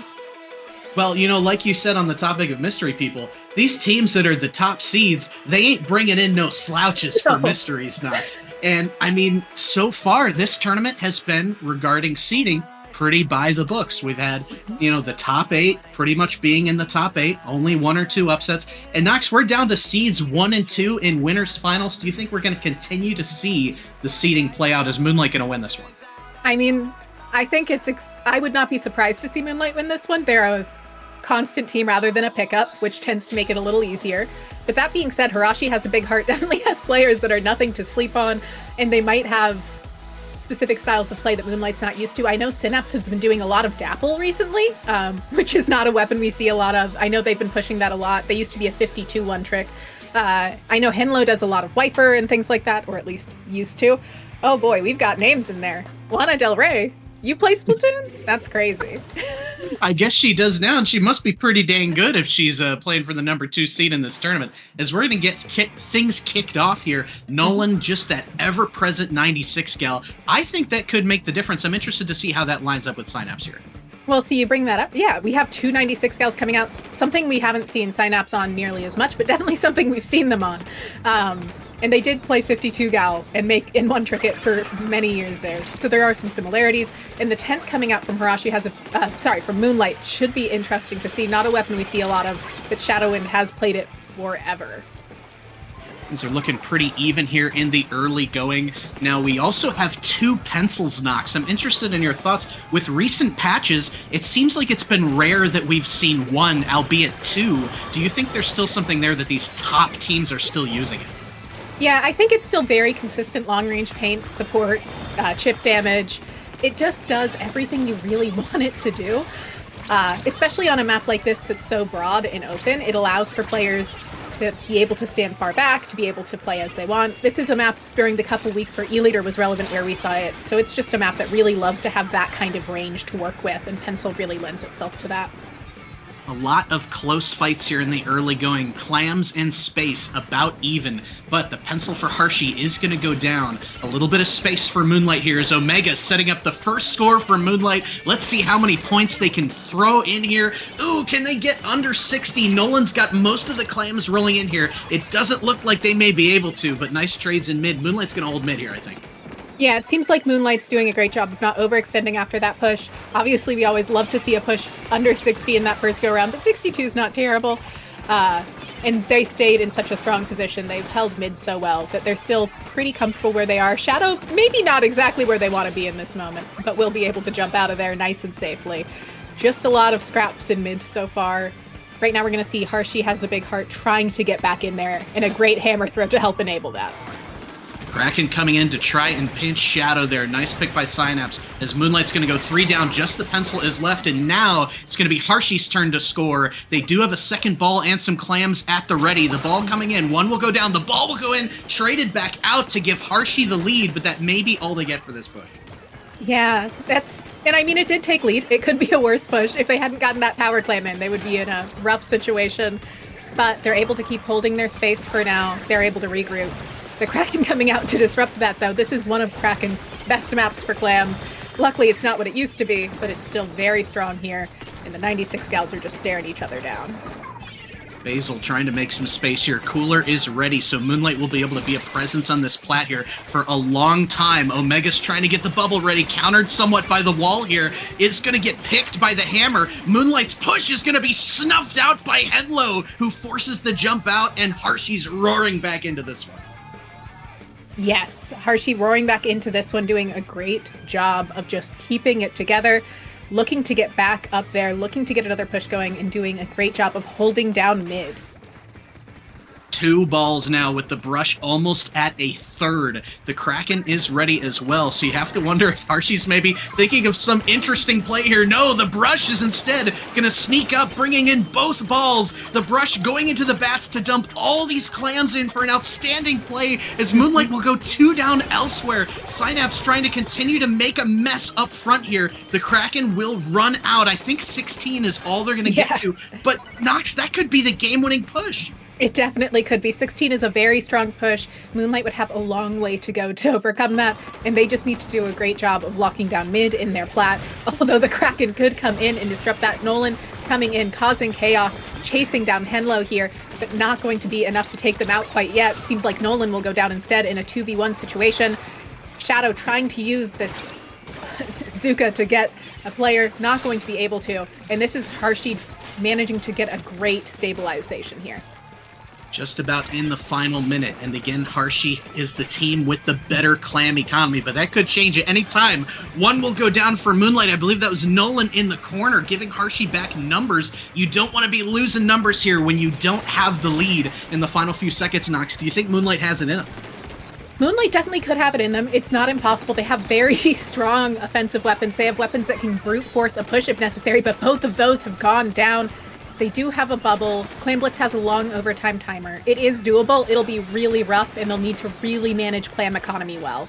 Well, you know, like you said on the topic of mystery people, these teams that are the top seeds, they ain't bringing in no slouches for mysteries, Knox. And, I mean, so far, this tournament has been, regarding seeding, pretty by the books. We've had, you know, the top 8 pretty much being in the top 8, only 1 or 2 upsets. And, Knox, we're down to seeds 1 and 2 in winners' finals. Do you think we're going to continue to see the seeding play out? Is Moonlight going to win this one? I mean, I think I would not be surprised to see Moonlight win this one. They're a constant team rather than a pickup, which tends to make it a little easier. But that being said, Harshi Has a Big Heart definitely has players that are nothing to sleep on, and they might have specific styles of play that Moonlight's not used to. I know Synapse has been doing a lot of Dapple recently, which is not a weapon we see a lot of. I know they've been pushing that a lot. They used to be a 52-1 trick. I know Henlo does a lot of Wiper and things like that, or at least used to. Oh boy, we've got names in there. Lana Del Rey. You play Splatoon? That's crazy. I guess she does now, and she must be pretty dang good if she's playing for the number 2 seed in this tournament. As we're going to get things kicked off here, Nolan, just that ever-present 96 gal, I think that could make the difference. I'm interested to see how that lines up with Synapse here. Well, see, you bring that up. Yeah, we have 2 96 gals coming out. Something we haven't seen Synapse on nearly as much, but definitely something we've seen them on. And they did play 52 gal and make in one Tricket for many years there. So there are some similarities. And the tent coming out from Harshi Has a, from Moonlight should be interesting to see. Not a weapon we see a lot of, but Shadowwind has played it forever. Things are looking pretty even here in the early going. Now, we also have 2 pencils knocks. I'm interested in your thoughts. With recent patches, it seems like it's been rare that we've seen 1, albeit 2. Do you think there's still something there that these top teams are still using it? Yeah, I think it's still very consistent long-range paint, support, chip damage. It just does everything you really want it to do. Especially on a map like this that's so broad and open, it allows for players to be able to stand far back, to be able to play as they want. This is a map during the couple weeks where E-Leader was relevant where we saw it, so it's just a map that really loves to have that kind of range to work with, and Pencil really lends itself to that. A lot of close fights here in the early going. Clams and space about even, but the pencil for Harshi is going to go down. A little bit of space for Moonlight here as Omega setting up the first score for Moonlight. Let's see how many points they can throw in here. Ooh, can they get under 60? Nolan's got most of the clams rolling in here. It doesn't look like they may be able to, but nice trades in mid. Moonlight's going to hold mid here, I think. Yeah, it seems like Moonlight's doing a great job of not overextending after that push. Obviously, we always love to see a push under 60 in that first go-around, but 62 is not terrible. And they stayed in such a strong position. They've held mid so well that they're still pretty comfortable where they are. Shadow, maybe not exactly where they want to be in this moment, but will be able to jump out of there nice and safely. Just a lot of scraps in mid so far. Right now we're going to see Harshi has a big heart trying to get back in there, and a great hammer throw to help enable that. Kraken coming in to try and pinch Shadow there. Nice pick by Synapse as Moonlight's going to go 3 down. Just the pencil is left, and now it's going to be Harshi's turn to score. They do have a second ball and some clams at the ready. The ball coming in. 1 will go down. The ball will go in. Traded back out to give Harshi the lead, but that may be all they get for this push. Yeah, and I mean, it did take lead. It could be a worse push. If they hadn't gotten that power clam in, they would be in a rough situation. But they're able to keep holding their space for now. They're able to regroup. The Kraken coming out to disrupt that, though. This is one of Kraken's best maps for clams. Luckily, it's not what it used to be, but it's still very strong here, and the 96 scouts are just staring each other down. Basil trying to make some space here. Cooler is ready, so Moonlight will be able to be a presence on this plat here for a long time. Omega's trying to get the bubble ready, countered somewhat by the wall here. It's going to get picked by the hammer. Moonlight's push is going to be snuffed out by Henlo, who forces the jump out, and Harshi's roaring back into this one. Yes, Harshi roaring back into this one, doing a great job of just keeping it together, looking to get back up there, looking to get another push going, and doing a great job of holding down mid. 2 balls now with the brush almost at a third. The Kraken is ready as well, so you have to wonder if Harshi's maybe thinking of some interesting play here. No, the brush is instead going to sneak up, bringing in both balls. The brush going into the bats to dump all these clams in for an outstanding play as Moonlight will go 2 down elsewhere. Synapse trying to continue to make a mess up front here. The Kraken will run out. I think 16 is all they're going to get to, but Nox, that could be the game-winning push. It definitely could be. 16 is a very strong push. Moonlight would have a long way to go to overcome that, and they just need to do a great job of locking down mid in their plat. Although the Kraken could come in and disrupt that. Nolan coming in, causing chaos, chasing down Henlo here, but not going to be enough to take them out quite yet. Seems like Nolan will go down instead in a 2v1 situation. Shadow trying to use this Zuka to get a player, not going to be able to. And this is Harshi managing to get a great stabilization here. Just about in the final minute, and again, Harshi is the team with the better clam economy, but that could change at any time. 1 will go down for Moonlight. I believe that was Nolan in the corner, giving Harshi back numbers. You don't want to be losing numbers here when you don't have the lead in the final few seconds, Nox. Do you think Moonlight has it in them? Moonlight definitely could have it in them. It's not impossible. They have very strong offensive weapons. They have weapons that can brute force a push if necessary, but both of those have gone down. They do have a bubble. Clam Blitz has a long overtime timer. It is doable. It'll be really rough, and they'll need to really manage clam economy well.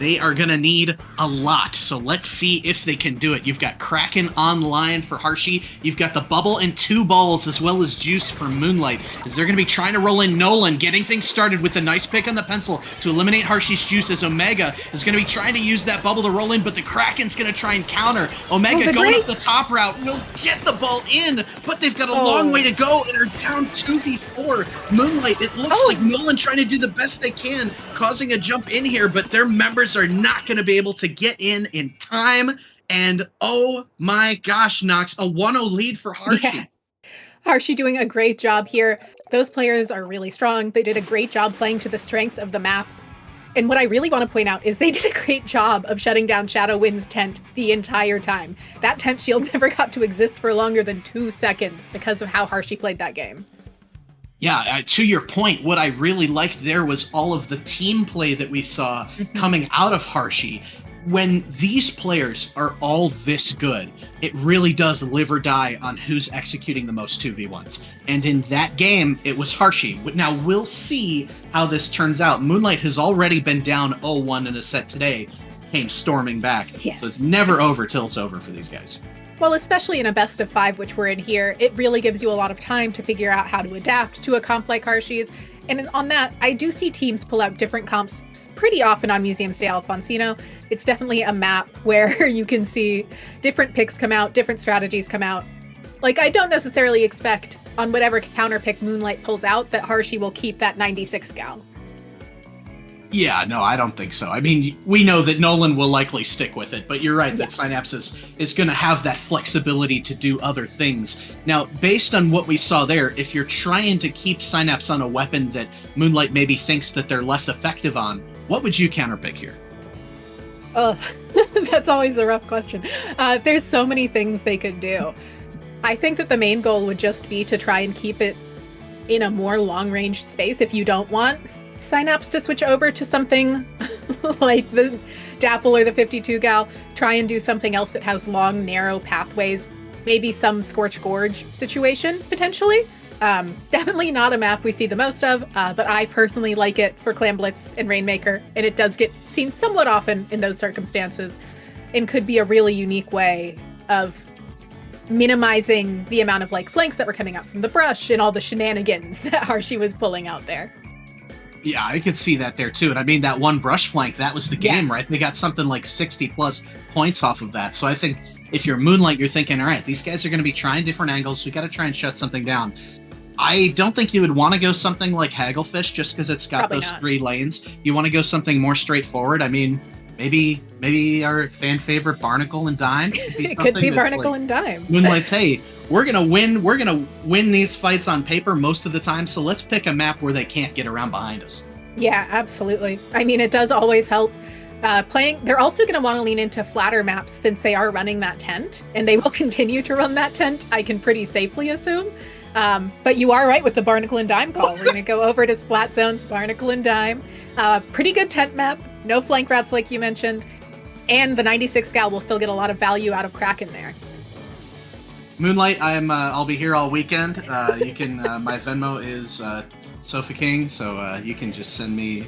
They are going to need a lot, so let's see if they can do it. You've got Kraken online for Harshi. You've got the bubble and 2 balls, as well as Juice for Moonlight, as they're going to be trying to roll in Nolan, getting things started with a nice pick on the pencil to eliminate Harshi's Juice, as Omega is going to be trying to use that bubble to roll in, but the Kraken's going to try and counter. Omega going up the top route will get the ball in, but they've got a long way to go and are down 2v4. Moonlight, it looks like Nolan trying to do the best they can, causing a jump in here, but their members are not going to be able to get in time. And oh my gosh, Nox, a 1-0 lead for Harshi. Yeah. Harshi doing a great job here. Those players are really strong. They did a great job playing to the strengths of the map. And what I really want to point out is they did a great job of shutting down Shadowwind's tent the entire time. That tent shield never got to exist for longer than 2 seconds because of how Harshi played that game. Yeah, to your point, what I really liked there was all of the team play that we saw coming out of Harshi. When these players are all this good, it really does live or die on who's executing the most 2v1s. And in that game, it was Harshi. Now, we'll see how this turns out. Moonlight has already been down 0-1 in a set today, came storming back. Yes. So it's never over till it's over for these guys. Well, especially in a best of 5, which we're in here, it really gives you a lot of time to figure out how to adapt to a comp like Harshi's. And on that, I do see teams pull out different comps pretty often on Museums de Alfonsino. It's definitely a map where you can see different picks come out, different strategies come out. Like, I don't necessarily expect on whatever counter pick Moonlight pulls out that Harshi will keep that 96 gal. Yeah, no, I don't think so. I mean, we know that Nolan will likely stick with it, but you're right that Synapse is going to have that flexibility to do other things. Now, based on what we saw there, if you're trying to keep Synapse on a weapon that Moonlight maybe thinks that they're less effective on, what would you counterpick here? Oh, that's always a rough question. There's so many things they could do. I think that the main goal would just be to try and keep it in a more long-range space if you don't want Synapse to switch over to something like the Dapple or the 52 gal. Try and do something else that has long, narrow pathways. Maybe some Scorch Gorge situation, potentially. Definitely not a map we see the most of, but I personally like it for Clam Blitz and Rainmaker, and it does get seen somewhat often in those circumstances, and could be a really unique way of minimizing the amount of like flanks that were coming out from the brush and all the shenanigans that Harshi was pulling out there. Yeah, I could see that there too. And I mean, that one brush flank, that was the game, Yes. right? They got something like 60 plus points off of that. So I think if you're Moonlight, you're thinking, all right, these guys are going to be trying different angles. We got to try and shut something down. I don't think you would want to go something like Hagglefish just because it's got Probably those not. 3 lanes. You want to go something more straightforward. I mean, maybe our fan favorite Barnacle and Dime. It could be Barnacle and Dime. Moonlight's, hey, we're gonna win these fights on paper most of the time, so let's pick a map where they can't get around behind us. Yeah, absolutely. I mean, it does always help. They're also going to want to lean into flatter maps since they are running that tent, and they will continue to run that tent, I can pretty safely assume. But you are right with the Barnacle and Dime call. We're going to go over to Splat Zones, Barnacle and Dime. Pretty good tent map, no flank routes like you mentioned, and the 96 gal will still get a lot of value out of Kraken there. Moonlight, I'll be here all weekend. You can my Venmo is SofaKing, so you can just send me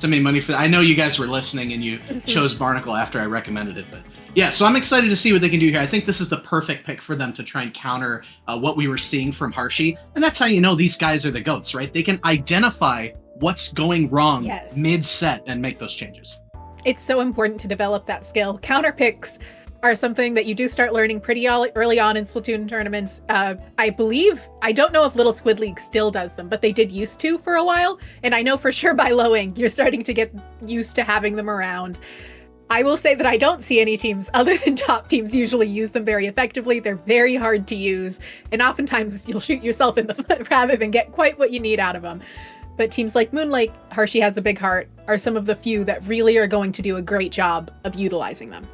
money for that. I know you guys were listening and you chose Barnacle after I recommended it, but yeah, so I'm excited to see what they can do here. I think this is the perfect pick for them to try and counter what we were seeing from Harshi, and that's how you know these guys are the GOATs, right? They can identify what's going wrong mid-set and make those changes. It's so important to develop that skill. Counter picks are something that you do start learning pretty early on in Splatoon tournaments. I believe, I don't know if Little Squid League still does them, but they did used to for a while. And I know for sure by lowing, you're starting to get used to having them around. I will say that I don't see any teams other than top teams usually use them very effectively. They're very hard to use. And oftentimes you'll shoot yourself in the foot rather than get quite what you need out of them. But teams like Moonlight, Harshi has a big heart, are some of the few that really are going to do a great job of utilizing them.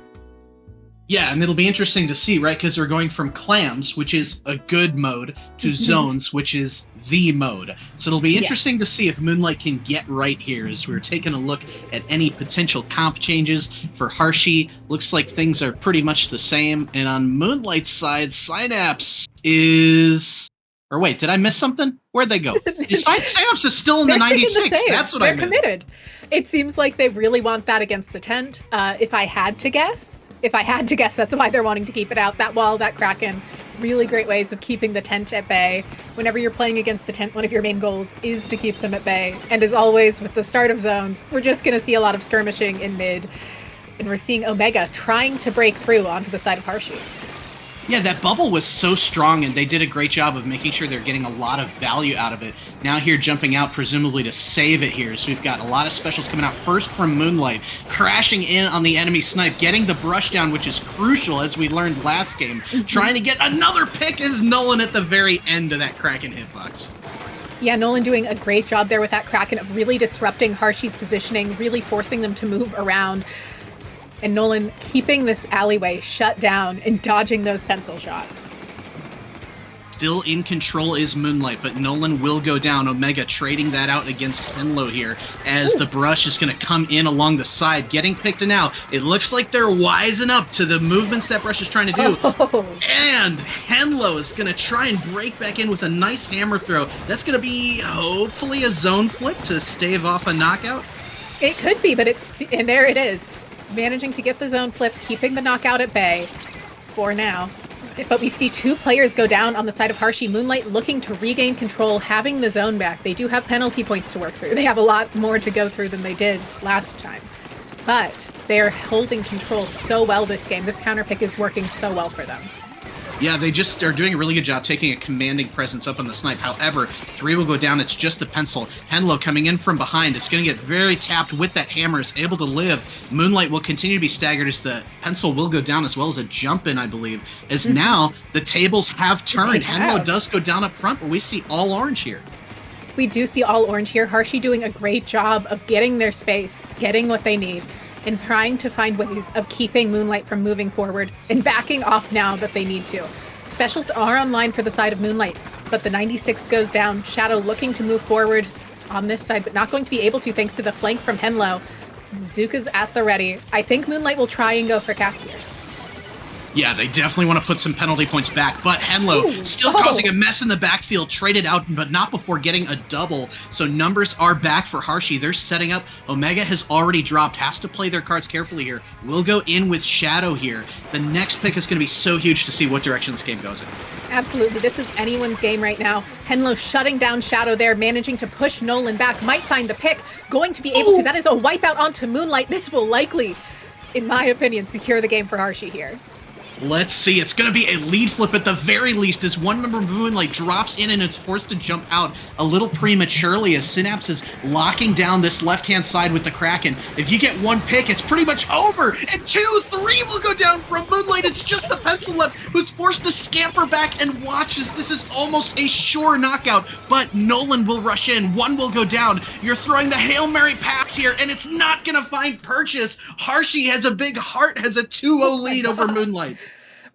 Yeah, and it'll be interesting to see, right? Because we're going from clams, which is a good mode, to zones, which is the mode. So it'll be interesting to see if Moonlight can get right here as we're taking a look at any potential comp changes for Harshi. Looks like things are pretty much the same. And on Moonlight's side, Synapse is... Or wait, did I miss something? Where'd they go? Synapse is still in the 96. That's what I missed. They're committed. It seems like they really want that against the tent. If I had to guess, that's why they're wanting to keep it out. That wall, that Kraken, really great ways of keeping the tent at bay. Whenever you're playing against a tent, one of your main goals is to keep them at bay. And as always, with the start of zones, we're just going to see a lot of skirmishing in mid. And we're seeing Omega trying to break through onto the side of Harshi. Yeah, that bubble was so strong, and they did a great job of making sure they're getting a lot of value out of it. Now here jumping out, presumably to save it here. So we've got a lot of specials coming out. First from Moonlight, crashing in on the enemy snipe, getting the brush down, which is crucial, as we learned last game. Trying to get another pick is Nolan at the very end of that Kraken hitbox. Yeah, Nolan doing a great job there with that Kraken of really disrupting Harshi's positioning, really forcing them to move around. And Nolan keeping this alleyway shut down and dodging those pencil shots. Still in control is Moonlight, but Nolan will go down. Omega trading that out against Henlo here as the brush is going to come in along the side, getting picked now. It looks like they're wising up to the movements that brush is trying to do. And Henlo is going to try and break back in with a nice hammer throw. That's going to be hopefully a zone flip to stave off a knockout. It could be, but and there it is. Managing to get the zone flip, keeping the knockout at bay for now. But we see 2 players go down on the side of Harshi. Moonlight looking to regain control, having the zone back. They do have penalty points to work through. They have a lot more to go through than they did last time. But they're holding control so well this game. This counter pick is working so well for them. Yeah, they just are doing a really good job taking a commanding presence up on the snipe. However, 3 will go down. It's just the pencil. Henlo coming in from behind is going to get very tapped with that hammer, is able to live. Moonlight will continue to be staggered as the pencil will go down, as well as a jump in, I believe. As now the tables have turned. Henlo does go down up front, but we see all orange here. We do see all orange here. Harshi doing a great job of getting their space, getting what they need, and trying to find ways of keeping Moonlight from moving forward and backing off now that they need to. Specials are online for the side of Moonlight, but the 96 goes down. Shadow looking to move forward on this side, but not going to be able to thanks to the flank from Henlo. Zuka's at the ready. I think Moonlight will try and go for cap here. Yeah, they definitely want to put some penalty points back, but Henlo still causing a mess in the backfield, traded out, but not before getting a double. So numbers are back for Harshi. They're setting up. Omega has already dropped, has to play their cards carefully here. We'll go in with Shadow here. The next pick is going to be so huge to see what direction this game goes in. Absolutely. This is anyone's game right now. Henlo shutting down Shadow there, managing to push Nolan back. Might find the pick. Going to be able to. That is a wipeout onto Moonlight. This will likely, in my opinion, secure the game for Harshi here. Let's see. It's going to be a lead flip at the very least as one member of Moonlight drops in and it's forced to jump out a little prematurely as Synapse is locking down this left-hand side with the Kraken. If you get one pick, it's pretty much over. And 2, 3 will go down from Moonlight. It's just the pencil left who's forced to scamper back and watches. This is almost a sure knockout, but Nolan will rush in. 1 will go down. You're throwing the Hail Mary pass here, and it's not going to find purchase. Harshi has a big heart, has a 2-0 lead over Moonlight.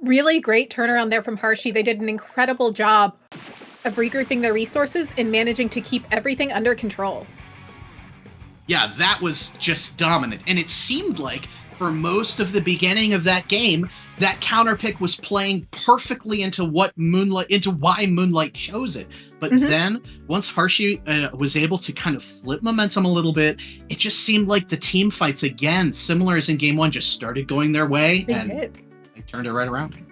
Really great turnaround there from Harshi. They did an incredible job of regrouping their resources and managing to keep everything under control. Yeah, that was just dominant. And it seemed like for most of the beginning of that game, that counter pick was playing perfectly into why Moonlight chose it. But then once Harshi was able to kind of flip momentum a little bit, it just seemed like the team fights again, similar as in game 1, just started going their way. They did. They turned it right around.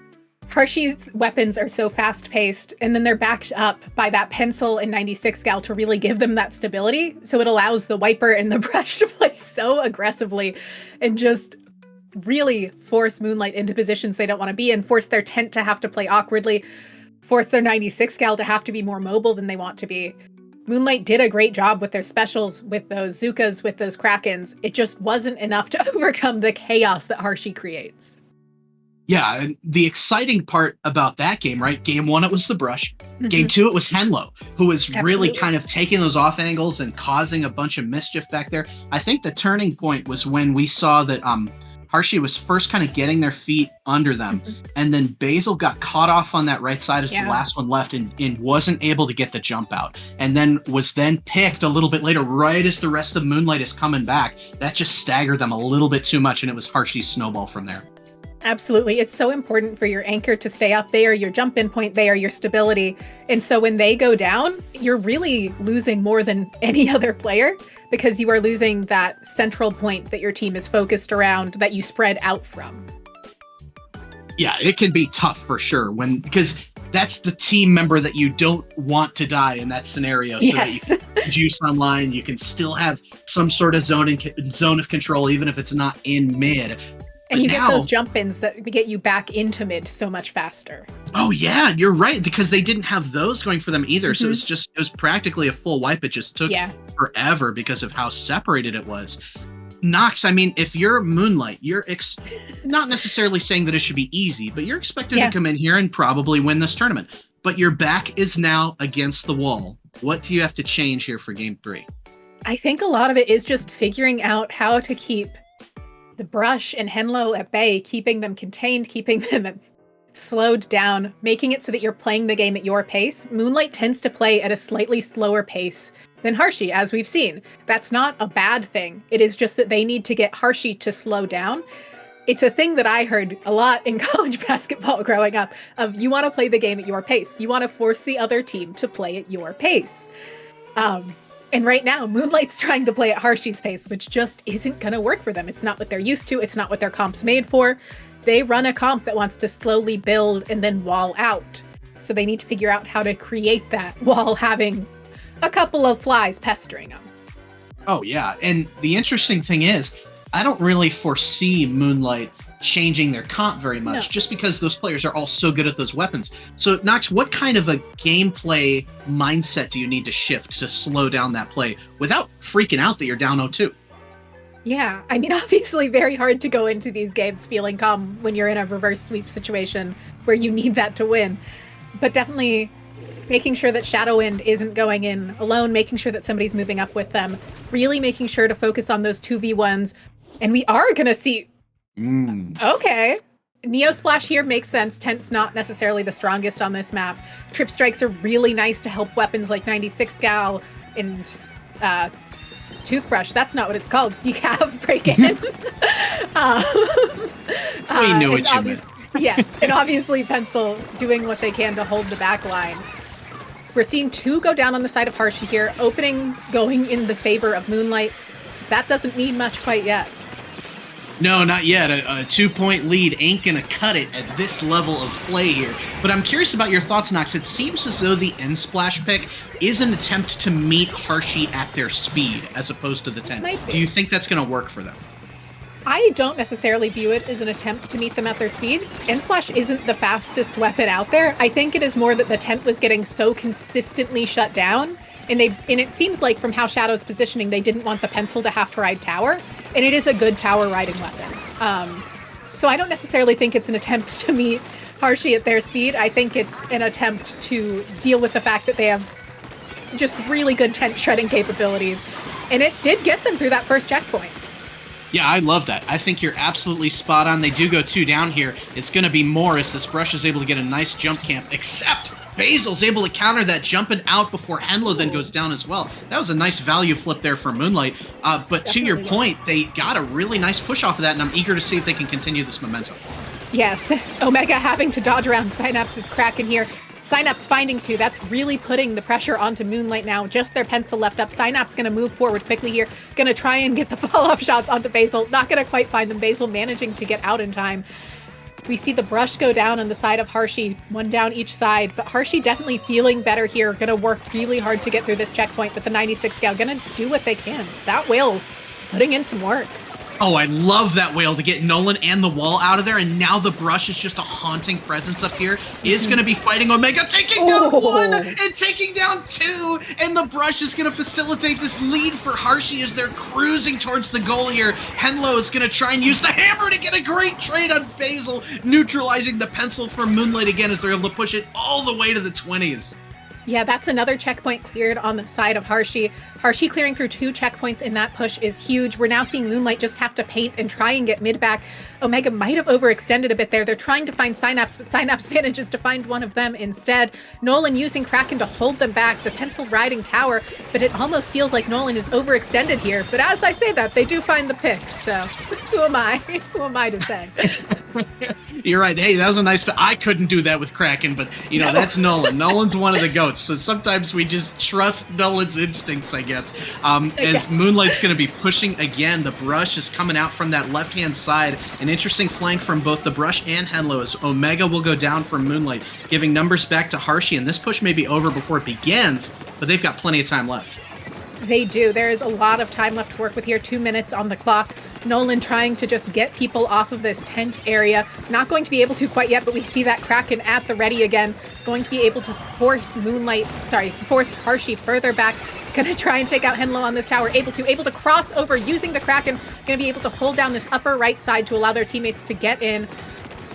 Harshi's weapons are so fast-paced, and then they're backed up by that pencil and 96 gal to really give them that stability. So it allows the wiper and the brush to play so aggressively and just really force Moonlight into positions they don't want to be in, force their tent to have to play awkwardly, force their 96 gal to have to be more mobile than they want to be. Moonlight did a great job with their specials, with those Zukas, with those Krakens. It just wasn't enough to overcome the chaos that Harshi creates. Yeah, and the exciting part about that game, right? Game 1, it was the brush. Game 2, it was Henlo, who was really kind of taking those off angles and causing a bunch of mischief back there. I think the turning point was when we saw that Harshi was first kind of getting their feet under them, and then Basil got caught off on that right side as the last one left and wasn't able to get the jump out, and then was picked a little bit later, right as the rest of Moonlight is coming back. That just staggered them a little bit too much, and it was Harshi's snowball from there. Absolutely. It's so important for your anchor to stay up there, your jump in point there, your stability. And so when they go down, you're really losing more than any other player because you are losing that central point that your team is focused around, that you spread out from. Yeah, it can be tough for sure because that's the team member that you don't want to die in that scenario. So that you can juice online, you can still have some sort of zone of control, even if it's not in mid. And you get those jump-ins that get you back into mid so much faster. Oh, yeah, you're right, because they didn't have those going for them either. So it was practically a full wipe. It just took forever because of how separated it was. Nox, I mean, if you're Moonlight, you're not necessarily saying that it should be easy, but you're expected to come in here and probably win this tournament. But your back is now against the wall What do you have to change here for game 3? I think a lot of it is just figuring out how to keep the Brush and Henlo at bay, keeping them contained, keeping them slowed down, making it so that you're playing the game at your pace. Moonlight tends to play at a slightly slower pace than Harshi, as we've seen. That's not a bad thing. It is just that they need to get Harshi to slow down. It's a thing that I heard a lot in college basketball growing up, of you want to play the game at your pace. You want to force the other team to play at your pace. And right now, Moonlight's trying to play at Harshi's pace, which just isn't going to work for them. It's not what they're used to. It's not what their comp's made for. They run a comp that wants to slowly build and then wall out. So they need to figure out how to create that while having a couple of flies pestering them. Oh, yeah. And the interesting thing is, I don't really foresee Moonlight changing their comp very much, just because those players are all so good at those weapons. So, Nox, what kind of a gameplay mindset do you need to shift to slow down that play without freaking out that you're down 0-2? Yeah, I mean, obviously very hard to go into these games feeling calm when you're in a reverse sweep situation where you need that to win. But definitely making sure that Shadow Wind isn't going in alone, making sure that somebody's moving up with them, really making sure to focus on those 2v1s. And we are going to see... Okay. Neo Splash here makes sense. Tent's not necessarily the strongest on this map. Trip Strikes are really nice to help weapons like 96 Gal and... Toothbrush, that's not what it's called. Decaf break in. We knew what you meant. Yes, and obviously Pencil doing what they can to hold the back line. We're seeing 2 go down on the side of Harshi here. Opening going in the favor of Moonlight. That doesn't mean much quite yet. No, not yet. A 2-point lead ain't gonna cut it at this level of play here. But I'm curious about your thoughts, Nox. It seems as though the end splash pick is an attempt to meet Harshi at their speed, as opposed to the 10. Do you think that's gonna work for them? I don't necessarily view it as an attempt to meet them at their speed. End Splash isn't the fastest weapon out there. I think it is more that the tent was getting so consistently shut down, and it seems like from how Shadow's positioning, they didn't want the Pencil to have to ride tower, and it is a good tower riding weapon. So I don't necessarily think it's an attempt to meet Harshi at their speed. I think it's an attempt to deal with the fact that they have just really good tent shredding capabilities, and it did get them through that first checkpoint. Yeah, I love that. I think you're absolutely spot on. They do go 2 down here. It's going to be more as this Brush is able to get a nice jump camp, except Basil's able to counter that jumping out before Henlo then goes down as well. That was a nice value flip there for Moonlight. But to your point, they got a really nice push off of that, and I'm eager to see if they can continue this momentum. Yes, Omega having to dodge around Synapse's Kraken here. Synapse finding 2, that's really putting the pressure onto Moonlight now. Just their Pencil left up. Synapse going to move forward quickly here. Going to try and get the fall-off shots onto Basil. Not going to quite find them. Basil managing to get out in time. We see the Brush go down on the side of Harshi. 1 down each side. But Harshi definitely feeling better here. Going to work really hard to get through this checkpoint. But the 96 Gal going to do what they can. That whale putting in some work. Oh, I love that whale to get Nolan and the wall out of there, and now the Brush is just a haunting presence up here. Is going to be fighting Omega, taking down 1 and taking down 2, and the Brush is going to facilitate this lead for Harshi as they're cruising towards the goal here. Henlo is going to try and use the hammer to get a great trade on Basil, neutralizing the Pencil for Moonlight again as they're able to push it all the way to the 20s. Yeah, that's another checkpoint cleared on the side of Harshi. Harshi clearing through 2 checkpoints in that push is huge. We're now seeing Moonlight just have to paint and try and get mid back. Omega might have overextended a bit there. They're trying to find Synapse, but Synapse manages to find one of them instead. Nolan using Kraken to hold them back. The Pencil riding tower, but it almost feels like Nolan is overextended here. But as I say that, they do find the pick. So who am I? Who am I to say? You're right. Hey, that was a nice... I couldn't do that with Kraken, but, that's Nolan. Nolan's one of the GOATs, so sometimes we just trust Nolan's instincts, I guess. As Moonlight's going to be pushing again, the Brush is coming out from that left-hand side. An interesting flank from both the Brush and Henlo as Omega will go down for Moonlight, giving numbers back to Harshi, and this push may be over before it begins, but they've got plenty of time left. They do. There is a lot of time left to work with here. 2 minutes on the clock. Nolan trying to just get people off of this tent area. Not going to be able to quite yet, but we see that Kraken at the ready again. Going to be able to force Harshi further back. Gonna try and take out Henlo on this tower. Able to cross over using the Kraken. Gonna be able to hold down this upper right side to allow their teammates to get in.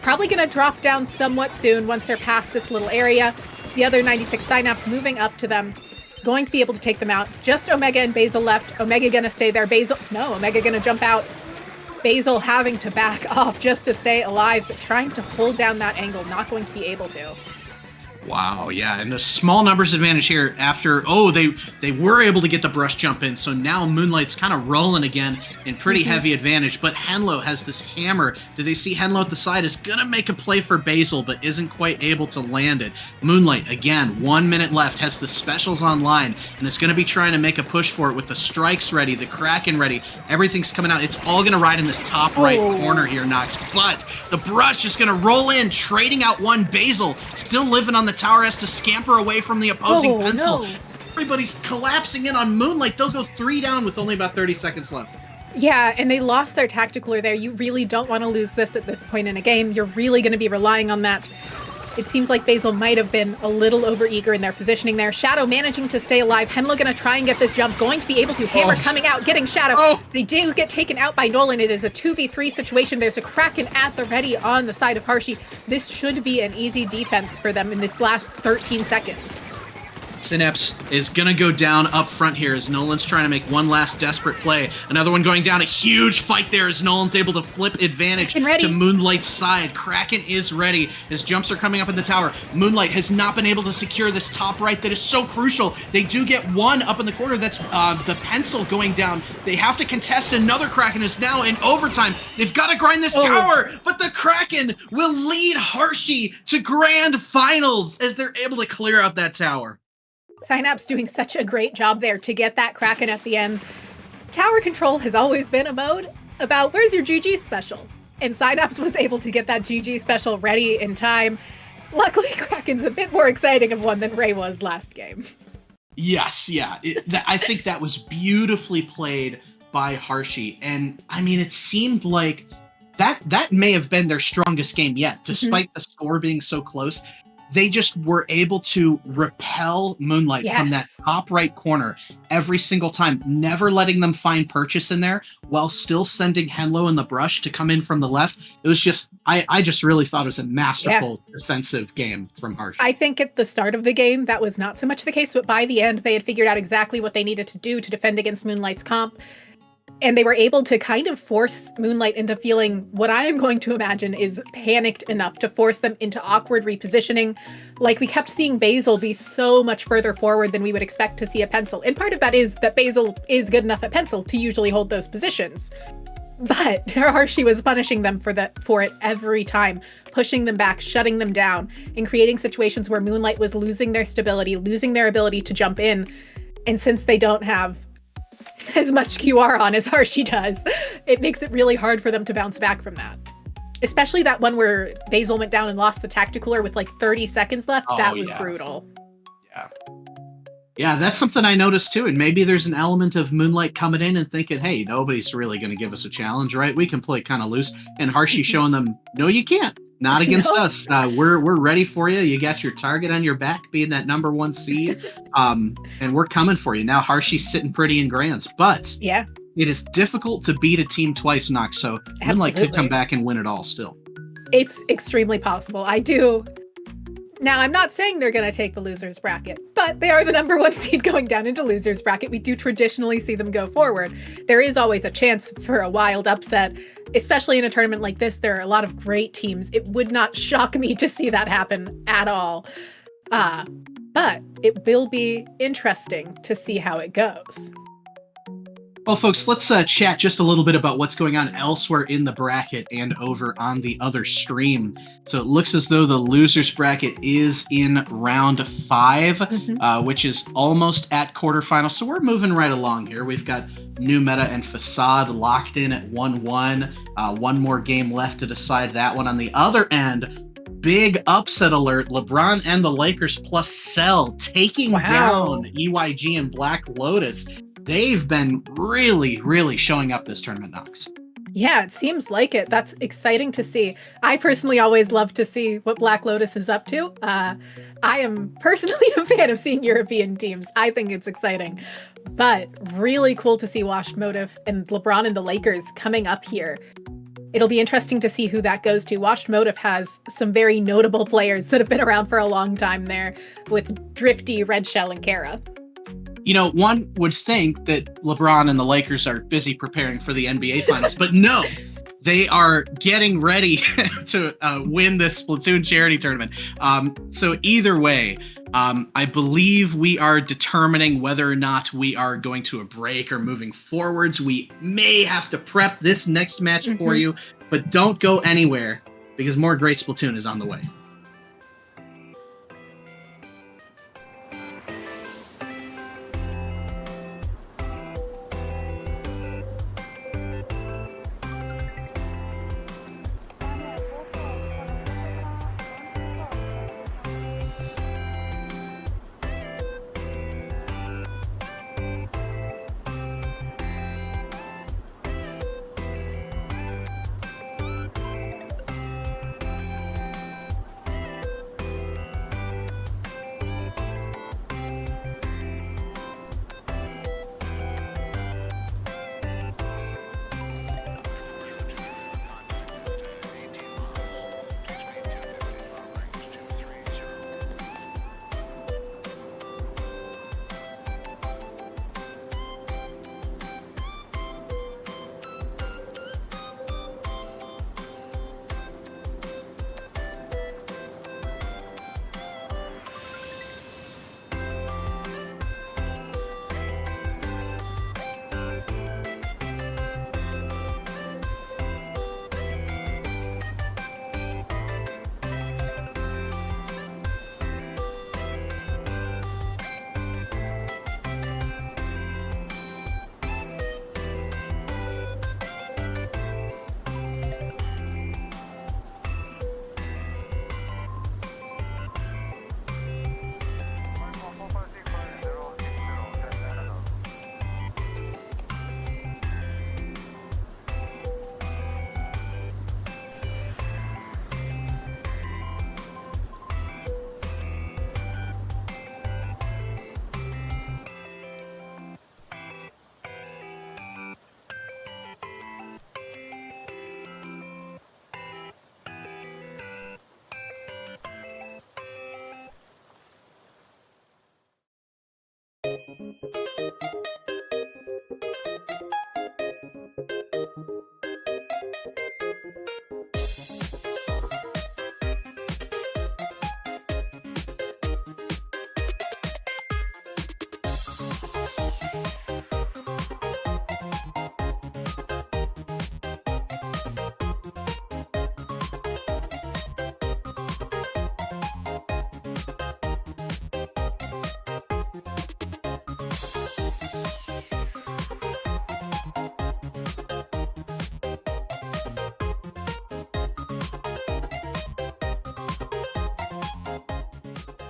Probably gonna drop down somewhat soon once they're past this little area. The other 96 Synapse moving up to them. going to be able to take them out. Just Omega and Basil left. Omega gonna stay there. Omega gonna jump out. Basil having to back off just to stay alive, but trying to hold down that angle, not going to be able to. Wow, yeah, and a small numbers advantage here after, they were able to get the brush jump in, so now Moonlight's kind of rolling again in pretty heavy advantage, but Henlo has this hammer. Do they see Henlo at the side is going to make a play for Basil, but isn't quite able to land it. Moonlight, again, 1 minute left, has the specials online, and is going to be trying to make a push for it with the strikes ready, the Kraken ready, everything's coming out. It's all going to ride in this top right corner here, Nox, but the brush is going to roll in, trading out one. Basil, still living on the tower, has to scamper away from the opposing pencil. No. Everybody's collapsing in on Moonlight. They'll go 3 down with only about 30 seconds left. Yeah, and they lost their tacticaler there. You really don't want to lose this at this point in a game. You're really going to be relying on that. It seems like Basil might have been a little overeager in their positioning there. Shadow managing to stay alive. Henlo going to try and get this jump. Going to be able to. Hammer coming out, getting Shadow. They do get taken out by Nolan. It is a 2v3 situation. There's a Kraken at the ready on the side of Harshi. This should be an easy defense for them in this last 13 seconds. Synapse is going to go down up front here as Nolan's trying to make one last desperate play. Another one going down. A huge fight there as Nolan's able to flip advantage to Moonlight's side. Kraken is ready. His jumps are coming up in the tower. Moonlight has not been able to secure this top right that is so crucial. They do get one up in the corner. That's the pencil going down. They have to contest another Kraken is now in overtime. They've got to grind this tower, but the Kraken will lead Harshi to grand finals as they're able to clear out that tower. Synapse doing such a great job there to get that Kraken at the end. Tower control has always been a mode about where's your GG special? And Synapse was able to get that GG special ready in time. Luckily, Kraken's a bit more exciting of one than Ray was last game. Yes, yeah. I think that was beautifully played by Harshi. And, I mean, it seemed like that may have been their strongest game yet, despite the score being so close. They just were able to repel Moonlight from that top right corner every single time, never letting them find purchase in there while still sending Henlo and the brush to come in from the left. It was just, I just really thought it was a masterful defensive game from Harshi. I think at the start of the game, that was not so much the case, but by the end, they had figured out exactly what they needed to do to defend against Moonlight's comp. And they were able to kind of force Moonlight into feeling what I am going to imagine is panicked enough to force them into awkward repositioning. Like, we kept seeing Basil be so much further forward than we would expect to see a pencil. And part of that is that Basil is good enough at pencil to usually hold those positions. But Harshi was punishing them for it every time, pushing them back, shutting them down, and creating situations where Moonlight was losing their stability, losing their ability to jump in. And since they don't have as much QR on as Harshi does, it makes it really hard for them to bounce back from that. Especially that one where Basil went down and lost the tacticaler with like 30 seconds left. That was brutal. Yeah, that's something I noticed too. And maybe there's an element of Moonlight coming in and thinking, hey, nobody's really going to give us a challenge, right? We can play kind of loose. And Harshi showing them, no, you can't. Not against us. We're ready for you. You got your target on your back, being that number 1 seed. And we're coming for you. Now Harshi's sitting pretty in grands, but it is difficult to beat a team twice, Nox. So Moonlight could come back and win it all still. It's extremely possible. I do. Now, I'm not saying they're going to take the losers bracket, but they are the number 1 seed going down into losers bracket. We do traditionally see them go forward. There is always a chance for a wild upset, especially in a tournament like this. There are a lot of great teams. It would not shock me to see that happen at all. But it will be interesting to see how it goes. Well, folks, let's chat just a little bit about what's going on elsewhere in the bracket and over on the other stream. So it looks as though the losers bracket is in round 5, which is almost at quarterfinals. So we're moving right along here. We've got New Meta and Facade locked in at 1-1. One more game left to decide that one. On the other end, big upset alert. Lebron and the Lakers plus Cell taking down EYG and Black Lotus. They've been really, really showing up this tournament, Nox. Yeah, it seems like it. That's exciting to see. I personally always love to see what Black Lotus is up to. I am personally a fan of seeing European teams. I think it's exciting. But really cool to see Washed MOTIF and LeBron and the Lakers coming up here. It'll be interesting to see who that goes to. Washed MOTIF has some very notable players that have been around for a long time there with Drifty, Red Shell, and Kara. One would think that LeBron and the Lakers are busy preparing for the NBA Finals, but no, they are getting ready to win this Splatoon charity tournament. So either way, I believe we are determining whether or not we are going to a break or moving forwards. We may have to prep this next match for you, but don't go anywhere because more great Splatoon is on the way.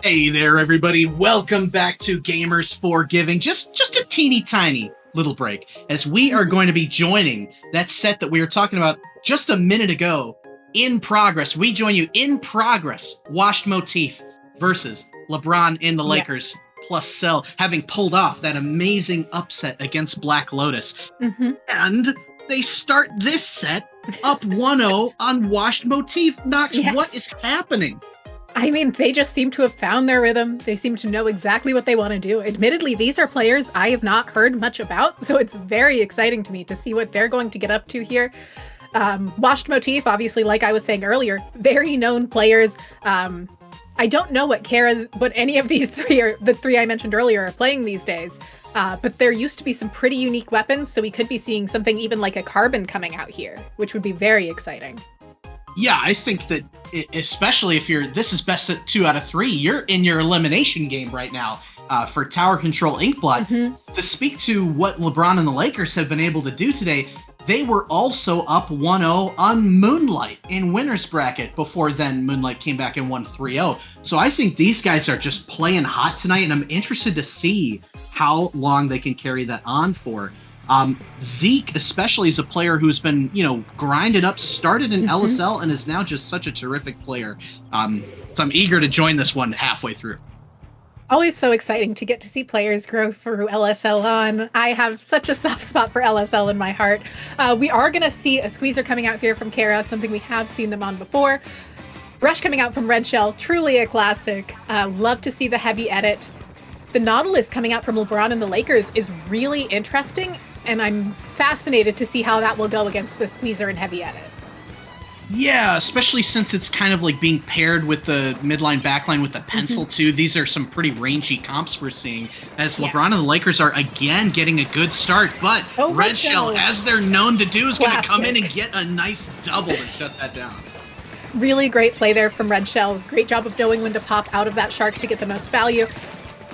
Hey there, everybody. Welcome back to Gamers for Giving. Just a teeny tiny little break as we are going to be joining that set that we were talking about just a minute ago. In progress, we join you in progress. Washed MOTIF versus LeBron in the Lakers plus Cell, having pulled off that amazing upset against Black Lotus. And they start this set up 1-0 on Washed MOTIF. Nox, what is happening? I mean, they just seem to have found their rhythm. They seem to know exactly what they want to do. Admittedly, these are players I have not heard much about, so it's very exciting to me to see what they're going to get up to here. Washed MOTIF, obviously, like I was saying earlier, very known players. I don't know what any of these three are, the three I mentioned earlier, are playing these days. But there used to be some pretty unique weapons, so we could be seeing something even like a Carbon coming out here, which would be very exciting. Yeah, I think that especially if this is best at 2 out of 3, you're in your elimination game right now for Tower Control Inkblot. To speak to what LeBron and the Lakers have been able to do today, they were also up 1-0 on Moonlight in winner's bracket. Before then, Moonlight came back and won 3-0. So I think these guys are just playing hot tonight, and I'm interested to see how long they can carry that on for. Zeke especially is a player who's been, grinded up, started in LSL, and is now just such a terrific player. So I'm eager to join this one halfway through. Always so exciting to get to see players grow through LSL on. I have such a soft spot for LSL in my heart. We are going to see a squeezer coming out here from Kara, something we have seen them on before. Brush coming out from Red Shell, truly a classic. Love to see the heavy edit. the Nautilus coming out from LeBron and the Lakers is really interesting, and I'm fascinated to see how that will go against the Squeezer and Heavy Edit. Yeah, especially since it's kind of like being paired with the midline backline with the pencil too. These are some pretty rangy comps we're seeing as LeBron and the Lakers are again getting a good start, but Red Shell, as they're known to do, is going to come in and get a nice double to shut that down. Really great play there from Red Shell. Great job of knowing when to pop out of that shark to get the most value.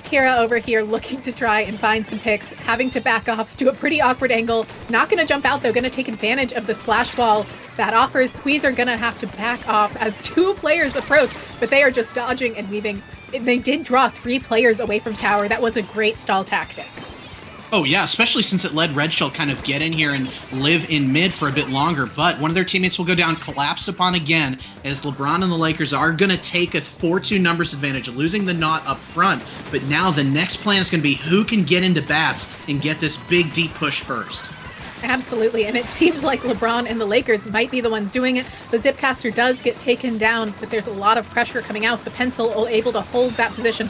Kira over here looking to try and find some picks, having to back off to a pretty awkward angle. Not going to jump out though, going to take advantage of the splash ball that offers. Squeezer going to have to back off as 2 players approach, but they are just dodging and weaving. They did draw 3 players away from tower. That was a great stall tactic. Oh yeah, especially since it let Red Shell kind of get in here and live in mid for a bit longer, but one of their teammates will go down, collapsed upon again, as LeBron and the Lakers are going to take a 4-2 numbers advantage, losing the knot up front, but now the next plan is going to be who can get into bats and get this big deep push first. Absolutely, and it seems like LeBron and the Lakers might be the ones doing it. The Zipcaster does get taken down, but there's a lot of pressure coming out. The Pencil able to hold that position,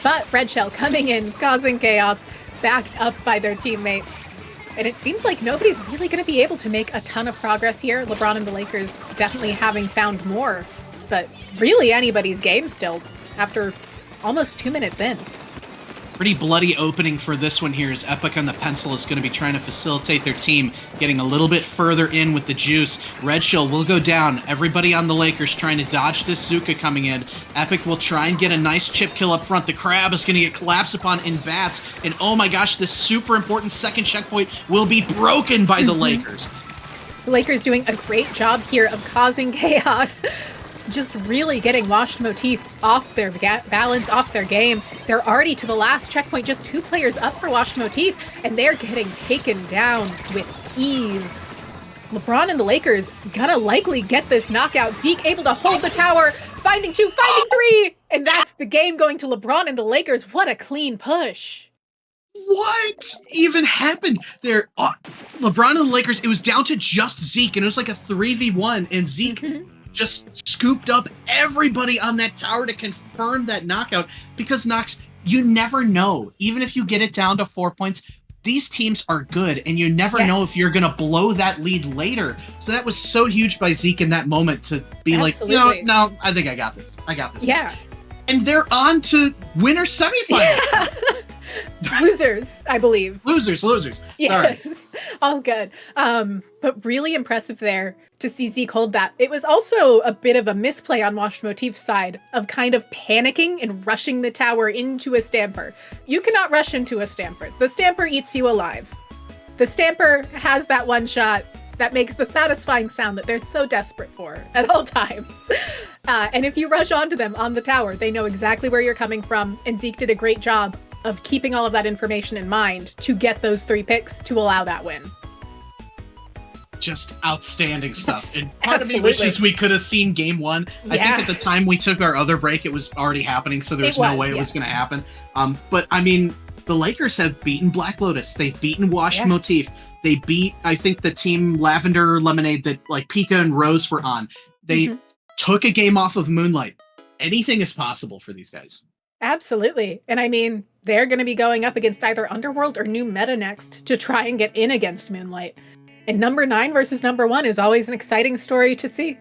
but Red Shell coming in, causing chaos, backed up by their teammates. And it seems like nobody's really going to be able to make a ton of progress here. LeBron and the Lakers definitely having found more, but really anybody's game still after almost 2 minutes in. Pretty bloody opening for this one here as Epic on the Pencil is going to be trying to facilitate their team, getting a little bit further in with the juice. Red Shell will go down. Everybody on the Lakers trying to dodge this Zuka coming in. Epic will try and get a nice chip kill up front. The Crab is going to get collapsed upon in bats. And oh my gosh, this super important second checkpoint will be broken by the Lakers. The Lakers doing a great job here of causing chaos. Just really getting Washed Motif off their balance, off their game. They're already to the last checkpoint, just 2 players up for Washed Motif, and they're getting taken down with ease. LeBron and the Lakers gonna likely get this knockout. Zeke able to hold the tower, finding 2, finding 3, and that's the game going to LeBron and the Lakers. What a clean push. What even happened there? LeBron and the Lakers, it was down to just Zeke, and it was like a 3v1, and Zeke just scooped up everybody on that tower to confirm that knockout, because Nox, you never know. Even if you get it down to 4 points, these teams are good, and you never know if you're going to blow that lead later. So that was so huge by Zeke in that moment to be like, no, I think I got this. I got this. Yeah. And they're on to winner semifinals. Yeah. Losers, I believe. Losers. Yes, Sorry. All good. But really impressive there to see Zeke hold that. It was also a bit of a misplay on Washed Motif's side of kind of panicking and rushing the tower into a Stamper. You cannot rush into a Stamper. The Stamper eats you alive. The Stamper has that one shot that makes the satisfying sound that they're so desperate for at all times. And if you rush onto them on the tower, they know exactly where you're coming from, and Zeke did a great job of keeping all of that information in mind to get those 3 picks to allow that win. Just outstanding stuff. Yes, and part of me wishes we could have seen game 1. I think at the time we took our other break, it was already happening, so there was no way it was going to happen. But I mean, the Lakers have beaten Black Lotus. They've beaten Washed Motif. They beat, I think, the team Lavender Lemonade that like Pika and Rose were on. They took a game off of Moonlight. Anything is possible for these guys. Absolutely. And I mean, they're going to be going up against either Underworld or New Meta next to try and get in against Moonlight. And number 9 versus number 1 is always an exciting story to see.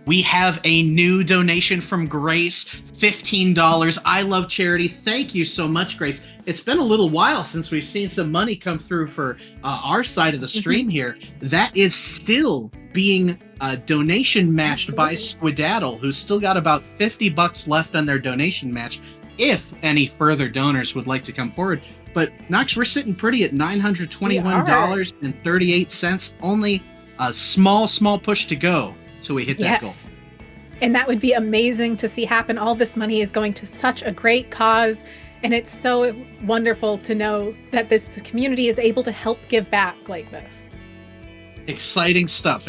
We have a new donation from Grace, $15. I love charity. Thank you so much, Grace. It's been a little while since we've seen some money come through for our side of the stream here. That is still being donation matched by Squidaddle, who's still got about $50 left on their donation match, if any further donors would like to come forward. But Nox, we're sitting pretty at $921.38. Only a small push to go till we hit that goal. And that would be amazing to see happen. All this money is going to such a great cause, and it's so wonderful to know that this community is able to help give back like this. Exciting stuff.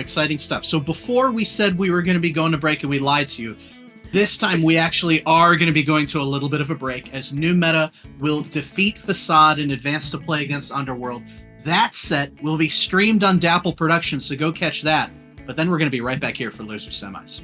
So before we said we were going to be going to break and we lied to you, this time we actually are going to be going to a little bit of a break as New Meta will defeat Facade and advance to play against Underworld. That set will be streamed on Dapple Productions, so go catch that. But then we're going to be right back here for Loser Semis.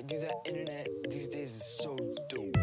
dude, that internet these days is so dope.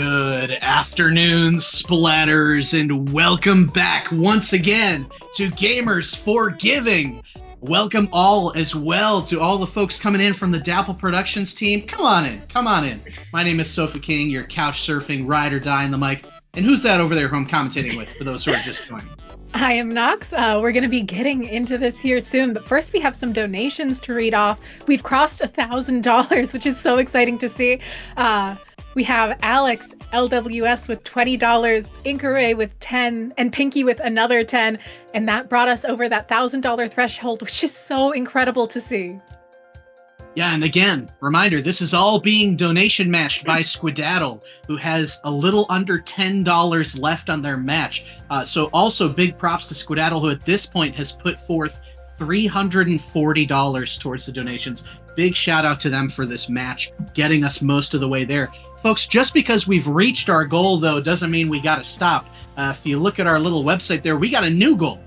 Good afternoon, splatters, and welcome back once again to Gamers for Giving. Welcome all as well to all the folks coming in from the Dapple Productions team. Come on in. My name is SofaKing, your couch surfing ride or die in the mic. And who's that over there who I'm commentating with for those who are just joining? I am Nox. We're going to be getting into this here soon, but first we have some donations to read off. We've crossed $1,000, which is so exciting to see. We have Alex LWS with $20, Inkaray with 10, and Pinky with another 10, and that brought us over that $1,000 threshold, which is so incredible to see. Yeah, and again, reminder, this is all being donation matched by Squadaddle, who has a little under $10 left on their match. So also big props to Squadaddle, who at this point has put forth $340 towards the donations. Big shout out to them for this match, getting us most of the way there. Folks, just because we've reached our goal, though, doesn't mean we got to stop. If you look at our little website there, we got a new goal.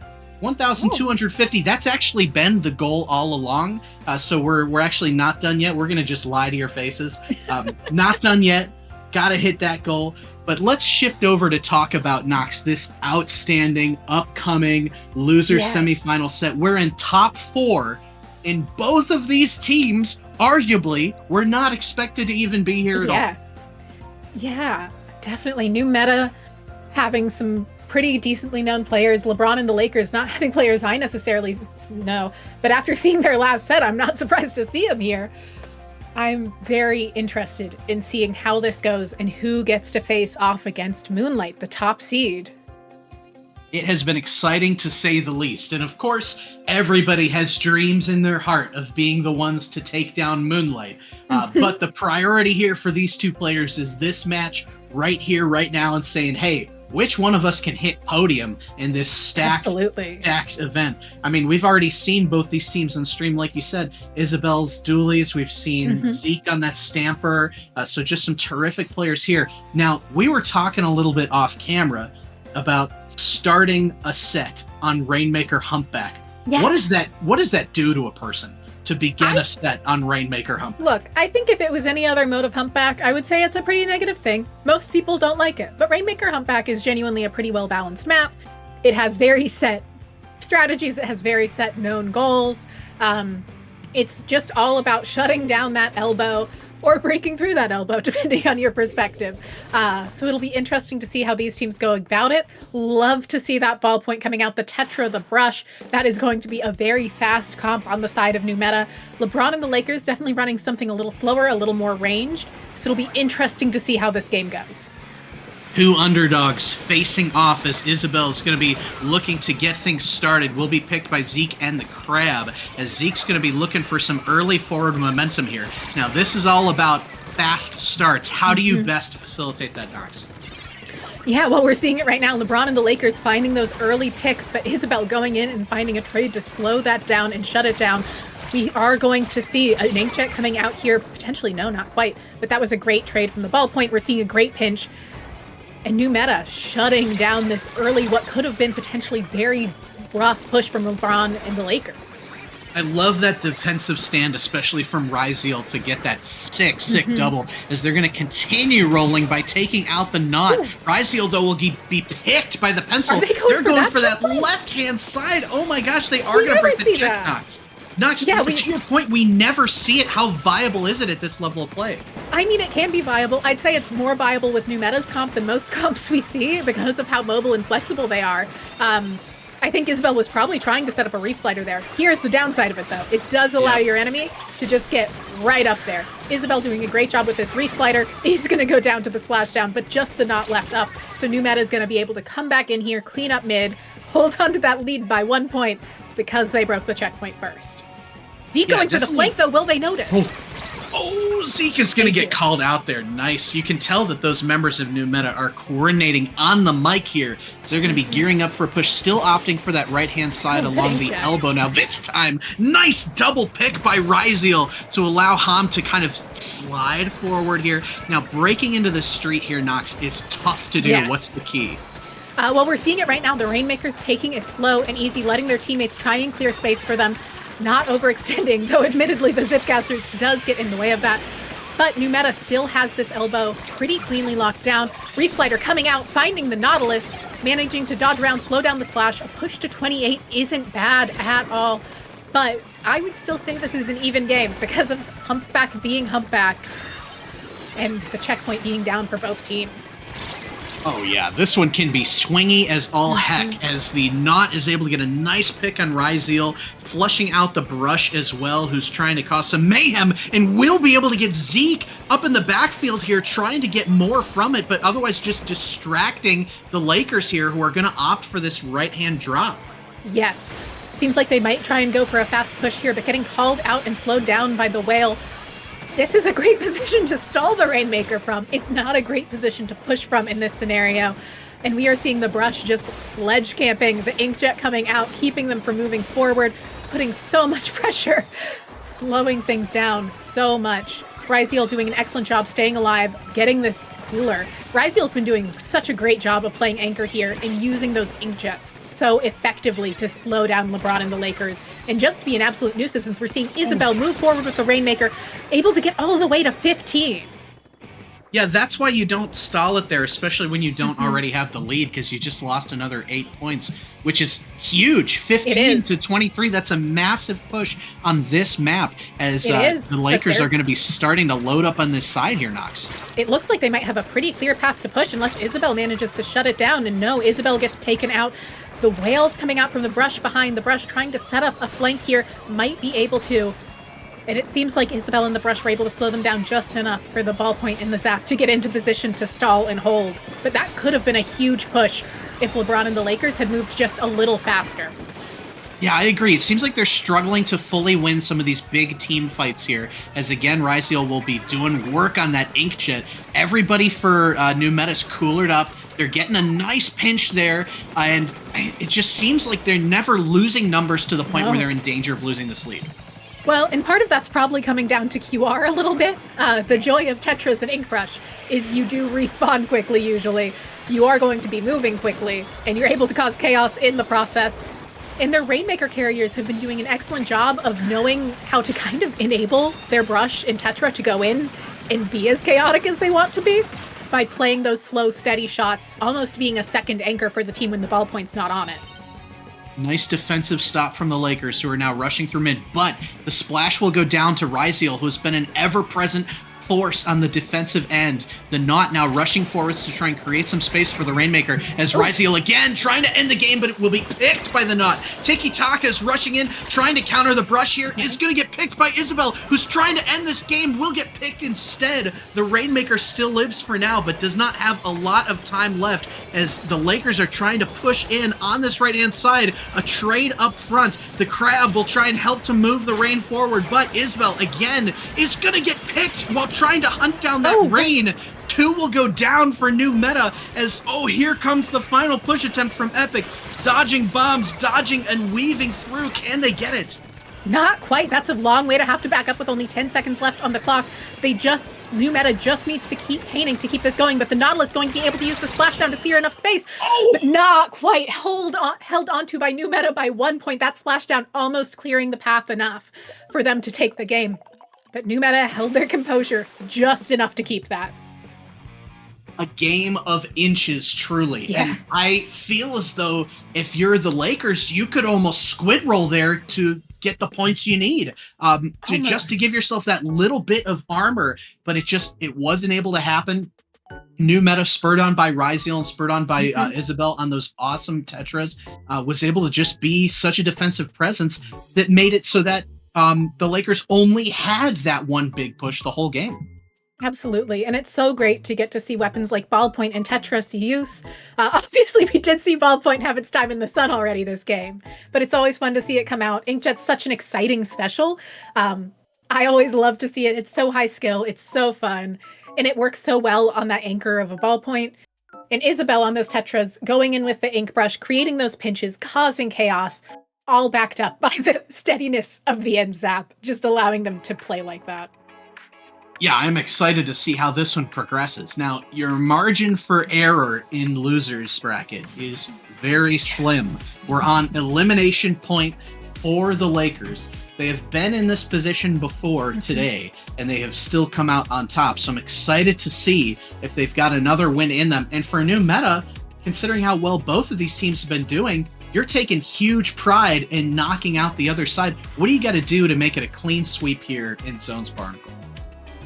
1,250. That's actually been the goal all along. So we're actually not done yet. We're going to just lie to your faces. Not done yet. Got to hit that goal. But let's shift over to talk about Nox, this outstanding, upcoming losers semifinal set. We're in top 4 in both of these teams. Arguably, we're not expected to even be here at all. Yeah, definitely. New meta, having some pretty decently known players. Lebron and the Lakers not having players I necessarily know. But after seeing their last set, I'm not surprised to see them here. I'm very interested in seeing how this goes and who gets to face off against Moonlight, the top seed. It has been exciting to say the least. And of course, everybody has dreams in their heart of being the ones to take down Moonlight. But the priority here for these two players is this match right here, right now, and saying, hey, which one of us can hit podium in this stacked event? I mean, we've already seen both these teams on stream, like you said, Isabel's dualies. We've seen Zeke on that Stamper. So just some terrific players here. Now, we were talking a little bit off camera about starting a set on Rainmaker Humpback. Yes. What does that do to a person to begin a set on Rainmaker Humpback? Look, I think if it was any other mode of Humpback, I would say it's a pretty negative thing. Most people don't like it, but Rainmaker Humpback is genuinely a pretty well-balanced map. It has very set strategies, it has very set known goals. It's just all about shutting down that elbow or breaking through that elbow, depending on your perspective. So it'll be interesting to see how these teams go about it. Love to see that ballpoint coming out, the Tetra, the brush. That is going to be a very fast comp on the side of new meta. Lebron and the Lakers definitely running something a little slower, a little more ranged. So it'll be interesting to see how this game goes. Two underdogs facing off as Isabel's going to be looking to get things started. Will be picked by Zeke and the Crab, as Zeke's going to be looking for some early forward momentum here. Now, this is all about fast starts. How do you best facilitate that, Nox? Yeah, well, we're seeing it right now. LeBron and the Lakers finding those early picks, but Isabel going in and finding a trade to slow that down and shut it down. We are going to see an inkjet coming out here. Potentially, no, not quite. But that was a great trade from the ballpoint. We're seeing a great pinch. And new meta shutting down this early, what could have been potentially very rough push from LeBron and the Lakers. I love that defensive stand, especially from Ryziel, to get that sick double, as they're going to continue rolling by taking out the knot. Ryziel, though, will be picked by the pencil. They're going for that left-hand side. Oh my gosh, they are going to break the check knots. Nox, to your point, we never see it. How viable is it at this level of play? I mean, it can be viable. I'd say it's more viable with new meta's comp than most comps we see because of how mobile and flexible they are. I think Isabel was probably trying to set up a reef slider there. Here's the downside of it, though. It does allow your enemy to just get right up there. Isabel doing a great job with this reef slider. He's going to go down to the splashdown, but just the knot left up. So new meta is going to be able to come back in here, clean up mid, hold on to that lead by 1 point because they broke the checkpoint first. Zeke going for the flank, though. Will they notice? Oh, Zeke is going to get called out there. Nice. You can tell that those members of New Meta are coordinating on the mic here. So they're going to be gearing up for a push, still opting for that right-hand side along the elbow. Now this time, nice double pick by Ryziel to allow Ham to kind of slide forward here. Now breaking into the street here, Nox, is tough to do. Yes. What's the key? Well, we're seeing it right now. The Rainmakers taking it slow and easy, letting their teammates try and clear space for them. Not overextending, though admittedly the Zipcaster does get in the way of that. But New Meta still has this elbow pretty cleanly locked down. Reef Slider coming out, finding the Nautilus, managing to dodge around, slow down the splash. A push to 28 isn't bad at all. But I would still say this is an even game because of Humpback being Humpback and the checkpoint being down for both teams. Oh yeah, this one can be swingy as all heck, as the Knot is able to get a nice pick on Ryzeal, flushing out the brush as well, who's trying to cause some mayhem, and will be able to get Zeke up in the backfield here, trying to get more from it, but otherwise just distracting the Lakers here, who are going to opt for this right-hand drop. Yes. Seems like they might try and go for a fast push here, but getting called out and slowed down by the Whale. This is a great position to stall the Rainmaker from. It's not a great position to push from in this scenario. And we are seeing the brush just ledge camping, the Inkjet coming out, keeping them from moving forward, putting so much pressure, slowing things down so much. Ryzeal doing an excellent job staying alive, getting this cooler. Ryzeal's been doing such a great job of playing anchor here and using those Inkjets so effectively to slow down LeBron and the Lakers and just be an absolute nuisance, since we're seeing Isabel move forward with the Rainmaker, able to get all the way to 15. Yeah, that's why you don't stall it there, especially when you don't already have the lead, because you just lost another 8 points, which is huge. 15 to 23, that's a massive push on this map, as the Lakers are going to be starting to load up on this side here, Nox. It looks like they might have a pretty clear path to push unless Isabel manages to shut it down, and no, Isabel gets taken out. The Whales coming out from the brush behind the brush, trying to set up a flank here, might be able to. And it seems like Isabel and the brush were able to slow them down just enough for the ballpoint and the Zap to get into position to stall and hold. But that could have been a huge push if LeBron and the Lakers had moved just a little faster. Yeah, I agree. It seems like they're struggling to fully win some of these big team fights here, as again, Ryzeal will be doing work on that Inkjet. Everybody for New Meta's coolered up. They're getting a nice pinch there, and it just seems like they're never losing numbers to the point where they're in danger of losing this lead. Well, and part of that's probably coming down to QR a little bit. The joy of Tetris and Ink Rush is you do respawn quickly usually. You are going to be moving quickly, and you're able to cause chaos in the process. And their Rainmaker carriers have been doing an excellent job of knowing how to kind of enable their brush and Tetra to go in and be as chaotic as they want to be by playing those slow, steady shots, almost being a second anchor for the team when the ballpoint's not on it. Nice defensive stop from the Lakers, who are now rushing through mid, but the splash will go down to Ryzeal, who's been an ever-present force on the defensive end. The Knot now rushing forwards to try and create some space for the Rainmaker, as Ryzeal again trying to end the game, but it will be picked by the Knot. Tiki Taka is rushing in, trying to counter the brush here, is going to get picked by Isabel, who's trying to end this game, will get picked instead. The Rainmaker still lives for now, but does not have a lot of time left, as the Lakers are trying to push in on this right-hand side. A trade up front. The Crab will try and help to move the Rain forward, but Isabel again is going to get picked while trying to hunt down that Rain. 2 will go down for New Meta, as, here comes the final push attempt from Epic. Dodging bombs, dodging and weaving through. Can they get it? Not quite. That's a long way to have to back up with only 10 seconds left on the clock. New Meta just needs to keep painting to keep this going, but the Nautilus is going to be able to use the splashdown to clear enough space. But not quite. Held onto by New Meta by 1 point. That splashdown almost clearing the path enough for them to take the game. But New Meta held their composure just enough to keep that. A game of inches, truly. Yeah. And I feel as though if you're the Lakers, you could almost squid roll there to get the points you need, just to give yourself that little bit of armor. But it wasn't able to happen. New Meta, spurred on by Ryzeal and spurred on by Isabel on those awesome Tetras, was able to just be such a defensive presence that made it so that the Lakers only had that one big push the whole game. Absolutely. And it's so great to get to see weapons like Ballpoint and Tetris use. Obviously, we did see Ballpoint have its time in the sun already this game, but it's always fun to see it come out. Inkjet's such an exciting special. I always love to see it. It's so high skill. It's so fun. And it works so well on that anchor of a Ballpoint. And Isabel on those Tetras, going in with the ink brush, creating those pinches, causing chaos, all backed up by the steadiness of the end zap, just allowing them to play like that. Yeah, I'm excited to see how this one progresses. Now, your margin for error in losers bracket is very slim. We're on elimination point for the Lakers. They have been in this position before today, and they have still come out on top. So I'm excited to see if they've got another win in them. And for a new meta, considering how well both of these teams have been doing, you're taking huge pride in knocking out the other side. What do you got to do to make it a clean sweep here in Zones Barnacle?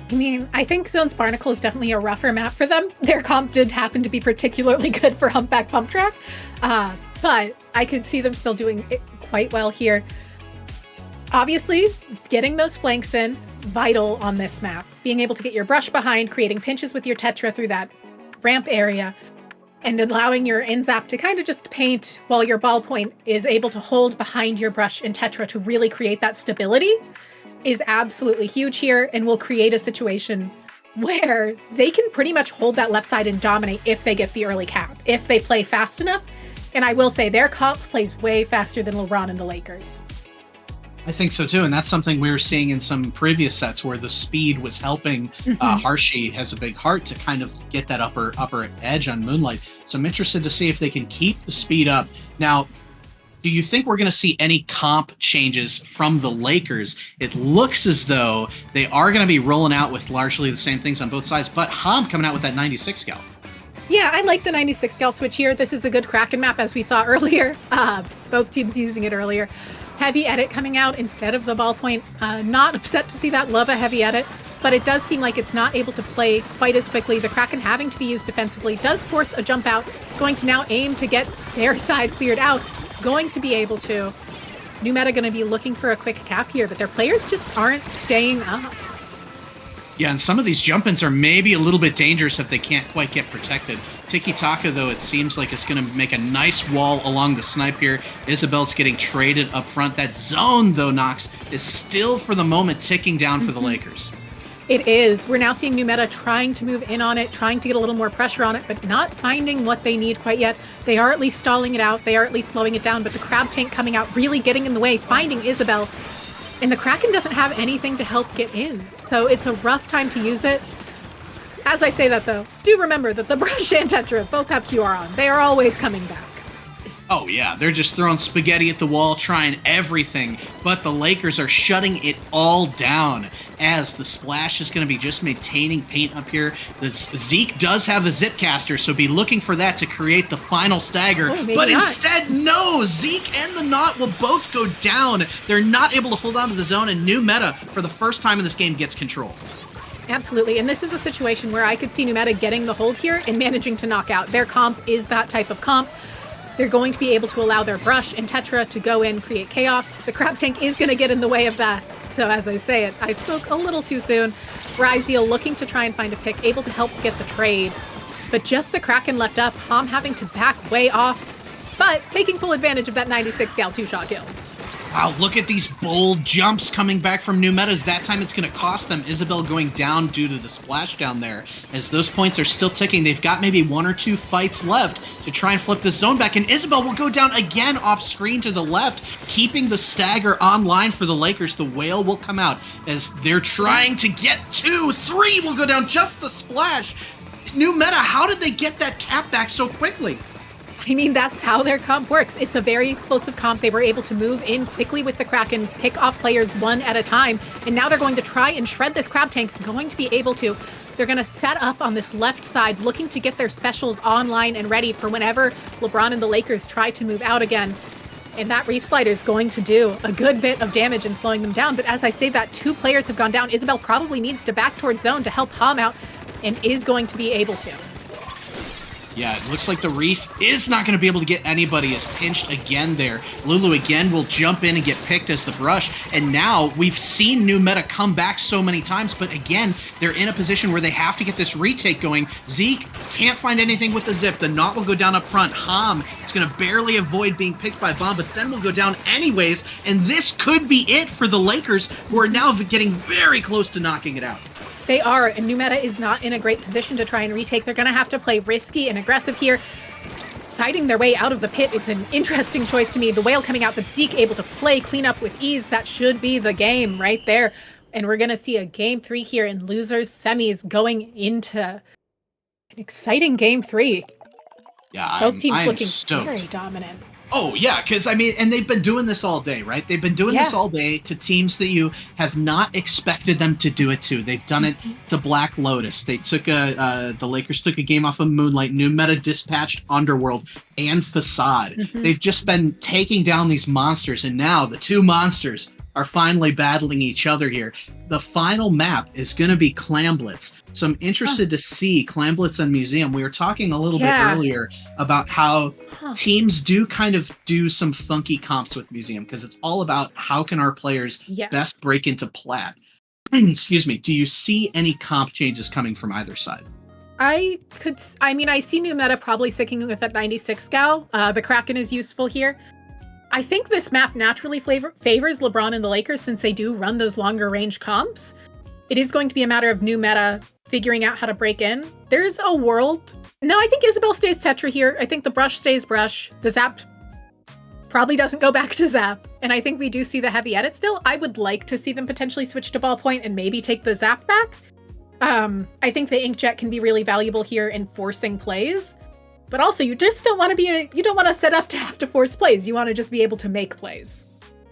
I mean, I think Zones Barnacle is definitely a rougher map for them. Their comp did happen to be particularly good for Humpback Pump Track, but I could see them still doing it quite well here. Obviously, getting those flanks in, vital on this map. Being able to get your brush behind, creating pinches with your Tetra through that ramp area, and allowing your Inzap to kind of just paint while your ballpoint is able to hold behind your brush and Tetra to really create that stability is absolutely huge here, and will create a situation where they can pretty much hold that left side and dominate if they get the early cap, if they play fast enough. And I will say their comp plays way faster than LeBron and the Lakers. I think so too, and that's something we were seeing in some previous sets where the speed was helping. Harshi has a big heart to kind of get that upper edge on Moonlight. So I'm interested to see if they can keep the speed up. Now, do you think we're going to see any comp changes from the Lakers? It looks as though they are going to be rolling out with largely the same things on both sides, but Ham coming out with that 96 scout. Yeah, I like the 96 scout switch here. This is a good Kraken map, as we saw earlier. Both teams using it earlier. Heavy edit coming out instead of the ballpoint. Not upset to see that. Love a heavy edit, but it does seem like it's not able to play quite as quickly. The Kraken having to be used defensively does force a jump out. Going to now aim to get their side cleared out. Going to be able to. New meta going to be looking for a quick cap here, but their players just aren't staying up. Yeah, and some of these jump-ins are maybe a little bit dangerous if they can't quite get protected. Tiki-Taka, though, it seems like it's going to make a nice wall along the snipe here. Isabel's getting traded up front. That zone, though, Nox, is still, for the moment, ticking down for the Lakers. It is. We're now seeing New Meta trying to move in on it, trying to get a little more pressure on it, but not finding what they need quite yet. They are at least stalling it out. They are at least slowing it down, but the Crab Tank coming out, really getting in the way, finding Isabel. And the Kraken doesn't have anything to help get in, so it's a rough time to use it. As I say that, though, do remember that the Brush and Tetra both have QR on. They are always coming back. Oh yeah, they're just throwing spaghetti at the wall, trying everything, but the Lakers are shutting it all down as the Splash is going to be just maintaining paint up here. Zeke does have a Zipcaster, so be looking for that to create the final stagger, but instead, no! Zeke and the Knot will both go down. They're not able to hold on to the zone, and New Meta, for the first time in this game, gets control. Absolutely, and this is a situation where I could see New Meta getting the hold here and managing to knock out. Their comp is that type of comp. They're going to be able to allow their Brush and Tetra to go in, create chaos. The Crab Tank is going to get in the way of that. So as I say it, I spoke a little too soon. Ryziel looking to try and find a pick, able to help get the trade. But just the Kraken left up, Ham having to back way off, but taking full advantage of that 96 gal 2-shot kill. Wow, look at these bold jumps coming back from New Metas. That time it's going to cost them. Isabel going down due to the splash down there. As those points are still ticking, they've got maybe 1 or 2 fights left to try and flip this zone back. And Isabel will go down again off screen to the left, keeping the stagger online for the Lakers. The whale will come out as they're trying to get 2. 3 will go down, just the splash. New Meta, how did they get that cap back so quickly? I mean, that's how their comp works. It's a very explosive comp. They were able to move in quickly with the Kraken, pick off players one at a time, and now they're going to try and shred this Crab Tank, going to be able to. They're going to set up on this left side, looking to get their specials online and ready for whenever LeBron and the Lakers try to move out again. And that Reef Slider is going to do a good bit of damage in slowing them down. But as I say that, 2 players have gone down. Isabel probably needs to back towards zone to help Ham out, and is going to be able to. Yeah, it looks like the Reef is not going to be able to get anybody as pinched again there. Lulu again will jump in and get picked as the Brush. And now we've seen New Meta come back so many times, but again, they're in a position where they have to get this retake going. Zeke can't find anything with the Zip. The Knot will go down up front. Ham is going to barely avoid being picked by Bomb, but then will go down anyways. And this could be it for the Lakers, who are now getting very close to knocking it out. They are, and New Meta is not in a great position to try and retake. They're going to have to play risky and aggressive here. Fighting their way out of the pit is an interesting choice to me. The Whale coming out, but Zeke able to play clean up with ease. That should be the game right there. And we're going to see a game 3 here in losers semis going into an exciting game 3. Yeah, both teams I'm looking stoked. very dominant. Oh, yeah, because, I mean, and they've been doing this all day, right? They've been doing this all day to teams that you have not expected them to do it to. They've done it to Black Lotus. They took the Lakers took a game off of Moonlight. New Meta dispatched Underworld and Facade. They've just been taking down these monsters, and now the two monsters are finally battling each other here. The final map is going to be Clamblitz. So I'm interested to see Clamblitz and Museum. We were talking a little bit earlier about how teams do kind of do some funky comps with Museum, because it's all about how can our players best break into Plat. Excuse me. Do you see any comp changes coming from either side? I see New Meta probably sticking with that 96 gal. The Kraken is useful here. I think this map naturally favors LeBron and the Lakers since they do run those longer range comps. It is going to be a matter of New Meta figuring out how to break in. There's a world. No, I think Isabel stays Tetra here. I think the Brush stays Brush. The Zap probably doesn't go back to Zap. And I think we do see the heavy edit still. I would like to see them potentially switch to Ballpoint and maybe take the Zap back. I think the Inkjet can be really valuable here in forcing plays. But also, you just don't want to you don't want to set up to have to force plays. You want to just be able to make plays.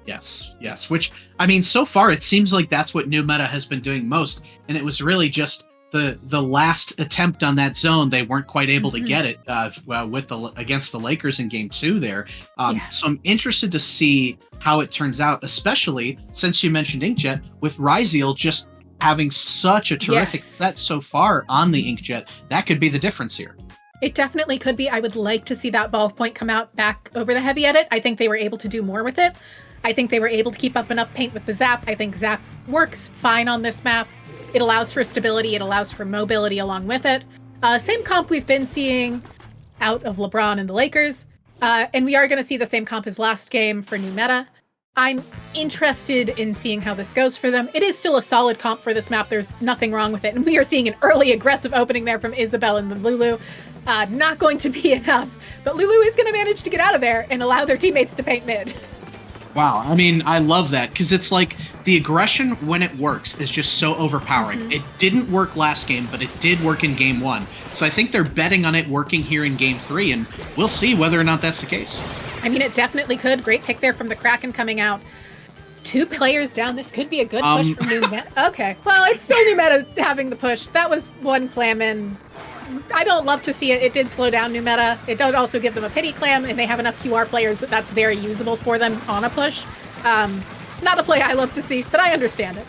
Yes. Which, I mean, so far it seems like that's what New Meta has been doing most. And it was really just the last attempt on that zone. They weren't quite able to get it against the Lakers in Game 2 there. So I'm interested to see how it turns out, especially since you mentioned Inkjet, with Ryziel just having such a terrific set so far on the Inkjet. That could be the difference here. It definitely could be. I would like to see that Ballpoint come out back over the heavy edit. I think they were able to do more with it. I think they were able to keep up enough paint with the Zap. I think Zap works fine on this map. It allows for stability. It allows for mobility along with it. Same comp we've been seeing out of LeBron and the Lakers. And we are going to see the same comp as last game for New Meta. I'm interested in seeing how this goes for them. It is still a solid comp for this map. There's nothing wrong with it. And we are seeing an early aggressive opening there from Isabel and the Lulu. Not going to be enough. But Lulu is going to manage to get out of there and allow their teammates to paint mid. Wow, I mean, I love that, because it's like the aggression, when it works, is just so overpowering. It didn't work last game, but it did work in Game 1. So I think they're betting on it working here in Game 3, and we'll see whether or not that's the case. I mean, it definitely could. Great pick there from the Kraken coming out. 2 players down. This could be a good push from New Meta. Okay, well, it's still New Meta having the push. That was one clam in. I don't love to see it. It did slow down New Meta. It does also give them a pity clam, and they have enough QR players that's very usable for them on a push. Not a play I love to see, but I understand it.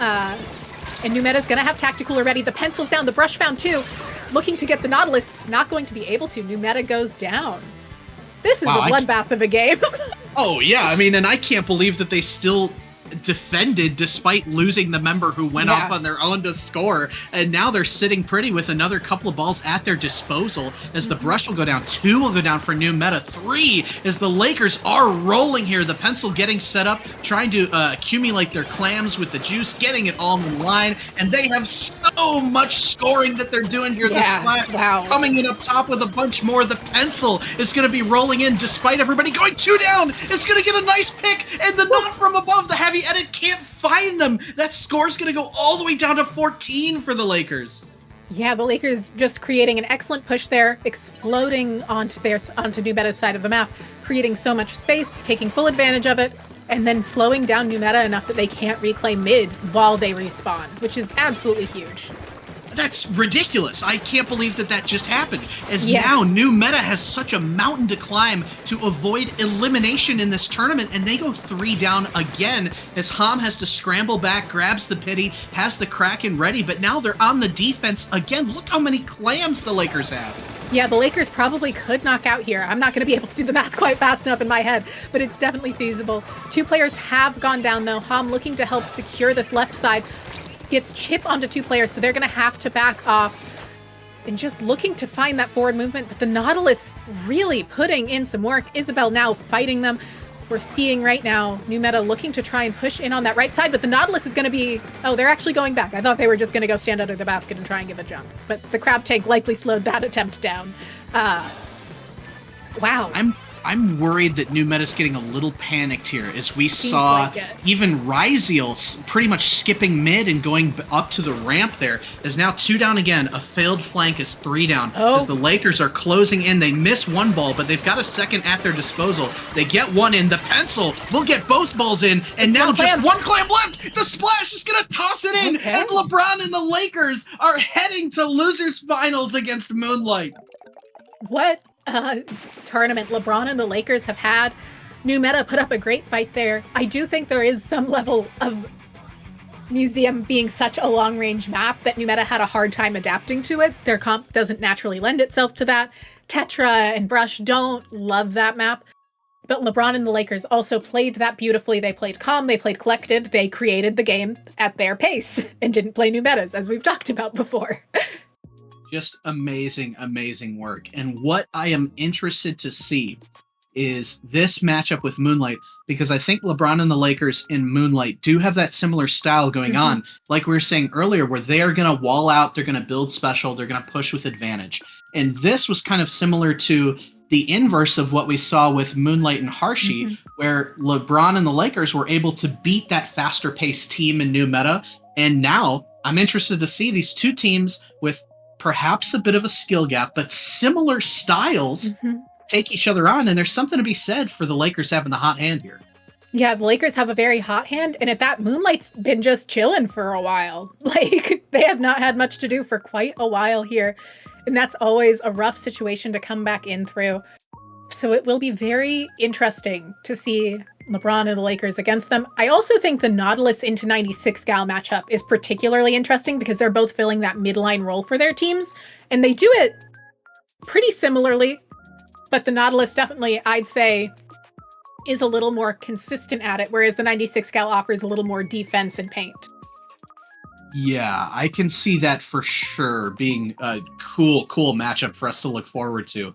And New Meta's going to have Tactical already. The pencil's down. The Brush found 2. Looking to get the Nautilus. Not going to be able to. New Meta goes down. This is a bloodbath of a game. Oh, yeah. I mean, and I can't believe that they still defended despite losing the member who went off on their own to score, and now they're sitting pretty with another couple of balls at their disposal as the Brush will go down. 2 will go down for New Meta. 3 as the Lakers are rolling here. The pencil getting set up, trying to accumulate their clams with the juice, getting it all in line, and they have so much scoring that they're doing here. The Splat coming in up top with a bunch more. The pencil is going to be rolling in despite everybody going 2 down. It's going to get a nice pick, and the not from above, the heavy edit can't find them. That score's going to go all the way down to 14 for the Lakers. Yeah, the Lakers just creating an excellent push there, exploding onto New Meta's side of the map, creating so much space, taking full advantage of it, and then slowing down New Meta enough that they can't reclaim mid while they respawn, which is absolutely huge. That's ridiculous. I can't believe that just happened. As now New Meta has such a mountain to climb to avoid elimination in this tournament, and they go 3 down again as Ham has to scramble back, grabs the pity, has the Kraken ready, but now they're on the defense again. Look how many clams the Lakers have. Yeah, the Lakers probably could knock out here. I'm not going to be able to do the math quite fast enough in my head, but it's definitely feasible. 2 players have gone down, though. Ham looking to help secure this left side. Gets chip onto 2 players, so they're going to have to back off and just looking to find that forward movement. But the Nautilus really putting in some work. Isabel now fighting them. We're seeing right now New Meta looking to try and push in on that right side, but the Nautilus is going to be... Oh, they're actually going back. I thought they were just going to go stand under the basket and try and give a jump. But the Crab Tank likely slowed that attempt down. Wow. I'm worried that New Meta's getting a little panicked here, as we Seems saw like it. even Ryziel pretty much skipping mid and going up to the ramp there. Is now 2 down again. A failed flank is 3 down. Oh. As the Lakers are closing in. They miss one ball, but they've got a second at their disposal. They get one in. The pencil will get both balls in, and now just one clam left. The splash is going to toss it in, and LeBron and the Lakers are heading to losers finals against Moonlight. What tournament LeBron and the Lakers have had. New Meta put up a great fight there. I do think there is some level of Museum being such a long-range map that New Meta had a hard time adapting to it. Their comp doesn't naturally lend itself to that. Tetra and Brush don't love that map. But LeBron and the Lakers also played that beautifully. They played calm, they played collected, they created the game at their pace and didn't play new metas, as we've talked about before. Just amazing, amazing work. And what I am interested to see is this matchup with Moonlight, because I think LeBron and the Lakers in Moonlight do have that similar style going on, like we were saying earlier, where they are going to wall out, they're going to build special, they're going to push with advantage. And this was kind of similar to the inverse of what we saw with Moonlight and Harshi, where LeBron and the Lakers were able to beat that faster paced team in new meta. And now I'm interested to see these two teams with perhaps a bit of a skill gap, but similar styles take each other on. And there's something to be said for the Lakers having the hot hand here. Yeah, the Lakers have a very hot hand, and at that, Moonlight's been just chilling for a while. Like, they have not had much to do for quite a while here, and that's always a rough situation to come back in through. So it will be very interesting to see LeBron and the Lakers against them. I also think the Nautilus into 96 Gal matchup is particularly interesting because they're both filling that midline role for their teams, and they do it pretty similarly, but the Nautilus definitely, I'd say, is a little more consistent at it, whereas the 96 Gal offers a little more defense and paint. Yeah, I can see that for sure being a cool matchup for us to look forward to.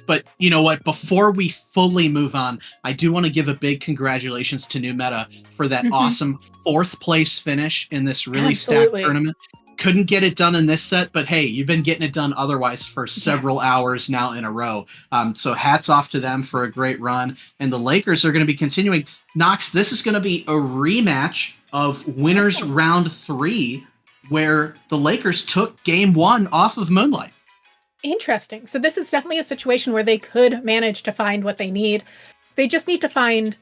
But you know what? Before we fully move on, I do want to give a big congratulations to New Meta for that awesome 4th place finish in this really stacked tournament. Couldn't get it done in this set, but hey, you've been getting it done otherwise for several hours now in a row. So hats off to them for a great run. And the Lakers are going to be continuing. Knox, this is going to be a rematch of winners round 3, where the Lakers took game 1 off of Moonlight. Interesting. So this is definitely a situation where they could manage to find what they need. They just need to find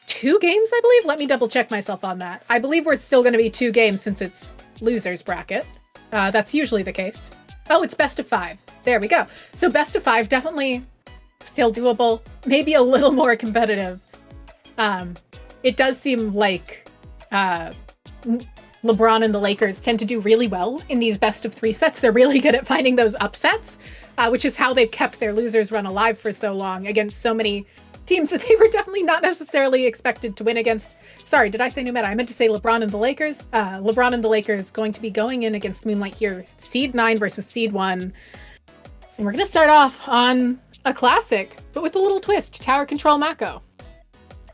2 games, I believe. Let me double check myself on that. I believe we're still going to be 2 games since it's losers bracket. That's usually the case. Oh, it's best of 5. There we go. So best of 5, definitely still doable. Maybe a little more competitive. It does seem like LeBron and the Lakers tend to do really well in these best of 3 sets. They're really good at finding those upsets, which is how they've kept their losers run alive for so long against so many teams that they were definitely not necessarily expected to win against. Sorry, did I say new meta? I meant to say LeBron and the Lakers. LeBron and the Lakers going to be going in against Moonlight here. Seed 9 versus Seed 1. And we're going to start off on a classic, but with a little twist. Tower Control Mako.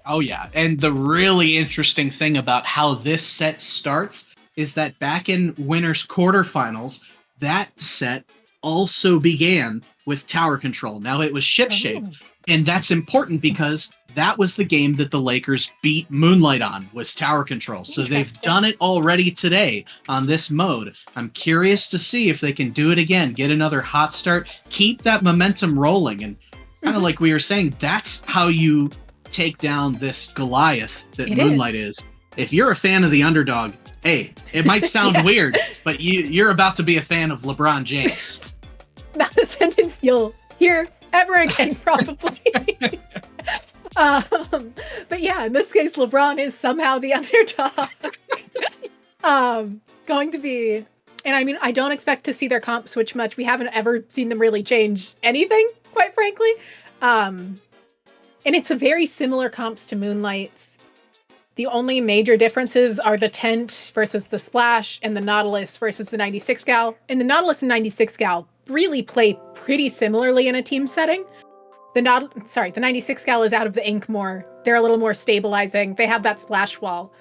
Oh yeah, and the really interesting thing about how this set starts is that back in winners quarterfinals, that set also began with tower control. Now it was ship shape, and that's important because that was the game that the Lakers beat Moonlight on, was tower control. So they've done it already today on this mode. I'm curious to see if they can do it again, get another hot start, keep that momentum rolling, and kind of like we were saying, that's how you take down this Goliath that Moonlight is. If you're a fan of the underdog, hey, it might sound weird, but you're about to be a fan of LeBron James. Not a sentence you'll hear ever again, probably. But yeah, in this case, LeBron is somehow the underdog. Going to be, and I mean, I don't expect to see their comp switch much. We haven't ever seen them really change anything, quite frankly. And it's a very similar comps to Moonlight's. The only major differences are the tent versus the splash and the Nautilus versus the 96 Gal. And the Nautilus and 96 Gal really play pretty similarly in a team setting. The 96 Gal is out of the ink more. They're a little more stabilizing. They have that splash wall.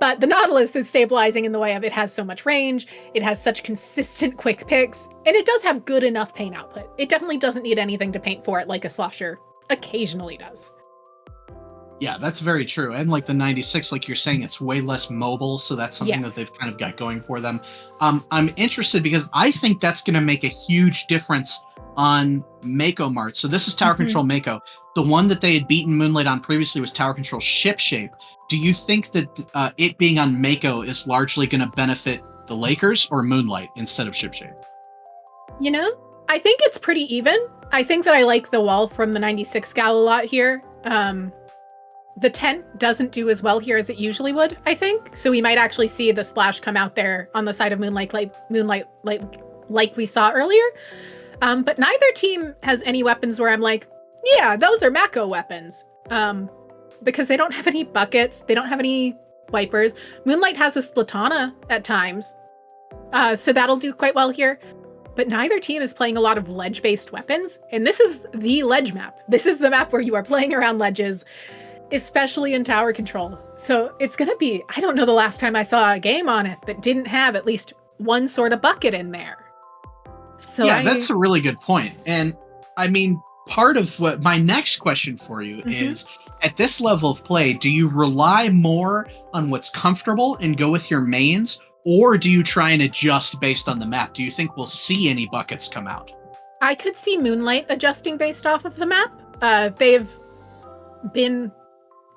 But the Nautilus is stabilizing in the way of it has so much range, it has such consistent quick picks, and it does have good enough paint output. It definitely doesn't need anything to paint for it like a Slosher occasionally does. Yeah, that's very true. And like the 96, like you're saying, it's way less mobile, so that's something Yes. that they've kind of got going for them. I'm interested because I think that's going to make a huge difference on Mako Mart. So this is Tower Control Mako. The one that they had beaten Moonlight on previously was Tower Control Ship Shape. Do you think that it being on Mako is largely going to benefit the Lakers or Moonlight instead of Ship Shape? You know, I think it's pretty even. I think that I like the wall from the 96 gal a lot here. The tent doesn't do as well here as it usually would, I think. So we might actually see the splash come out there on the side of Moonlight like we saw earlier. But neither team has any weapons where I'm like, yeah, those are Mako weapons. Because they don't have any buckets. They don't have any wipers. Moonlight has a Splatana at times. So that'll do quite well here. But neither team is playing a lot of ledge-based weapons. And this is the ledge map. This is the map where you are playing around ledges, especially in tower control. So it's going to be, I don't know the last time I saw a game on it that didn't have at least one sort of bucket in there. So yeah, that's a really good point. And I mean, part of what my next question for you is, at this level of play, do you rely more on what's comfortable and go with your mains, or do you try and adjust based on the map? Do you think we'll see any buckets come out? I could see Moonlight adjusting based off of the map. They've been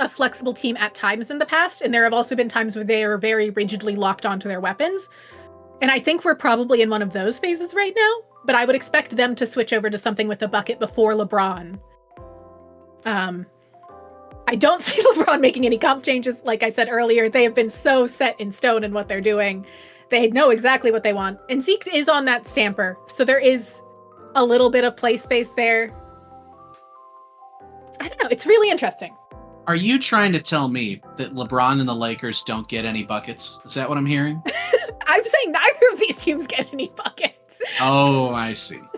a flexible team at times in the past, and there have also been times where they are very rigidly locked onto their weapons. And I think we're probably in one of those phases right now, but I would expect them to switch over to something with a bucket before Lebron. I don't see LeBron making any comp changes. Like I said earlier, they have been so set in stone in what they're doing. They know exactly what they want. And Zeke is on that stamper, so there is a little bit of play space there. I don't know. It's really interesting. Are you trying to tell me that LeBron and the Lakers don't get any buckets? Is that what I'm hearing? I'm saying neither of these teams get any buckets. Oh, I see. Okay.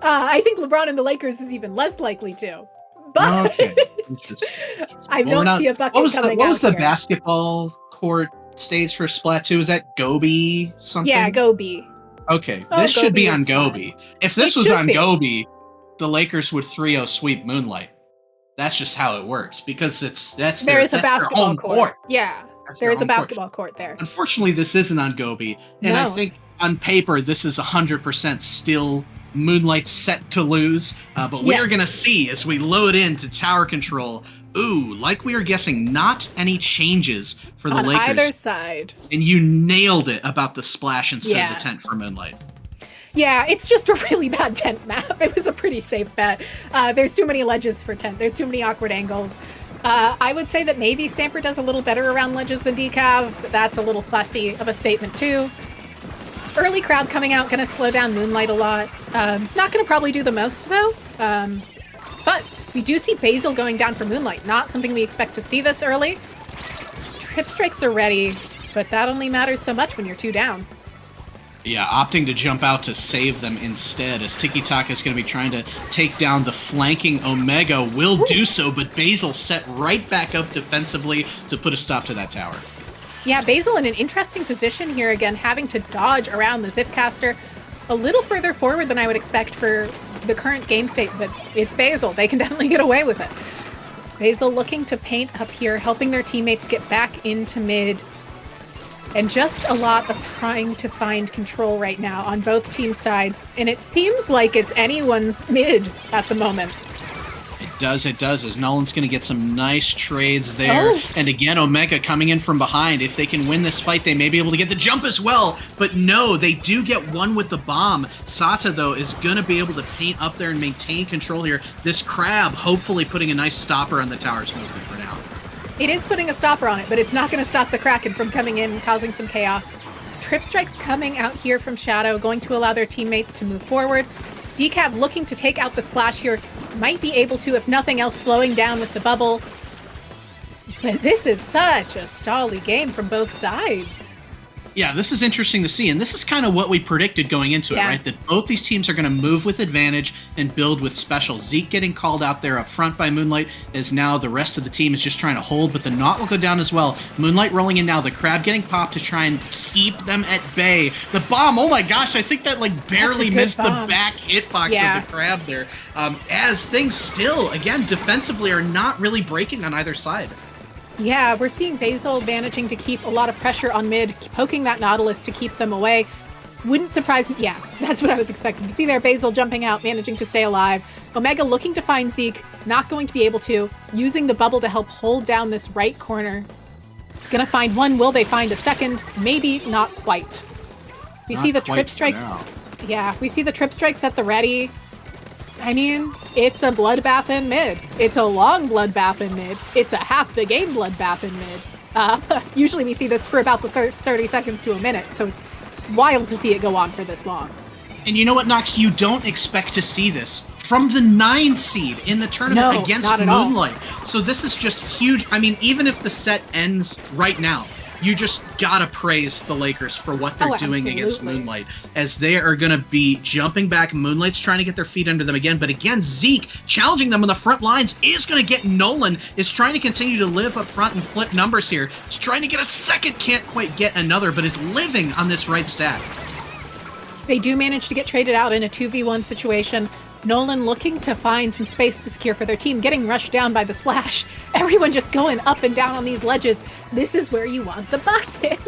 I think LeBron and the Lakers is even less likely to. But okay. I don't see a bucket coming out. What was the here. basketball court stage for Splatoon? Was that Gobi something? Yeah, Gobi. Okay, Oh, this should Gobi be on is fun. Gobi. If this It was should on be. Gobi, the Lakers would 3-0 sweep Moonlight. That's just how it works because that's There is a their basketball home court. Yeah, That's there their is a home court. basketball court there. Unfortunately, this isn't on Gobi, and I No. think on paper this is 100% still Moonlight set to lose. But we are Yes. going to see as we load into tower control. Ooh, like we were guessing, not any changes for the On Lakers. either side. And you nailed it about the splash instead Yeah. of the tent for Moonlight. Yeah, it's just a really bad tent map. It was a pretty safe bet. There's too many ledges for tent. There's too many awkward angles. I would say that maybe Stamper does a little better around ledges than Decav, but that's a little fussy of a statement too. Early crowd coming out, gonna slow down Moonlight a lot. Not gonna probably do the most though. But we do see Basil going down for Moonlight. Not something we expect to see this early. Trip strikes are ready, but that only matters so much when you're 2 down. Yeah, opting to jump out to save them instead, as Tiki Taka is going to be trying to take down the flanking Omega. Will do so, but Basil set right back up defensively to put a stop to that tower. Yeah, Basil in an interesting position here again, having to dodge around the Zipcaster a little further forward than I would expect for the current game state, but it's Basil. They can definitely get away with it. Basil looking to paint up here, helping their teammates get back into mid. And just a lot of trying to find control right now on both team sides. And it seems like it's anyone's mid at the moment. It does, as Nolan's going to get some nice trades there. Oh. And again, Omega coming in from behind. If they can win this fight, they may be able to get the jump as well. But no, they do get one with the bomb. Sata, though, is going to be able to paint up there and maintain control here. This crab hopefully putting a nice stopper on the tower's movement for now. It is putting a stopper on it, but it's not going to stop the Kraken from coming in, causing some chaos. Trip strikes coming out here from Shadow, going to allow their teammates to move forward. Decav looking to take out the splash here, might be able to, if nothing else, slowing down with the bubble. But this is such a stally game from both sides. Yeah, this is interesting to see, and this is kind of what we predicted going into it, right? That both these teams are going to move with advantage and build with special. Zeke getting called out there up front by Moonlight, as now the rest of the team is just trying to hold, but the knot will go down as well. Moonlight rolling in now, the crab getting popped to try and keep them at bay. The bomb, oh my gosh, I think that like barely missed the back hitbox of the crab there. As things still, again, defensively are not really breaking on either side. Yeah, we're seeing Basil managing to keep a lot of pressure on mid, poking that Nautilus to keep them away. Wouldn't surprise me. Yeah, that's what I was expecting to see there. Basil jumping out, managing to stay alive. Omega looking to find Zeke, not going to be able to, using the bubble to help hold down this right corner. Gonna find one. Will they find a second? Maybe not quite. We see the trip strikes. Yeah, we see the trip strikes at the ready. I mean, it's a bloodbath in mid. It's a long bloodbath in mid. It's a half the game bloodbath in mid. Usually we see this for about the 30 seconds to a minute, so it's wild to see it go on for this long. And you know what, Nox? You don't expect to see this from the 9 seed in the tournament against Moonlight. So this is just huge. I mean, even if the set ends right now, you just gotta praise the Lakers for what they're doing against Moonlight, as they are gonna be jumping back. Moonlight's trying to get their feet under them again, but again, Zeke challenging them on the front lines is gonna get Nolan, is trying to continue to live up front and flip numbers here. He's trying to get a second, can't quite get another, but is living on this right stack. They do manage to get traded out in a 2v1 situation. Nolan looking to find some space to secure for their team, getting rushed down by the splash. Everyone just going up and down on these ledges. This is where you want the bucket.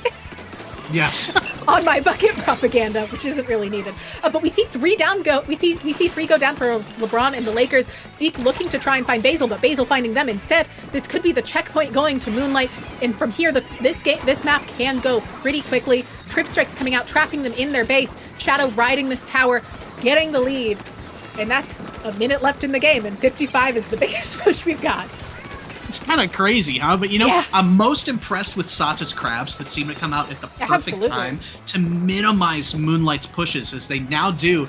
Yes. On my bucket propaganda, which isn't really needed. But we see 3 down go. We see 3 go down for LeBron and the Lakers. Zeke looking to try and find Basil, but Basil finding them instead. This could be the checkpoint going to Moonlight, and from here, this map can go pretty quickly. Trip strikes coming out, trapping them in their base. Shadow riding this tower, getting the lead. And that's a minute left in the game, and 55 is the biggest push we've got. It's kind of crazy, huh? But you know, I'm most impressed with Sata's crabs that seem to come out at the perfect time to minimize Moonlight's pushes, as they now do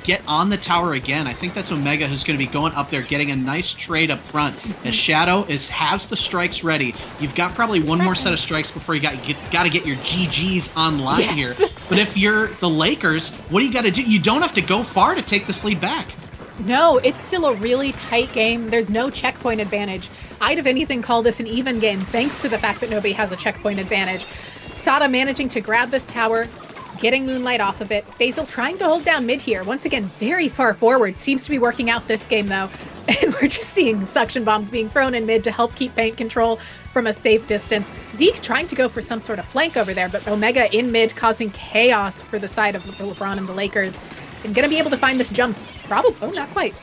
get on the tower again. I think that's Omega who's going to be going up there, getting a nice trade up front. As Shadow has the strikes ready. You've got probably one more set of strikes before you got to get your GGs online here. But if you're the Lakers, what do you got to do? You don't have to go far to take this lead back. No, it's still a really tight game. There's no checkpoint advantage. I'd, if anything, call this an even game, thanks to the fact that nobody has a checkpoint advantage. Sata managing to grab this tower, getting Moonlight off of it. Basil trying to hold down mid here. Once again, very far forward. Seems to be working out this game, though. And we're just seeing suction bombs being thrown in mid to help keep paint control from a safe distance. Zeke trying to go for some sort of flank over there, but Omega in mid causing chaos for the side of LeBron and the Lakers. And gonna be able to find this jump. Probably. Oh, not quite.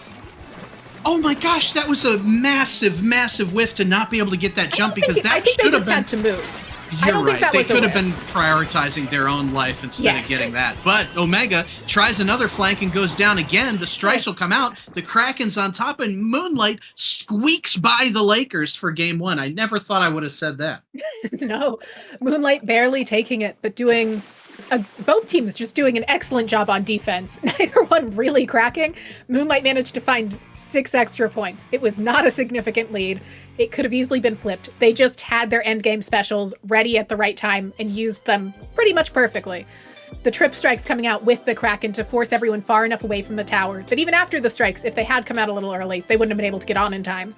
Oh my gosh, that was a massive, massive whiff to not be able to get that jump, because that should have been... had to move. You're right. They could have been prioritizing their own life instead of getting that. But Omega tries another flank and goes down again. The strikes will come out. The Kraken's on top, and Moonlight squeaks by the Lakers for game 1. I never thought I would have said that. No, Moonlight barely taking it, but doing... both teams just doing an excellent job on defense. Neither one really cracking. Moonlight managed to find 6 extra points. It was not a significant lead. It could have easily been flipped. They just had their endgame specials ready at the right time and used them pretty much perfectly. The trip strikes coming out with the Kraken to force everyone far enough away from the tower that even after the strikes, if they had come out a little early, they wouldn't have been able to get on in time.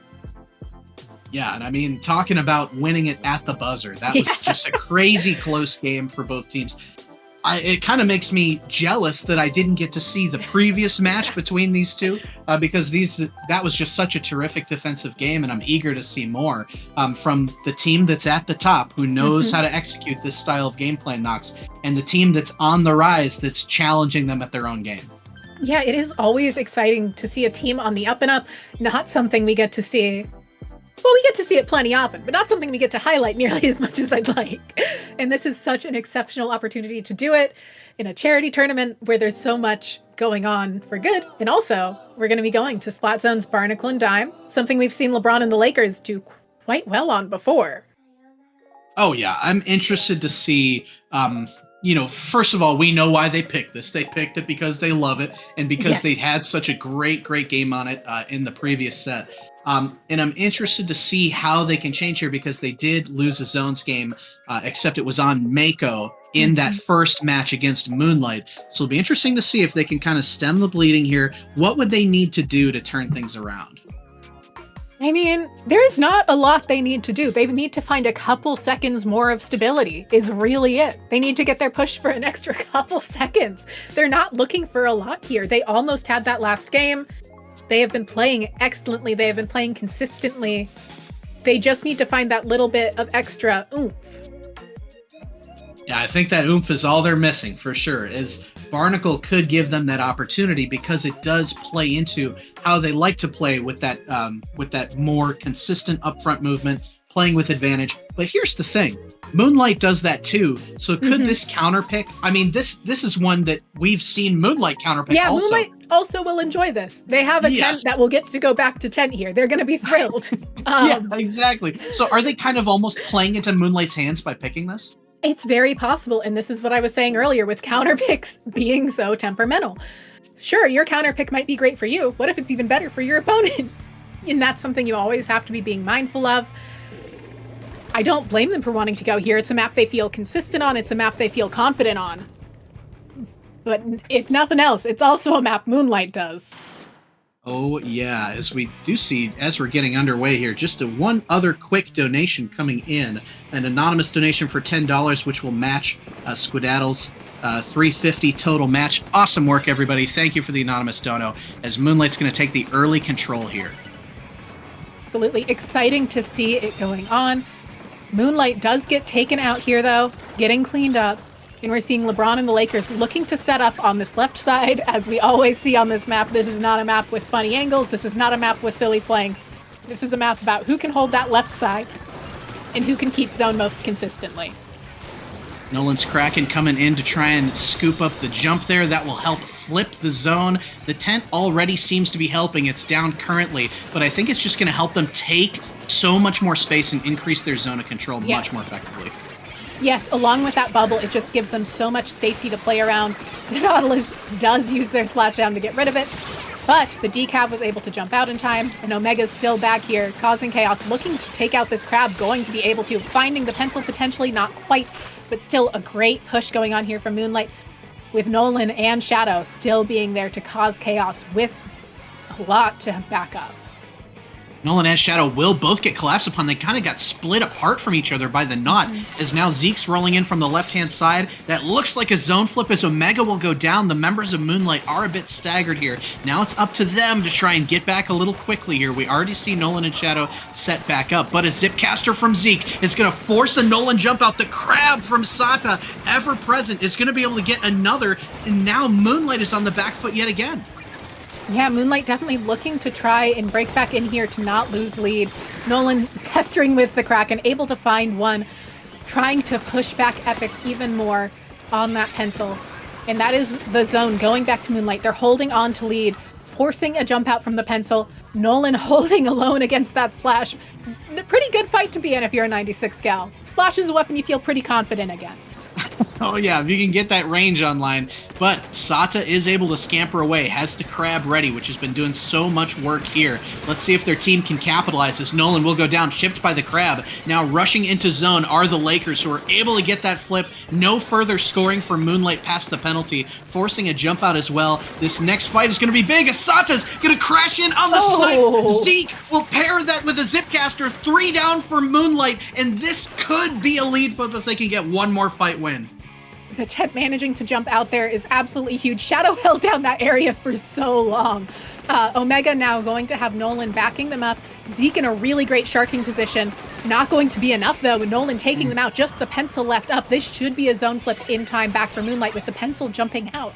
Yeah, and I mean, talking about winning it at the buzzer, that was just a crazy close game for both teams. It kind of makes me jealous that I didn't get to see the previous match between these two, because that was just such a terrific defensive game, and I'm eager to see more from the team that's at the top, who knows how to execute this style of gameplay, Nox, and the team that's on the rise that's challenging them at their own game. Yeah, it is always exciting to see a team on the up and up, not something we get to see. Well, we get to see it plenty often, but not something we get to highlight nearly as much as I'd like. And this is such an exceptional opportunity to do it in a charity tournament where there's so much going on for good. And also, we're going to be going to Splat Zone's Barnacle and Dime, something we've seen LeBron and the Lakers do quite well on before. Oh, yeah. I'm interested to see... first of all, we know why they picked this. They picked it because they love it and because they had such a great game on it in the previous set. And I'm interested to see how they can change here, because they did lose a zones game, except it was on Mako in that first match against Moonlight. So it'll be interesting to see if they can kind of stem the bleeding here. What would they need to do to turn things around? I mean, there is not a lot they need to do. They need to find a couple seconds more of stability is really it. They need to get their push for an extra couple seconds. They're not looking for a lot here. They almost had that last game. They have been playing excellently. They have been playing consistently. They just need to find that little bit of extra oomph. Yeah, I think that oomph is all they're missing for sure. Is Barnacle could give them that opportunity because it does play into how they like to play with that more consistent upfront movement, playing with advantage. But here's the thing. Moonlight does that too. So could this counterpick? I mean, this is one that we've seen Moonlight counterpick yeah, also. Moonlight also will enjoy this. They have a 10 that will get to go back to 10 here. They're going to be thrilled. Yeah, exactly. So are they kind of almost playing into Moonlight's hands by picking this? It's very possible, and this is what I was saying earlier with counterpicks being so temperamental. Sure, your counterpick might be great for you. What if it's even better for your opponent? And that's something you always have to be being mindful of. I don't blame them for wanting to go here. It's a map they feel consistent on. It's a map they feel confident on. But if nothing else, it's also a map Moonlight does. Oh, yeah, as we do see, as we're getting underway here, just one other quick donation coming in. An anonymous donation for $10, which will match Squadaddle's $350 total match. Awesome work, everybody. Thank you for the anonymous dono, as Moonlight's going to take the early control here. Absolutely exciting to see it going on. Moonlight does get taken out here, though, getting cleaned up. And we're seeing Lebron and the Lakers looking to set up on this left side. As we always see on this map, this is not a map with funny angles. This is not a map with silly flanks. This is a map about who can hold that left side and who can keep zone most consistently. Nolan's Kraken coming in to try and scoop up the jump there. That will help flip the zone. The tent already seems to be helping. It's down currently, but I think it's just going to help them take so much more space and increase their zone of control much more effectively. Yes, along with that bubble, it just gives them so much safety to play around. The Nautilus does use their splashdown to get rid of it, but the decab was able to jump out in time, and Omega's still back here, causing chaos, looking to take out this crab, going to be able to, finding the pencil potentially, not quite, but still a great push going on here from Moonlight, with Nolan and Shadow still being there to cause chaos with a lot to back up. Nolan and Shadow will both get collapsed upon. They kind of got split apart from each other by the knot, as now Zeke's rolling in from the left-hand side. That looks like a zone flip as Omega will go down. The members of Moonlight are a bit staggered here. Now it's up to them to try and get back a little quickly here. We already see Nolan and Shadow set back up, but a Zipcaster from Zeke is going to force a Nolan jump out. The crab from Sata, ever present, is going to be able to get another, and now Moonlight is on the back foot yet again. Yeah, Moonlight definitely looking to try and break back in here to not lose lead. Nolan pestering with the Kraken, able to find one, trying to push back Epic even more on that pencil. And that is the zone going back to Moonlight. They're holding on to lead, forcing a jump out from the pencil. Nolan holding alone against that splash. Pretty good fight to be in if you're a 96 gal. Splash is a weapon you feel pretty confident against. Oh yeah, if you can get that range online. But Sata is able to scamper away, has the crab ready, which has been doing so much work here. Let's see if their team can capitalize this. Nolan will go down, chipped by the crab. Now rushing into zone are the Lakers, who are able to get that flip. No further scoring for Moonlight past the penalty, forcing a jump out as well. This next fight is going to be big, as Sata's going to crash in on the snipe. Zeke will pair that with a Zipcaster. 3 down for Moonlight, and this could be a lead flip if they can get one more fight win. The tent managing to jump out there is absolutely huge. Shadow held down that area for so long. Omega now going to have Nolan backing them up. Zeke in a really great sharking position. Not going to be enough, though, with Nolan taking them out. Just the pencil left up. This should be a zone flip in time back for Moonlight with the pencil jumping out.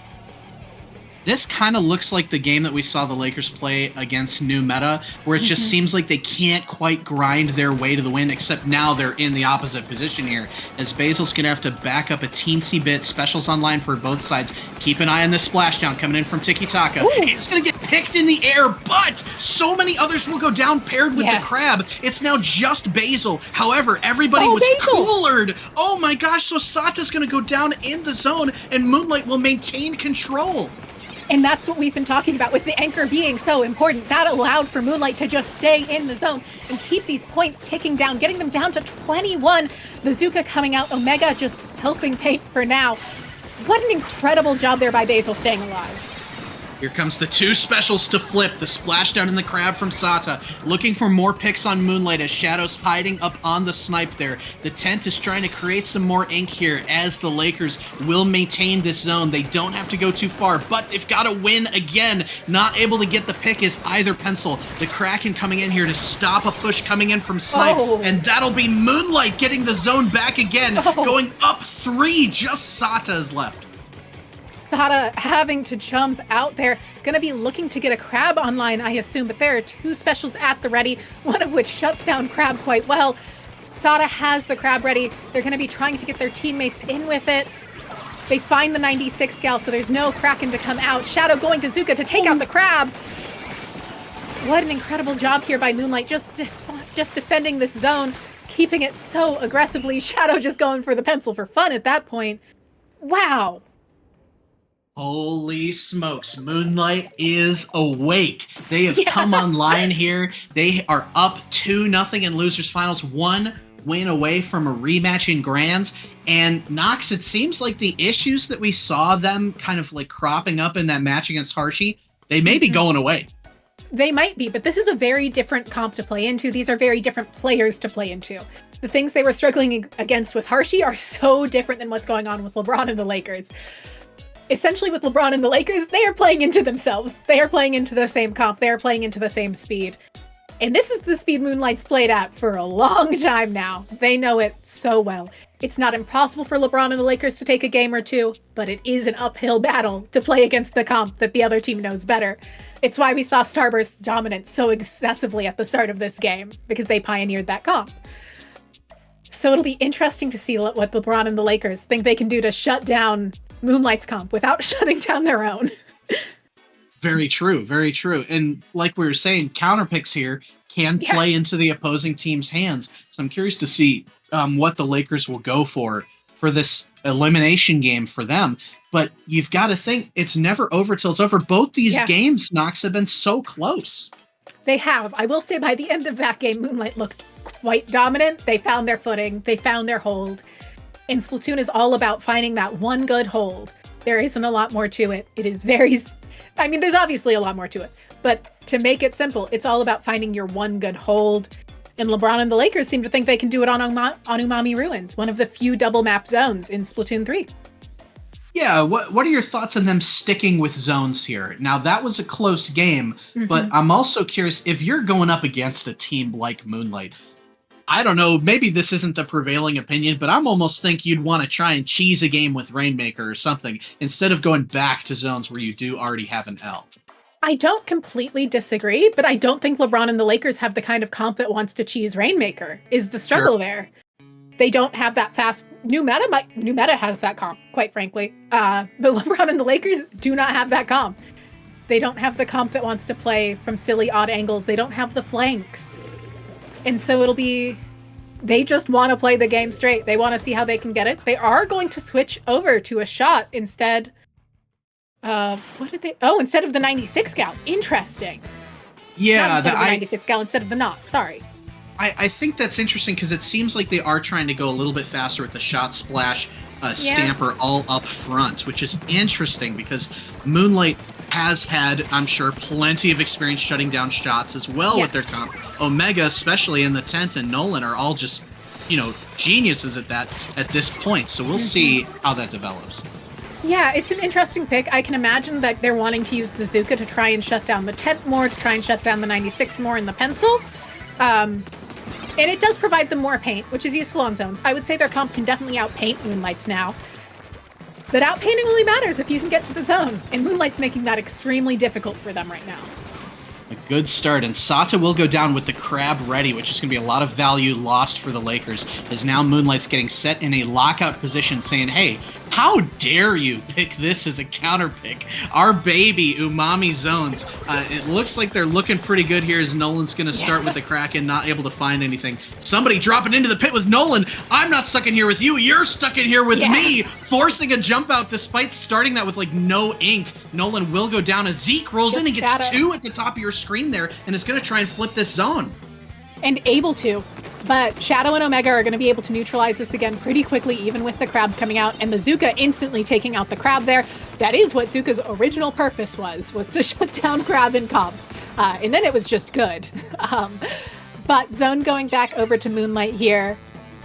This kind of looks like the game that we saw the Lakers play against New Meta, where it just seems like they can't quite grind their way to the win, except now they're in the opposite position here, as Basil's going to have to back up a teensy bit. Specials online for both sides. Keep an eye on this splashdown coming in from Tiki Taka. It's going to get picked in the air, but so many others will go down paired with the crab. It's now just Basil. However, everybody was coolered. Oh my gosh, so Sata's going to go down in the zone, and Moonlight will maintain control. And that's what we've been talking about with the anchor being so important. That allowed for Moonlight to just stay in the zone and keep these points ticking down, getting them down to 21. The Zuka coming out, Omega just helping paint for now. What an incredible job there by Basil staying alive. Here comes the two specials to flip. The splashdown in the crab from Sata. Looking for more picks on Moonlight as Shadow's hiding up on the snipe there. The tent is trying to create some more ink here as the Lakers will maintain this zone. They don't have to go too far, but they've got to win again. Not able to get the pick is either pencil. The Kraken coming in here to stop a push coming in from Snipe. And that'll be Moonlight getting the zone back again. Going up 3. Just Sata is left. Sata having to jump out there. Gonna be looking to get a crab online, I assume, but there are 2 specials at the ready, one of which shuts down crab quite well. Sata has the crab ready. They're gonna be trying to get their teammates in with it. They find the 96 gal, so there's no Kraken to come out. Shadow going to Zuka to take out the crab. What an incredible job here by Moonlight, just defending this zone, keeping it so aggressively. Shadow just going for the pencil for fun at that point. Wow. Holy smokes, Moonlight is awake. They have come online here. They are up 2-0 in losers finals, 1 win away from a rematch in grands. And Nox, it seems like the issues that we saw them kind of like cropping up in that match against Harshi, they may be going away. They might be, but this is a very different comp to play into. These are very different players to play into. The things they were struggling against with Harshi are so different than what's going on with LeBron and the Lakers. Essentially with LeBron and the Lakers, they are playing into themselves. They are playing into the same comp. They are playing into the same speed. And this is the speed Moonlight's played at for a long time now. They know it so well. It's not impossible for LeBron and the Lakers to take a game or two, but it is an uphill battle to play against the comp that the other team knows better. It's why we saw Starburst's dominance so excessively at the start of this game, because they pioneered that comp. So it'll be interesting to see what LeBron and the Lakers think they can do to shut down Moonlight's comp without shutting down their own. Very true, very true. And like we were saying, counterpicks here can play into the opposing team's hands. So I'm curious to see what the Lakers will go for this elimination game for them. But you've got to think it's never over till it's over. Both these games, Nox, have been so close. They have. I will say by the end of that game, Moonlight looked quite dominant. They found their footing. They found their hold. And Splatoon is all about finding that one good hold. There isn't a lot more to it. It is very... I mean, there's obviously a lot more to it. But to make it simple, it's all about finding your one good hold. And LeBron and the Lakers seem to think they can do it on Umami Ruins, one of the few double map zones in Splatoon 3. Yeah, what are your thoughts on them sticking with zones here? Now, that was a close game, but I'm also curious, if you're going up against a team like Moonlight, I don't know, maybe this isn't the prevailing opinion, but I'm almost think you'd want to try and cheese a game with Rainmaker or something, instead of going back to zones where you do already have an L. I don't completely disagree, but I don't think LeBron and the Lakers have the kind of comp that wants to cheese Rainmaker, is the struggle there. They don't have that fast... New Meta has that comp, quite frankly. But LeBron and the Lakers do not have that comp. They don't have the comp that wants to play from silly odd angles. They don't have the flanks. And so it'll be... They just want to play the game straight. They want to see how they can get it. They are going to switch over to a shot instead of... What did they... Oh, instead of the 96 gal. Interesting. Yeah. Not instead of the 96 gal, instead of the knock. Sorry. I think that's interesting because it seems like they are trying to go a little bit faster with the shot splash stamper all up front, which is interesting because Moonlight has had, I'm sure, plenty of experience shutting down shots as well with their comp. Omega, especially in the tent, and Nolan are all just, geniuses at that at this point. So we'll see how that develops. Yeah, it's an interesting pick. I can imagine that they're wanting to use the Zuka to try and shut down the tent more, to try and shut down the 96 more in the pencil. And it does provide them more paint, which is useful on zones. I would say their comp can definitely outpaint Moonlight's now. But outpainting only matters if you can get to the zone, and Moonlight's making that extremely difficult for them right now. A good start, and Sata will go down with the crab ready, which is going to be a lot of value lost for the Lakers, as now Moonlight's getting set in a lockout position, saying, hey, How dare you pick this as a counter pick? Our baby Umami Zones. It looks like they're looking pretty good here as Nolan's going to start with the Kraken, not able to find anything. Somebody dropping into the pit with Nolan. I'm not stuck in here with you. You're stuck in here with me. Forcing a jump out despite starting that with like no ink. Nolan will go down as Zeke rolls in and gets 2 at the top of your screen there and is going to try and flip this zone. And able to. But Shadow and Omega are going to be able to neutralize this again pretty quickly, even with the crab coming out, and the Zuka instantly taking out the crab there. That is what Zuka's original purpose was to shut down crab in comps. And then it was just good. But Zone going back over to Moonlight here.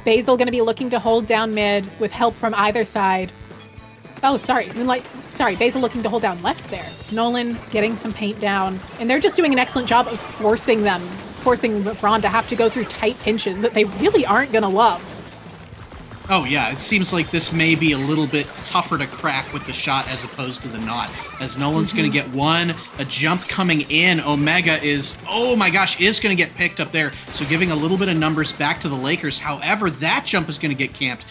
Basil going to be looking to hold down mid with help from either side. Oh, sorry, Basil looking to hold down left there. Nolan getting some paint down, and they're just doing an excellent job of forcing Lebron to have to go through tight pinches that they really aren't going to love. Oh yeah, it seems like this may be a little bit tougher to crack with the shot as opposed to the not. As Nolan's going to get one, a jump coming in. Omega is, oh my gosh, is going to get picked up there. So giving a little bit of numbers back to the Lakers. However, that jump is going to get camped.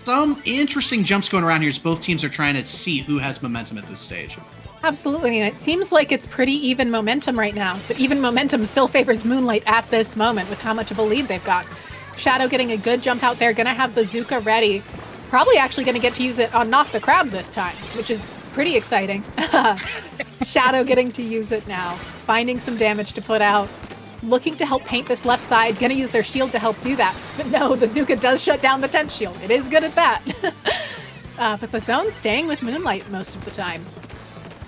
Some interesting jumps going around here as both teams are trying to see who has momentum at this stage. Absolutely, and it seems like it's pretty even momentum right now, but even momentum still favors Moonlight at this moment with how much of a lead they've got. Shadow getting a good jump out there, gonna have the Zuka ready. Probably actually gonna get to use it on Not the Crab this time, which is pretty exciting. Shadow getting to use it now, finding some damage to put out. Looking to help paint this left side, gonna use their shield to help do that. But no, the Zuka does shut down the tent shield. It is good at that. But the Zone's staying with Moonlight most of the time.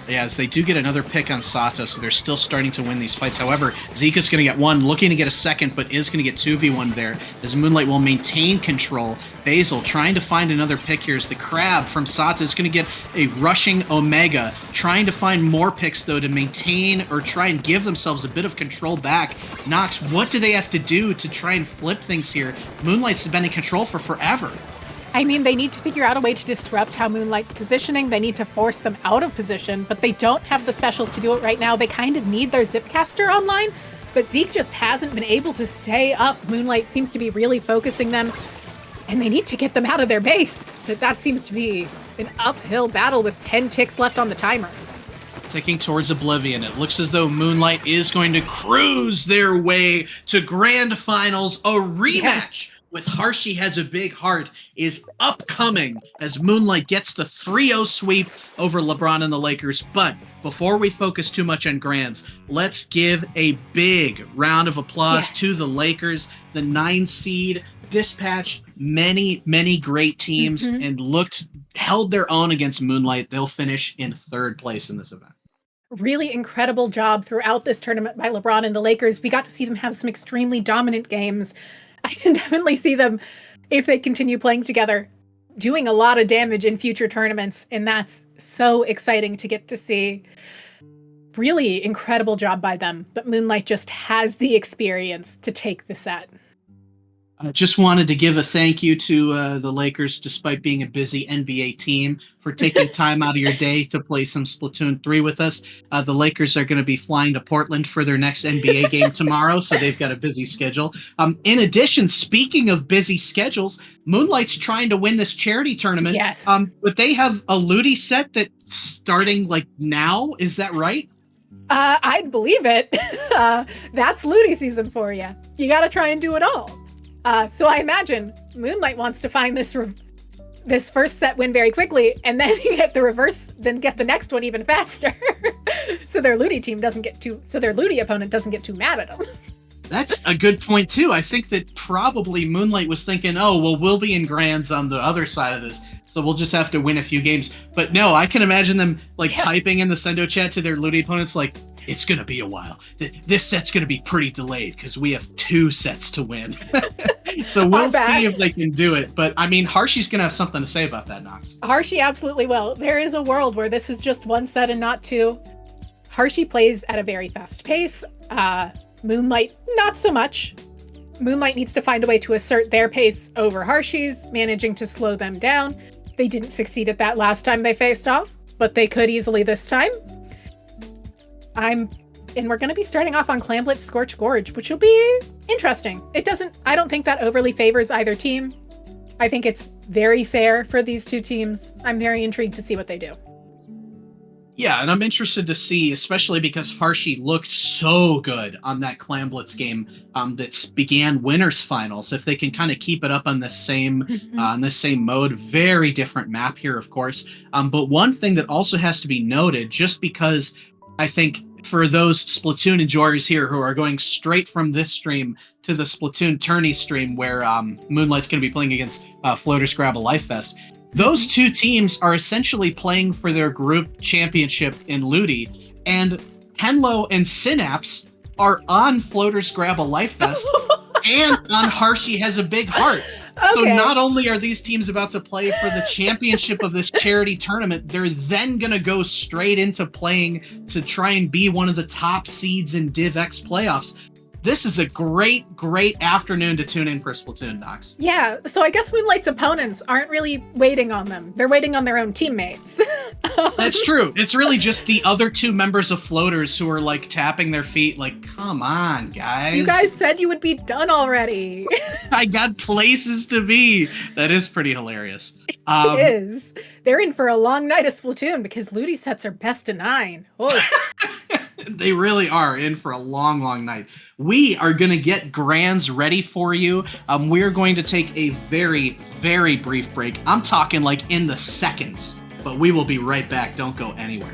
Yeah, as they do get another pick on Sato, so they're still starting to win these fights. However, Zika's going to get one, looking to get a second, but is going to get 2v1 there, as Moonlight will maintain control. Basil trying to find another pick here as the Crab from Sato is going to get a rushing Omega, trying to find more picks, though, to maintain or try and give themselves a bit of control back. Nox, what do they have to do to try and flip things here? Moonlight's been in control for forever. I mean, they need to figure out a way to disrupt how Moonlight's positioning. They need to force them out of position, but they don't have the specials to do it right now. They kind of need their Zipcaster online, but Zeke just hasn't been able to stay up. Moonlight seems to be really focusing them, and they need to get them out of their base. But that seems to be an uphill battle with 10 ticks left on the timer. Ticking towards oblivion. It looks as though Moonlight is going to cruise their way to grand finals. A rematch with Harshi Has a Big Heart is upcoming as Moonlight gets the 3-0 sweep over LeBron and the Lakers. But before we focus too much on grands, let's give a big round of applause to the Lakers. The 9 seed dispatched many, many great teams and held their own against Moonlight. They'll finish in 3rd place in this event. Really incredible job throughout this tournament by LeBron and the Lakers. We got to see them have some extremely dominant games. I can definitely see them, if they continue playing together, doing a lot of damage in future tournaments, and that's so exciting to get to see. Really incredible job by them, but Moonlight just has the experience to take the set. I just wanted to give a thank you to the Lakers, despite being a busy NBA team, for taking time out of your day to play some Splatoon 3 with us. The Lakers are going to be flying to Portland for their next NBA game tomorrow, so they've got a busy schedule. In addition, speaking of busy schedules, Moonlight's trying to win this charity tournament. Yes. But they have a Ludi set that's starting like now. Is that right? I'd believe it. That's Ludi season for you. You got to try and do it all. So I imagine Moonlight wants to find this first set win very quickly, and then get the reverse, then get the next one even faster. So their Ludi opponent doesn't get too mad at them. That's a good point too. I think that probably Moonlight was thinking, oh, well, we'll be in grands on the other side of this, so we'll just have to win a few games. But no, I can imagine them typing in the Sendo chat to their Ludi opponents like, it's going to be a while. This set's going to be pretty delayed because we have 2 sets to win. So we'll see if they can do it. But, I mean, Harshi's going to have something to say about that, Nox. Harshi absolutely will. There is a world where this is just 1 set and not 2. Harshi plays at a very fast pace. Moonlight, not so much. Moonlight needs to find a way to assert their pace over Harshi's, managing to slow them down. They didn't succeed at that last time they faced off, but they could easily this time. And we're going to be starting off on Clamblitz Scorch Gorge, which will be interesting. I don't think that overly favors either team. I think it's very fair for these two teams. I'm very intrigued to see what they do. Yeah, and I'm interested to see, especially because Harshi looked so good on that Clan Blitz game that began winners finals. If they can kind of keep it up on this same mode, very different map here, of course. But one thing that also has to be noted, just because I think for those Splatoon enjoyers here who are going straight from this stream to the Splatoon tourney stream where Moonlight's going to be playing against Floaters Grab a Life Fest, those two teams are essentially playing for their group championship in Ludi, and Henlo and Synapse are on Floaters Grab a Life Fest and on Harshi Has a Big Heart. Okay. So not only are these teams about to play for the championship of this charity tournament, they're then going to go straight into playing to try and be one of the top seeds in Div X playoffs. This is a great afternoon to tune in for Splatoon, Docs. Yeah, so I guess Moonlight's opponents aren't really waiting on them. They're waiting on their own teammates. That's true. It's really just the other two members of Floaters who are like tapping their feet like, come on, guys. You guys said you would be done already. I got places to be. That is pretty hilarious. It is. They're in for a long night of Splatoon because Ludi sets are best of 9. Oh. They really are in for a long night. We are going to get grands ready for you. We're going to take a very brief break. I'm talking like in the seconds, but we will be right back. Don't go anywhere.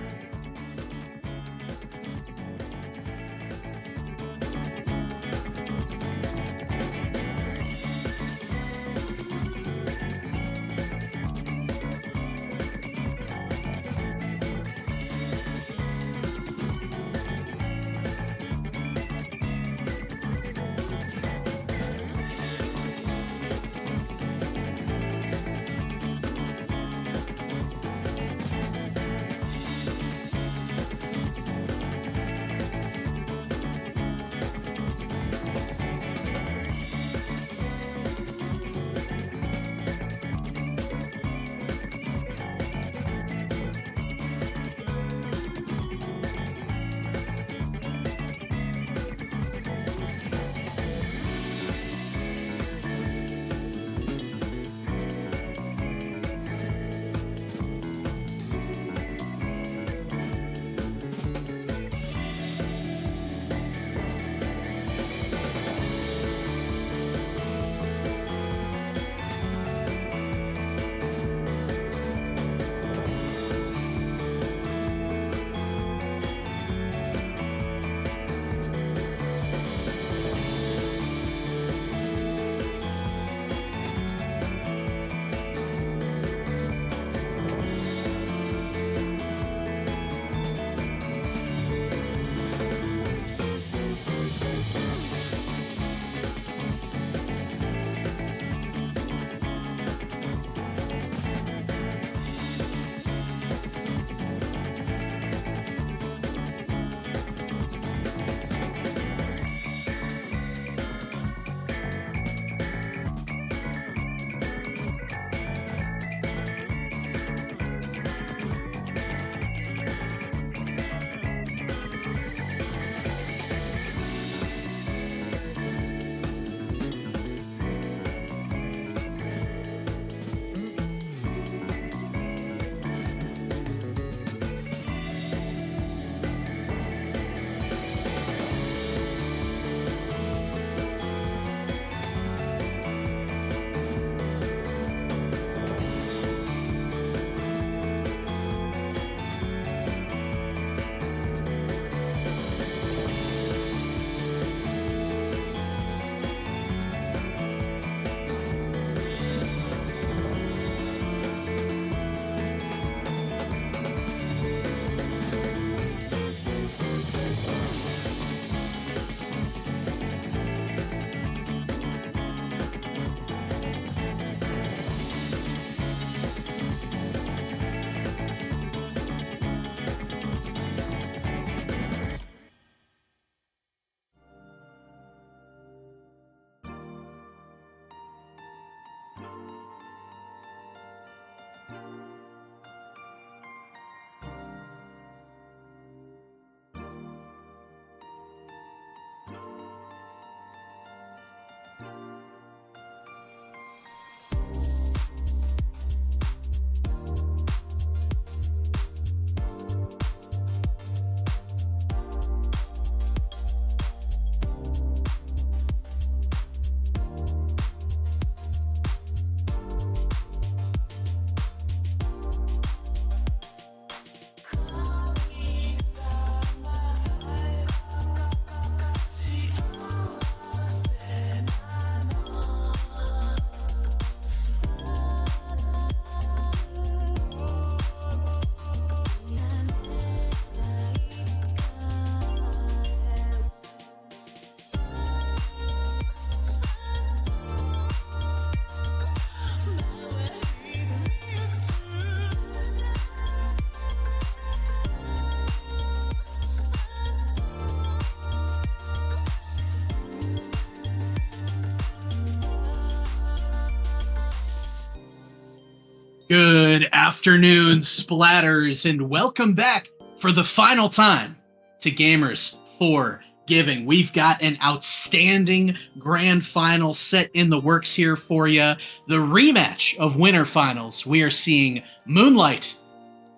Good afternoon, splatters, and welcome back for the final time to Gamers for Giving. We've got an outstanding grand final set in the works here for you. The rematch of winter finals. We are seeing Moonlight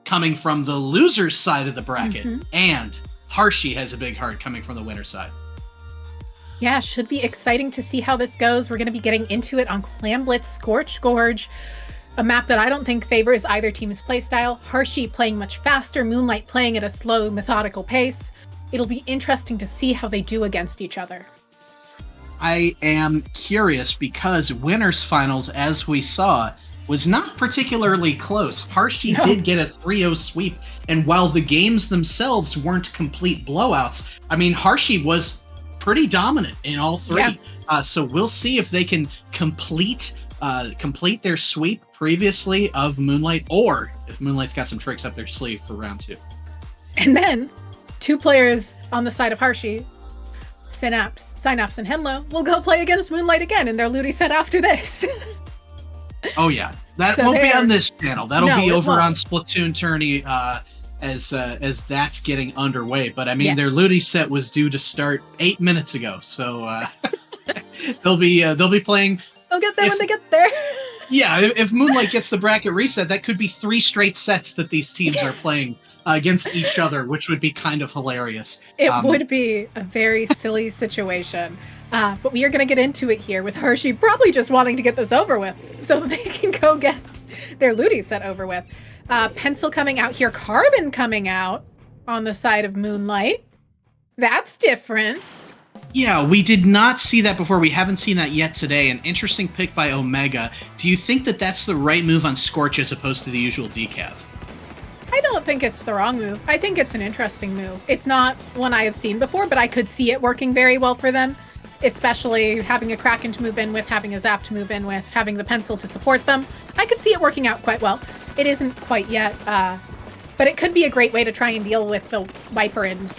coming from the loser's side of the bracket, and Harshi has a big heart coming from the winner side. Yeah, should be exciting to see how this goes. We're going to be getting into it on Clamblitz Scorch Gorge, a map that I don't think favors either team's playstyle. Harshi playing much faster, Moonlight playing at a slow, methodical pace. It'll be interesting to see how they do against each other. I am curious because winners finals, as we saw, was not particularly close. Harshi did get a 3-0 sweep, and while the games themselves weren't complete blowouts, I mean, Harshi was pretty dominant in all three. Yeah. So we'll see if they can complete their sweep previously of Moonlight, or if Moonlight's got some tricks up their sleeve for round 2. And then, 2 players on the side of Harshi, Synapse and Henlo, will go play against Moonlight again in their Ludi set after this. Oh yeah, that won't be on this channel. That'll be over on Splatoon Tourney as that's getting underway. But I mean, their Ludi set was due to start 8 minutes ago, so they'll be playing. They'll get there when they get there. Yeah, if Moonlight gets the bracket reset, that could be 3 straight sets that these teams are playing against each other, which would be kind of hilarious. It would be a very silly situation. But we are going to get into it here with Harshi probably just wanting to get this over with so that they can go get their Ludi set over with. Pencil coming out here, Carbon coming out on the side of Moonlight. That's different. Yeah, we did not see that before. We haven't seen that yet today. An interesting pick by Omega. Do you think that that's the right move on Scorch as opposed to the usual decav? I don't think it's the wrong move. I think it's an interesting move. It's not one I have seen before, but I could see it working very well for them, especially having a Kraken to move in with, having a Zap to move in with, having the Pencil to support them. I could see it working out quite well. It isn't quite yet, but it could be a great way to try and deal with the Viper and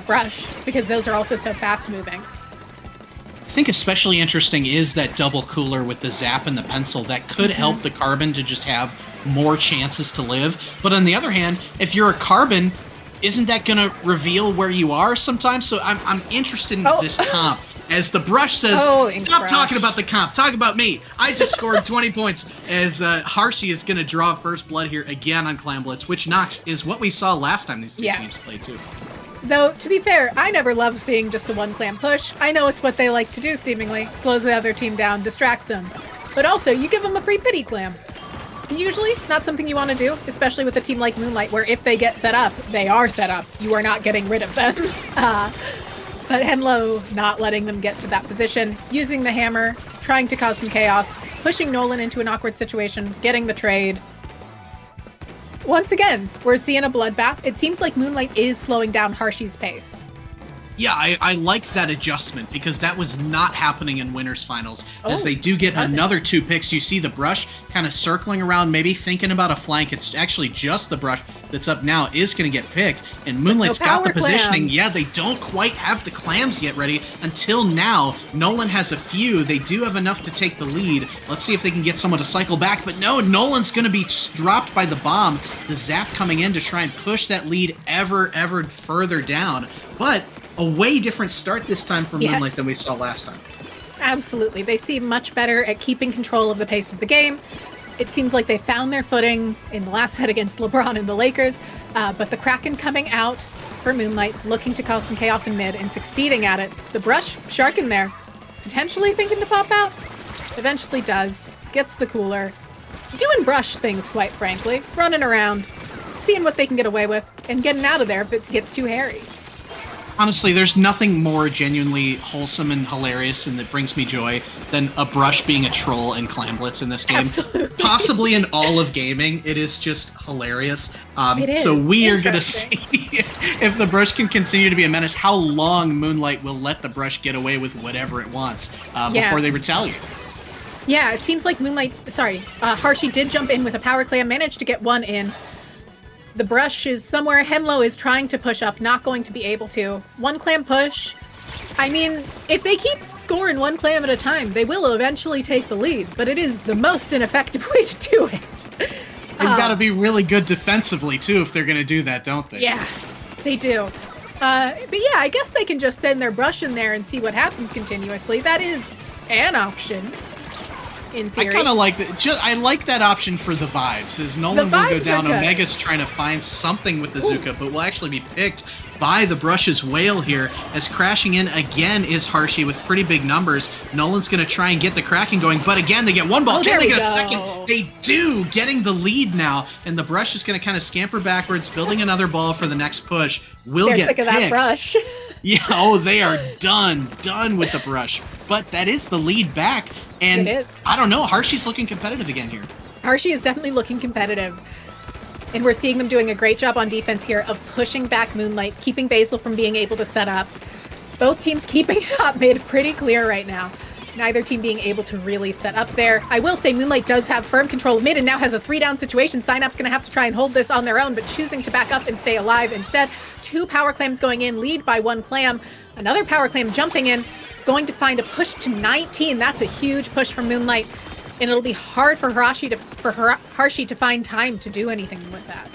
Brush, because those are also so fast moving. I think especially interesting is that double cooler with the Zap and the Pencil. That could help the Carbon to just have more chances to live. But on the other hand, if you're a Carbon, isn't that going to reveal where you are sometimes? So I'm interested in this comp. As the Brush says, stop talking about the comp, talk about me. I just scored 20 points. As Harshi is going to draw first blood here again on Clamblitz, which Nox is what we saw last time these two teams played too. Though, to be fair, I never love seeing just a one clam push. I know it's what they like to do, seemingly. Slows the other team down, distracts them. But also, you give them a free pity clam. Usually, not something you want to do, especially with a team like Moonlight, where if they get set up, they are set up. You are not getting rid of them. But Henlo not letting them get to that position, using the hammer, trying to cause some chaos, pushing Nolan into an awkward situation, getting the trade. Once again, we're seeing a bloodbath. It seems like Moonlight is slowing down Harshi's pace. Yeah, I like that adjustment because that was not happening in winners finals. As they do get another 2 picks, you see the Brush kind of circling around, maybe thinking about a flank. It's actually just the Brush that's up now is going to get picked, and Moonlight's got the positioning. Clam. Yeah, they don't quite have the clams yet ready until now. Nolan has a few. They do have enough to take the lead. Let's see if they can get someone to cycle back, but no, Nolan's going to be dropped by the bomb. The Zap coming in to try and push that lead ever further down, but a way different start this time for Moonlight than we saw last time. Absolutely. They seem much better at keeping control of the pace of the game. It seems like they found their footing in the last set against LeBron and the Lakers, but the Kraken coming out for Moonlight, looking to cause some chaos in mid and succeeding at it. The Brush shark in there, potentially thinking to pop out. Eventually does. Gets the cooler. Doing Brush things, quite frankly. Running around, seeing what they can get away with, and getting out of there if it gets too hairy. Honestly, there's nothing more genuinely wholesome and hilarious and that brings me joy than a Brush being a troll in Clamblitz in this game. Absolutely. Possibly in all of gaming. It is just hilarious. It is. So we are going to see if the Brush can continue to be a menace, how long Moonlight will let the Brush get away with whatever it wants before they retaliate. Yeah, it seems like Harshi did jump in with a power clam, managed to get one in. The Brush is somewhere. Henlo is trying to push up, not going to be able to. One clam push. I mean, if they keep scoring one clam at a time, they will eventually take the lead, but it is the most ineffective way to do it. got to be really good defensively, too, if they're going to do that, don't they? Yeah, they do. But yeah, I guess they can just send their brush in there and see what happens continuously. That is an option, in theory. I kind of like that. I like that option for the vibes, is Nolan will go down. Omega's trying to find something with the Zuka, but will actually be picked by the Brush's Whale here, as crashing in again is Harshi with pretty big numbers. Nolan's going to try and get the Kraken going, but again, they get one ball. Can they get a second? They do, getting the lead now, and the Brush is going to kind of scamper backwards, building another ball for the next push. They're get sick of that Brush. Yeah, they are done with the Brush. But that is the lead back, and it is. I don't know, Harshi's looking competitive again here. Harshi is definitely looking competitive. And we're seeing them doing a great job on defense here of pushing back Moonlight, keeping Basil from being able to set up. Both teams keeping shot made pretty clear right now. Neither team being able to really set up there. I will say Moonlight does have firm control of mid and now has a 3-down situation. Synapse going to have to try and hold this on their own, but choosing to back up and stay alive instead. 2 power clams going in, lead by 1 clam. Another power clam jumping in, going to find a push to 19. That's a huge push from Moonlight. And it'll be hard for Harshi to find time to do anything with that.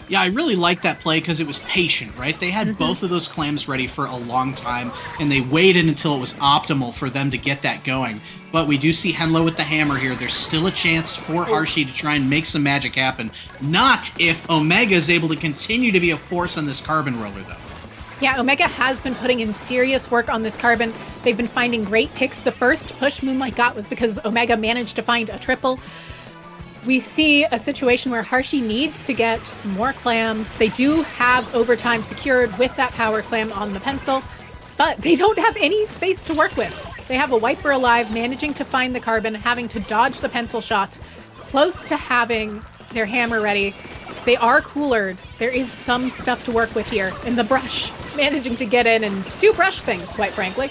Yeah, I really like that play because it was patient, right? They had both of those clams ready for a long time, and they waited until it was optimal for them to get that going. But we do see Henlo with the hammer here. There's still a chance for Harshi to try and make some magic happen. Not if Omega is able to continue to be a force on this carbon roller, though. Yeah, Omega has been putting in serious work on this carbon. They've been finding great picks. The first push Moonlight got was because Omega managed to find a triple. We see a situation where Harshi needs to get some more clams. They do have overtime secured with that power clam on the pencil, but they don't have any space to work with. They have a wiper alive, managing to find the carbon, having to dodge the pencil shots, close to having their hammer ready. They are coolered. There is some stuff to work with here. And the Brush managing to get in and do Brush things, quite frankly.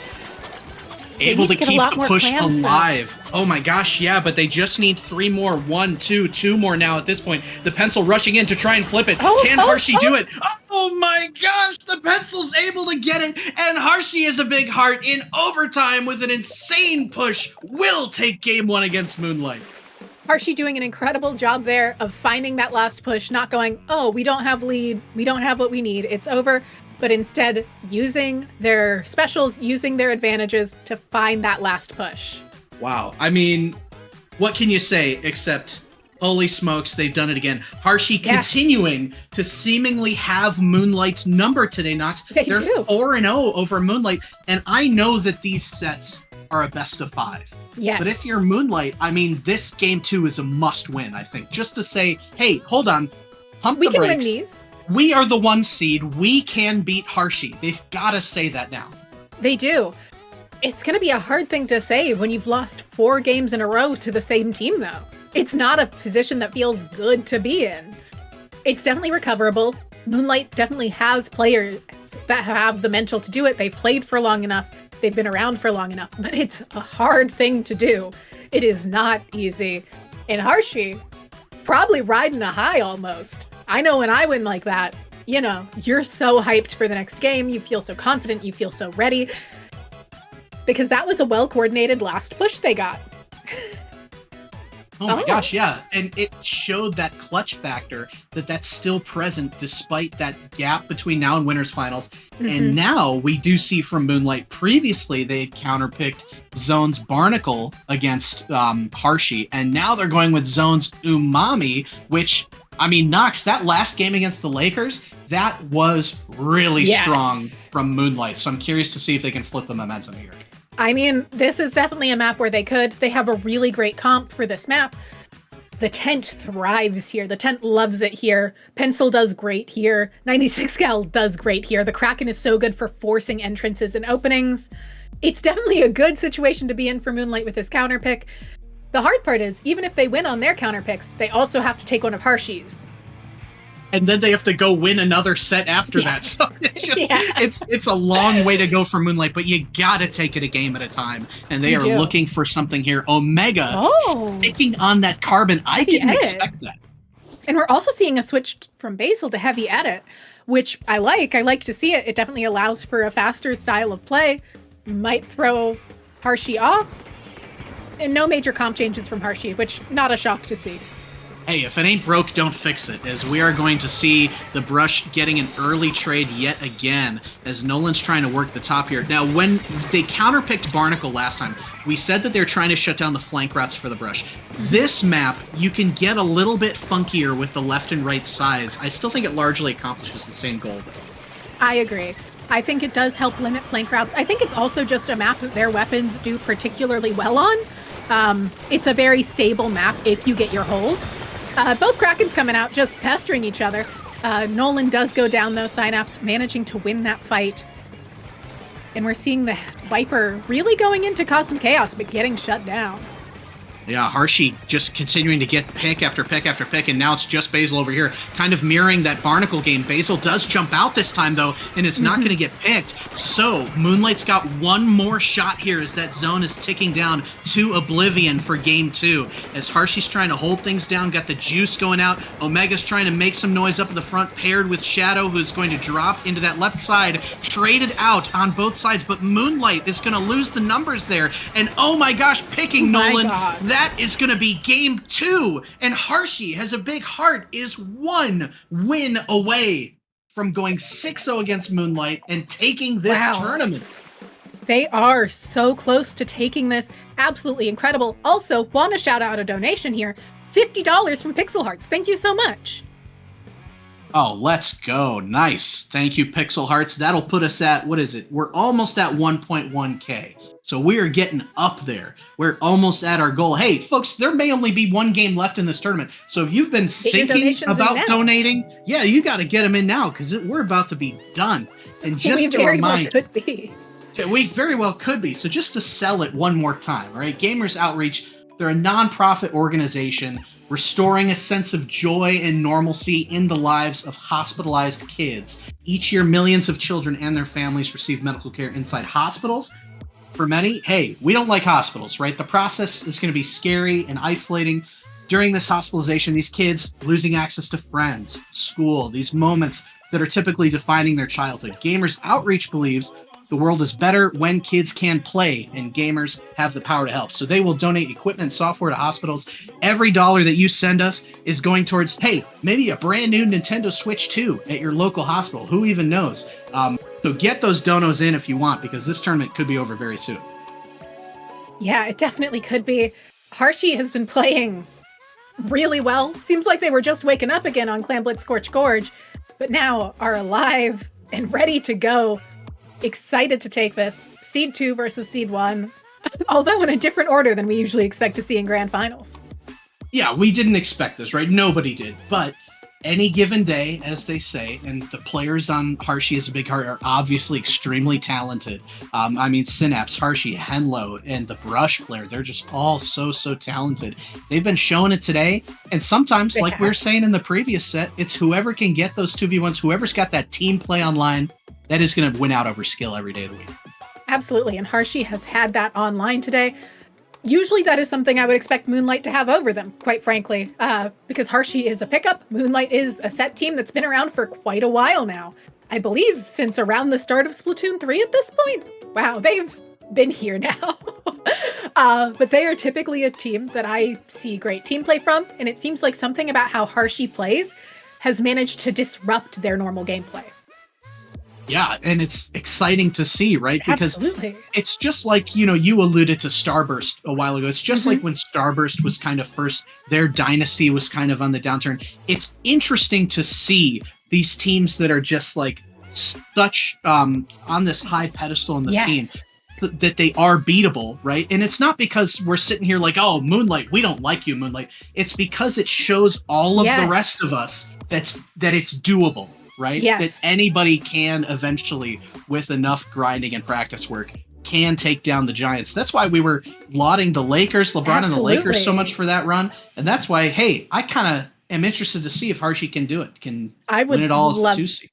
Able to keep the push alive. Oh my gosh, yeah, but they just need 3 more. 1, 2, 2 more now at this point. The pencil rushing in to try and flip it. Can Harshi do it? Oh my gosh, the pencil's able to get it, and Harshi is a big heart in overtime with an insane push. Will take game 1 against Moonlight. Harshi doing an incredible job there of finding that last push, not going, oh, we don't have lead, we don't have what we need, it's over, but instead using their specials, using their advantages to find that last push. Wow. I mean, what can you say except, holy smokes, they've done it again. Harshi continuing to seemingly have Moonlight's number today, Nox. They're 4-0 over Moonlight, and I know that these sets are a best of 5. Yes. But if you're Moonlight, I mean, this game 2 is a must win, I think. Just to say, hey, hold on, pump the brakes. We can win these. We are the 1 seed. We can beat Harshi. They've got to say that now. They do. It's going to be a hard thing to say when you've lost 4 games in a row to the same team, though. It's not a position that feels good to be in. It's definitely recoverable. Moonlight definitely has players that have the mental to do it. They've played for long enough. They've been around for long enough, but it's a hard thing to do. It is not easy. And Harshi, probably riding a high almost. I know when I win like that, you know, you're so hyped for the next game. You feel so confident. You feel so ready. Because that was a well-coordinated last push they got. Oh my gosh, yeah. And it showed that clutch factor that's still present despite that gap between now and winners finals. And now we do see from Moonlight, previously they had counterpicked Zone's Barnacle against Harshi, and now they're going with Zone's Umami, which, I mean, Nox, that last game against the Lakers, that was really strong from Moonlight. So I'm curious to see if they can flip the momentum here. I mean, this is definitely a map where they could. They have a really great comp for this map. The tent thrives here. The tent loves it here. Pencil does great here. 96 Cal does great here. The Kraken is so good for forcing entrances and openings. It's definitely a good situation to be in for Moonlight with his counter pick. The hard part is, even if they win on their counter picks, they also have to take one of Harshi's. And then they have to go win another set after that. So it's just it's a long way to go for Moonlight, but you gotta take it a game at a time. And they are looking for something here. Omega sticking on that carbon. I didn't expect that. And we're also seeing a switch from Basil to heavy edit, which I like. I like to see it. It definitely allows for a faster style of play. Might throw Harshi off. And no major comp changes from Harshi, which not a shock to see. Hey, if it ain't broke, don't fix it, as we are going to see the Brush getting an early trade yet again, as Nolan's trying to work the top here. Now, when they counterpicked Barnacle last time, we said that they're trying to shut down the flank routes for the Brush. This map, you can get a little bit funkier with the left and right sides. I still think it largely accomplishes the same goal, though. I agree. I think it does help limit flank routes. I think it's also just a map that their weapons do particularly well on. It's a very stable map if you get your hold. Both Krakens coming out, just pestering each other. Nolan does go down, though. Synapse managing to win that fight. And we're seeing the Viper really going in to cause some chaos, but getting shut down. Yeah, Harshi just continuing to get pick after pick after pick, and now it's just Basil over here, kind of mirroring that Barnacle game. Basil does jump out this time, though, and it's not going to get picked. So Moonlight's got one more shot here as that zone is ticking down to oblivion for game 2. As Harshi's trying to hold things down, got the juice going out. Omega's trying to make some noise up at the front, paired with Shadow, who's going to drop into that left side, traded out on both sides, but Moonlight is going to lose the numbers there. And oh my gosh, picking Nolan. God. That is going to be game 2, and Harshi has a big heart, is one win away from going 6-0 against Moonlight and taking this tournament. They are so close to taking this. Absolutely incredible. Also, want to shout out a donation here. $50 from Pixel Hearts. Thank you so much. Oh, let's go. Nice. Thank you, Pixel Hearts. That'll put us at, what is it? We're almost at 1.1K. So we are getting up there. We're almost at our goal. Hey, folks, there may only be one game left in this tournament. So if you've been thinking about donating, yeah, you got to get them in now because we're about to be done. And just to remind, we very well could be. So just to sell it one more time, all right? Gamers Outreach, they're a nonprofit organization restoring a sense of joy and normalcy in the lives of hospitalized kids. Each year, millions of children and their families receive medical care inside hospitals. For many, hey, we don't like hospitals, right? The process is going to be scary and isolating. During this hospitalization, these kids losing access to friends, school, these moments that are typically defining their childhood. Gamers Outreach believes the world is better when kids can play, and gamers have the power to help. So they will donate equipment and software to hospitals. Every dollar that you send us is going towards, hey, maybe a brand new Nintendo Switch 2 at your local hospital. Who even knows? So get those donos in if you want, because this tournament could be over very soon. Yeah, it definitely could be. Harshi has been playing really well. Seems like they were just waking up again on Clan Blitz Scorch Gorge, but now are alive and ready to go. Excited to take this. Seed 2 versus Seed 1, although in a different order than we usually expect to see in Grand Finals. Yeah, we didn't expect this, right? Nobody did, but any given day, as they say, and the players on Harshi as a big heart are obviously extremely talented. I mean, Synapse, Harshi, Henlo, and the Brush player, they're just all so talented. They've been showing it today, and sometimes, like we were saying in the previous set, it's whoever can get those 2v1s, whoever's got that team play online, that is going to win out over skill every day of the week. Absolutely, and Harshi has had that online today. Usually that is something I would expect Moonlight to have over them, quite frankly, because Harshi is a pickup. Moonlight is a set team that's been around for quite a while now. I believe since around the start of Splatoon 3 at this point. Wow, they've been here now. But they are typically a team that I see great team play from, and it seems like something about how Harshi plays has managed to disrupt their normal gameplay. Yeah, and it's exciting to see, right? Because Absolutely. It's just like, you alluded to Starburst a while ago. It's just like when Starburst was kind of first, their dynasty was kind of on the downturn. It's interesting to see these teams that are just like such on this high pedestal in the scene that they are beatable, right? And it's not because we're sitting here like, oh, Moonlight, we don't like you, Moonlight. It's because it shows all of the rest of us that it's doable. Right? Yes. That anybody can eventually, with enough grinding and practice work, can take down the Giants. That's why we were lauding the Lakers, LeBron and the Lakers so much for that run. And that's why, hey, I kind of am interested to see if Harshi can do it, can win it all as the 2 seed.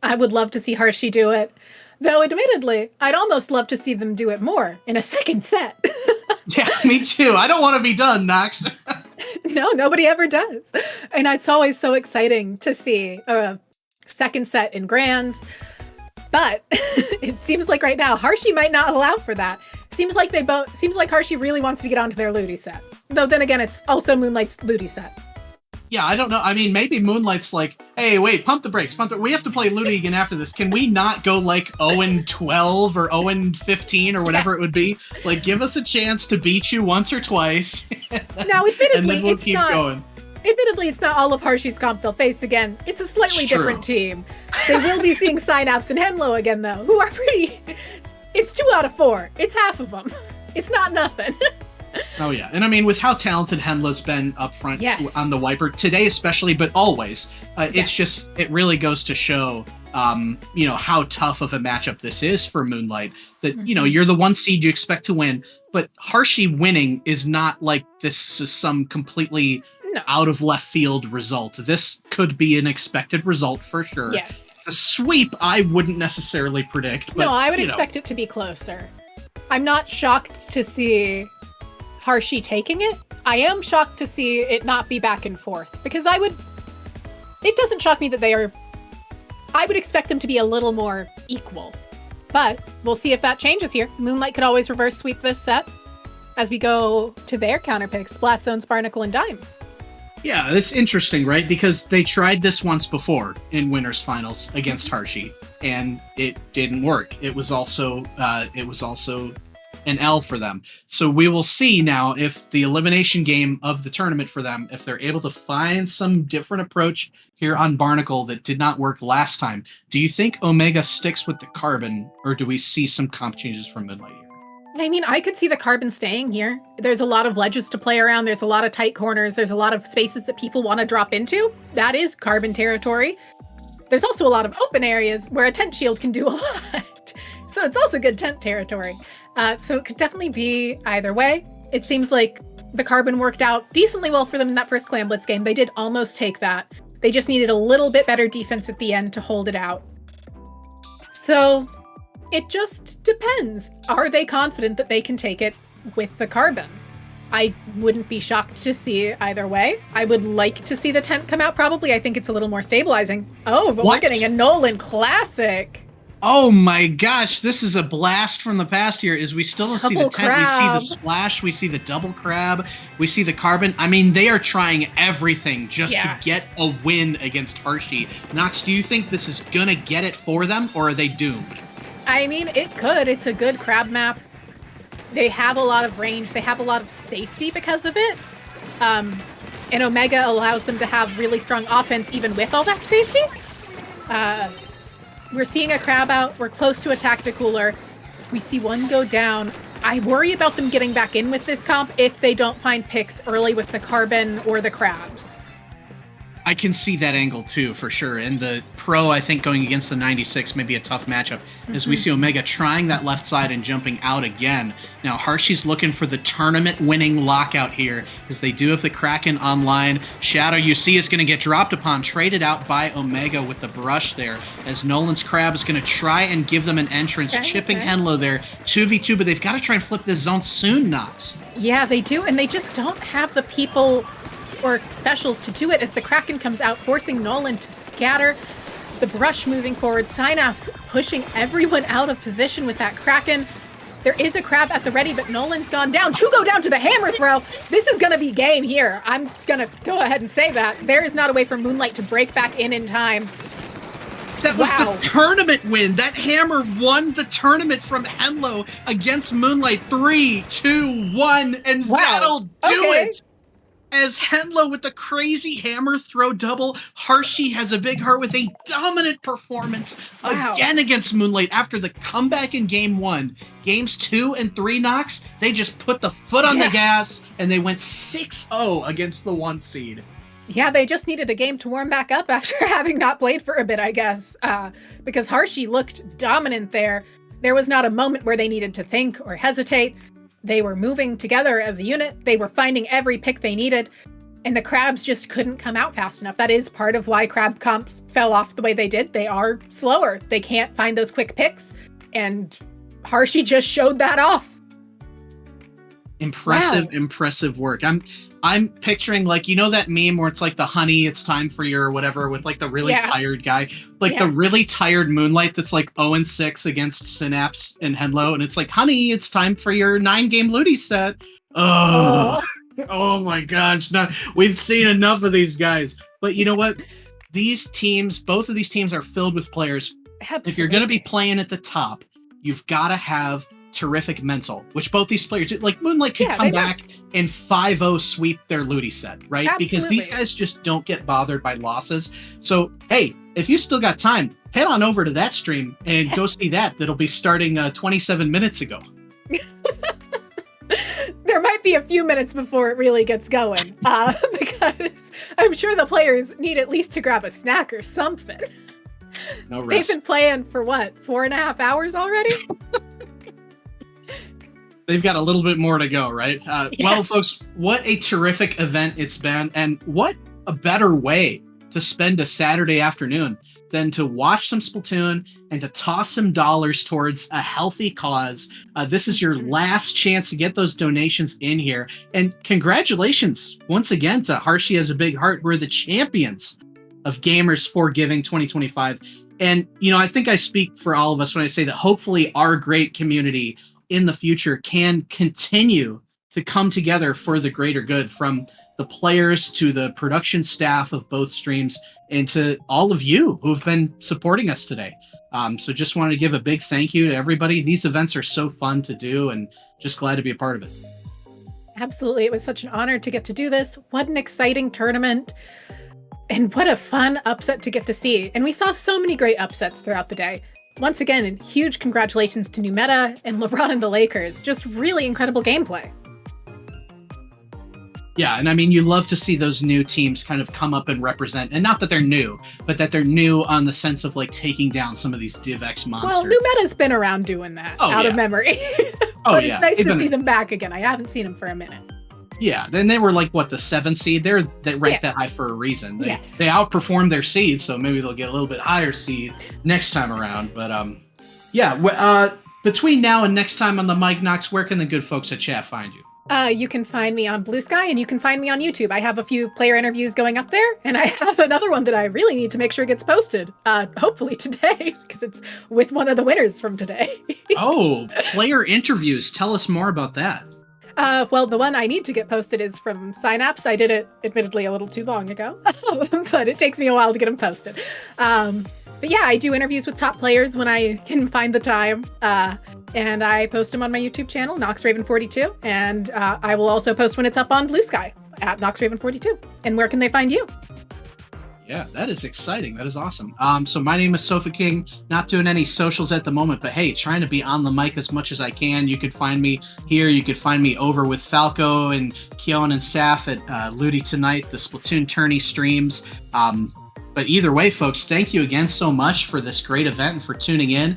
I would love to see Harshi do it. Though, admittedly, I'd almost love to see them do it more in a second set. Yeah, me too. I don't want to be done, Nox. No, nobody ever does. And it's always so exciting to see second set in Grands, but it seems like right now Harshi might not allow for that. Seems like Harshi really wants to get onto their Ludi set. Though then again, it's also Moonlight's Ludi set. Yeah, I don't know. I mean, maybe Moonlight's like, hey, wait, pump the brakes. We have to play Ludi again after this. Can we not go like 0-12 or 0-15 or whatever it would be? Like, give us a chance to beat you once or twice. Now, admittedly, and then we'll it's keep not. going. Admittedly, it's not all of Harshi's comp they'll face again. It's a slightly different team. They will be seeing Synapse and Henlo again, though, who are pretty. It's 2 out of 4. It's half of them. It's not nothing. Oh, yeah. And I mean, with how talented Henlo's been up front on the Wiper, today especially, but always, it really goes to show, how tough of a matchup this is for Moonlight. That, you're the 1 seed you expect to win, but Harshi winning is not like this is some completely out of left field result. This could be an expected result for sure. Yes. The sweep, I wouldn't necessarily predict. But, no, I would expect it to be closer. I'm not shocked to see Harshi taking it. I am shocked to see it not be back and forth, because it doesn't shock me that I would expect them to be a little more equal, but we'll see if that changes here. Moonlight could always reverse sweep this set as we go to their counterpicks, Splat Zones, Barnacle, and Dime. Yeah, it's interesting, right? Because they tried this once before in winners finals against Harshi, and it didn't work. It was also an L for them. So we will see now if the elimination game of the tournament for them, if they're able to find some different approach here on Barnacle that did not work last time. Do you think Omega sticks with the Carbon, or do we see some comp changes from Moonlight here? I mean, I could see the Carbon staying here. There's a lot of ledges to play around. There's a lot of tight corners. There's a lot of spaces that people want to drop into. That is Carbon territory. There's also a lot of open areas where a tent shield can do a lot. So it's also good tent territory. So it could definitely be either way. It seems like the Carbon worked out decently well for them in that first Clan Blitz game. They did almost take that. They just needed a little bit better defense at the end to hold it out. So it just depends. Are they confident that they can take it with the Carbon? I wouldn't be shocked to see either way. I would like to see the tent come out probably. I think it's a little more stabilizing. Oh, but we're getting a Nolan Classic. Oh my gosh, this is a blast from the past here. Is we still don't see the tent, we see the splash, we see the double crab, we see the Carbon. I mean, they are trying everything just to get a win against Harshi. Nox, do you think this is gonna get it for them, or are they doomed? I mean, it could. It's a good crab map. They have a lot of range. They have a lot of safety because of it. And Omega allows them to have really strong offense even with all that safety. We're seeing a crab out. We're close to a Tacticooler. We see one go down. I worry about them getting back in with this comp if they don't find picks early with the Carbon or the crabs. I can see that angle too, for sure. And the Pro, I think, going against the 96 may be a tough matchup, as we see Omega trying that left side and jumping out again. Now, Harshi's looking for the tournament-winning lockout here, as they do have the Kraken online. Shadow, you see, is going to get dropped upon, traded out by Omega with the brush there, as Nolan's Crab is going to try and give them an entrance, chipping Henlo there. 2v2, but they've got to try and flip this zone soon, Nox. Yeah, they do, and they just don't have the people or specials to do it, as the Kraken comes out, forcing Nolan to scatter. The brush moving forward, Synapse pushing everyone out of position with that Kraken. There is a crab at the ready, but Nolan's gone down. Two go down to the hammer throw. This is going to be game here. I'm going to go ahead and say that. There is not a way for Moonlight to break back in time. That was the tournament win. That hammer won the tournament from Henlo against Moonlight. 3, 2, 1, and that'll do it. As Henlo with the crazy hammer throw double, Harshi has a big heart with a dominant performance again against Moonlight after the comeback in Game 1. Games 2 and 3, Nox, they just put the foot on the gas, and they went 6-0 against the 1 seed. Yeah, they just needed a game to warm back up after having not played for a bit, I guess, because Harshi looked dominant there. There was not a moment where they needed to think or hesitate. They were moving together as a unit. They were finding every pick they needed, and the crabs just couldn't come out fast enough. That is part of why crab comps fell off the way they did. They are slower. They can't find those quick picks, and Harshi just showed that off. Impressive work. I'm picturing, like, you know that meme where it's like the honey, it's time for your whatever, with like the really tired guy, like the really tired Moonlight that's like 0-6 against Synapse and Henlo, and it's like, honey, it's time for your 9-game Ludi set. Oh. Oh my gosh, no, we've seen enough of these guys. But you know what? These teams, both of these teams are filled with players. Absolutely. If you're going to be playing at the top, you've got to have terrific mental, which both these players do. Like Moonlight could come back and 5-0 sweep their Ludi set, right? Absolutely. Because these guys just don't get bothered by losses. So, hey, if you still got time, head on over to that stream and go see that. That'll be starting 27 minutes ago. There might be a few minutes before it really gets going, because I'm sure the players need at least to grab a snack or something. No rest. They've been playing for what, 4.5 hours already? They've got a little bit more to go, right? Well, folks, what a terrific event it's been, and what a better way to spend a Saturday afternoon than to watch some Splatoon and to toss some dollars towards a healthy cause. This is your last chance to get those donations in here. And congratulations once again to Harshi Has a Big Heart. We're the champions of Gamers for Giving 2025. And, you know, I think I speak for all of us when I say that hopefully our great community in the future can continue to come together for the greater good, from the players to the production staff of both streams, and to all of you who have been supporting us today. So just wanted to give a big thank you to everybody. These events are so fun to do, and just glad to be a part of it. Absolutely. It was such an honor to get to do this. What an exciting tournament. And what a fun upset to get to see. And we saw so many great upsets throughout the day. Once again, huge congratulations to New Meta and Lebron and the Lakers. Just really incredible gameplay. Yeah, and I mean, you love to see those new teams kind of come up and represent, and not that they're new, but that they're new on the sense of like taking down some of these DivX monsters. Well, New Meta's been around doing that out of memory. But it's nice to see them back again. I haven't seen them for a minute. Yeah, then they were like, what, the 7th seed? They ranked that high for a reason. They outperformed their seed, so maybe they'll get a little bit higher seed next time around. But between now and next time on the Mike Knox, where can the good folks at chat find you? You can find me on Blue Sky, and you can find me on YouTube. I have a few player interviews going up there, and I have another one that I really need to make sure gets posted, hopefully today, because it's with one of the winners from today. Oh, player interviews. Tell us more about that. Well, the one I need to get posted is from Synapse. I did it, admittedly, a little too long ago, but it takes me a while to get them posted. But yeah, I do interviews with top players when I can find the time. And I post them on my YouTube channel, NoxRaven42. And I will also post when it's up on Blue Sky at NoxRaven42. And where can they find you? Yeah, that is exciting. That is awesome. So my name is SofaKing. Not doing any socials at the moment, but hey, trying to be on the mic as much as I can. You could find me here. You could find me over with Falco and Keon and Saf at Ludi Tonight, the Splatoon tourney streams. But either way, folks, thank you again so much for this great event and for tuning in.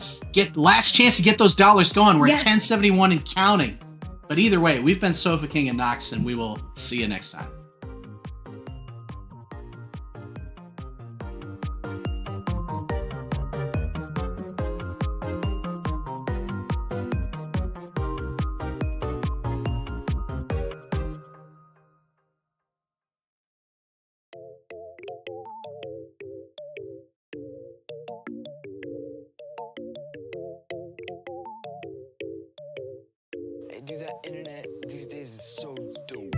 Last chance to get those dollars going. We're at 1071 and counting. But either way, we've been SofaKing and Nox, and we will see you next time. Dude, that internet these days is so dope.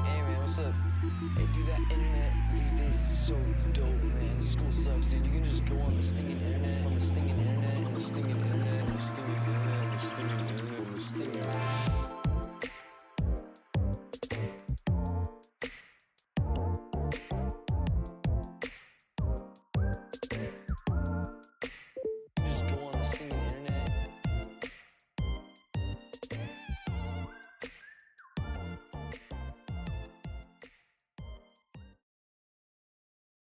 Hey man, what's up? Hey dude, that internet these days is so dope, man. School sucks, dude. You can just go on the stinging internet,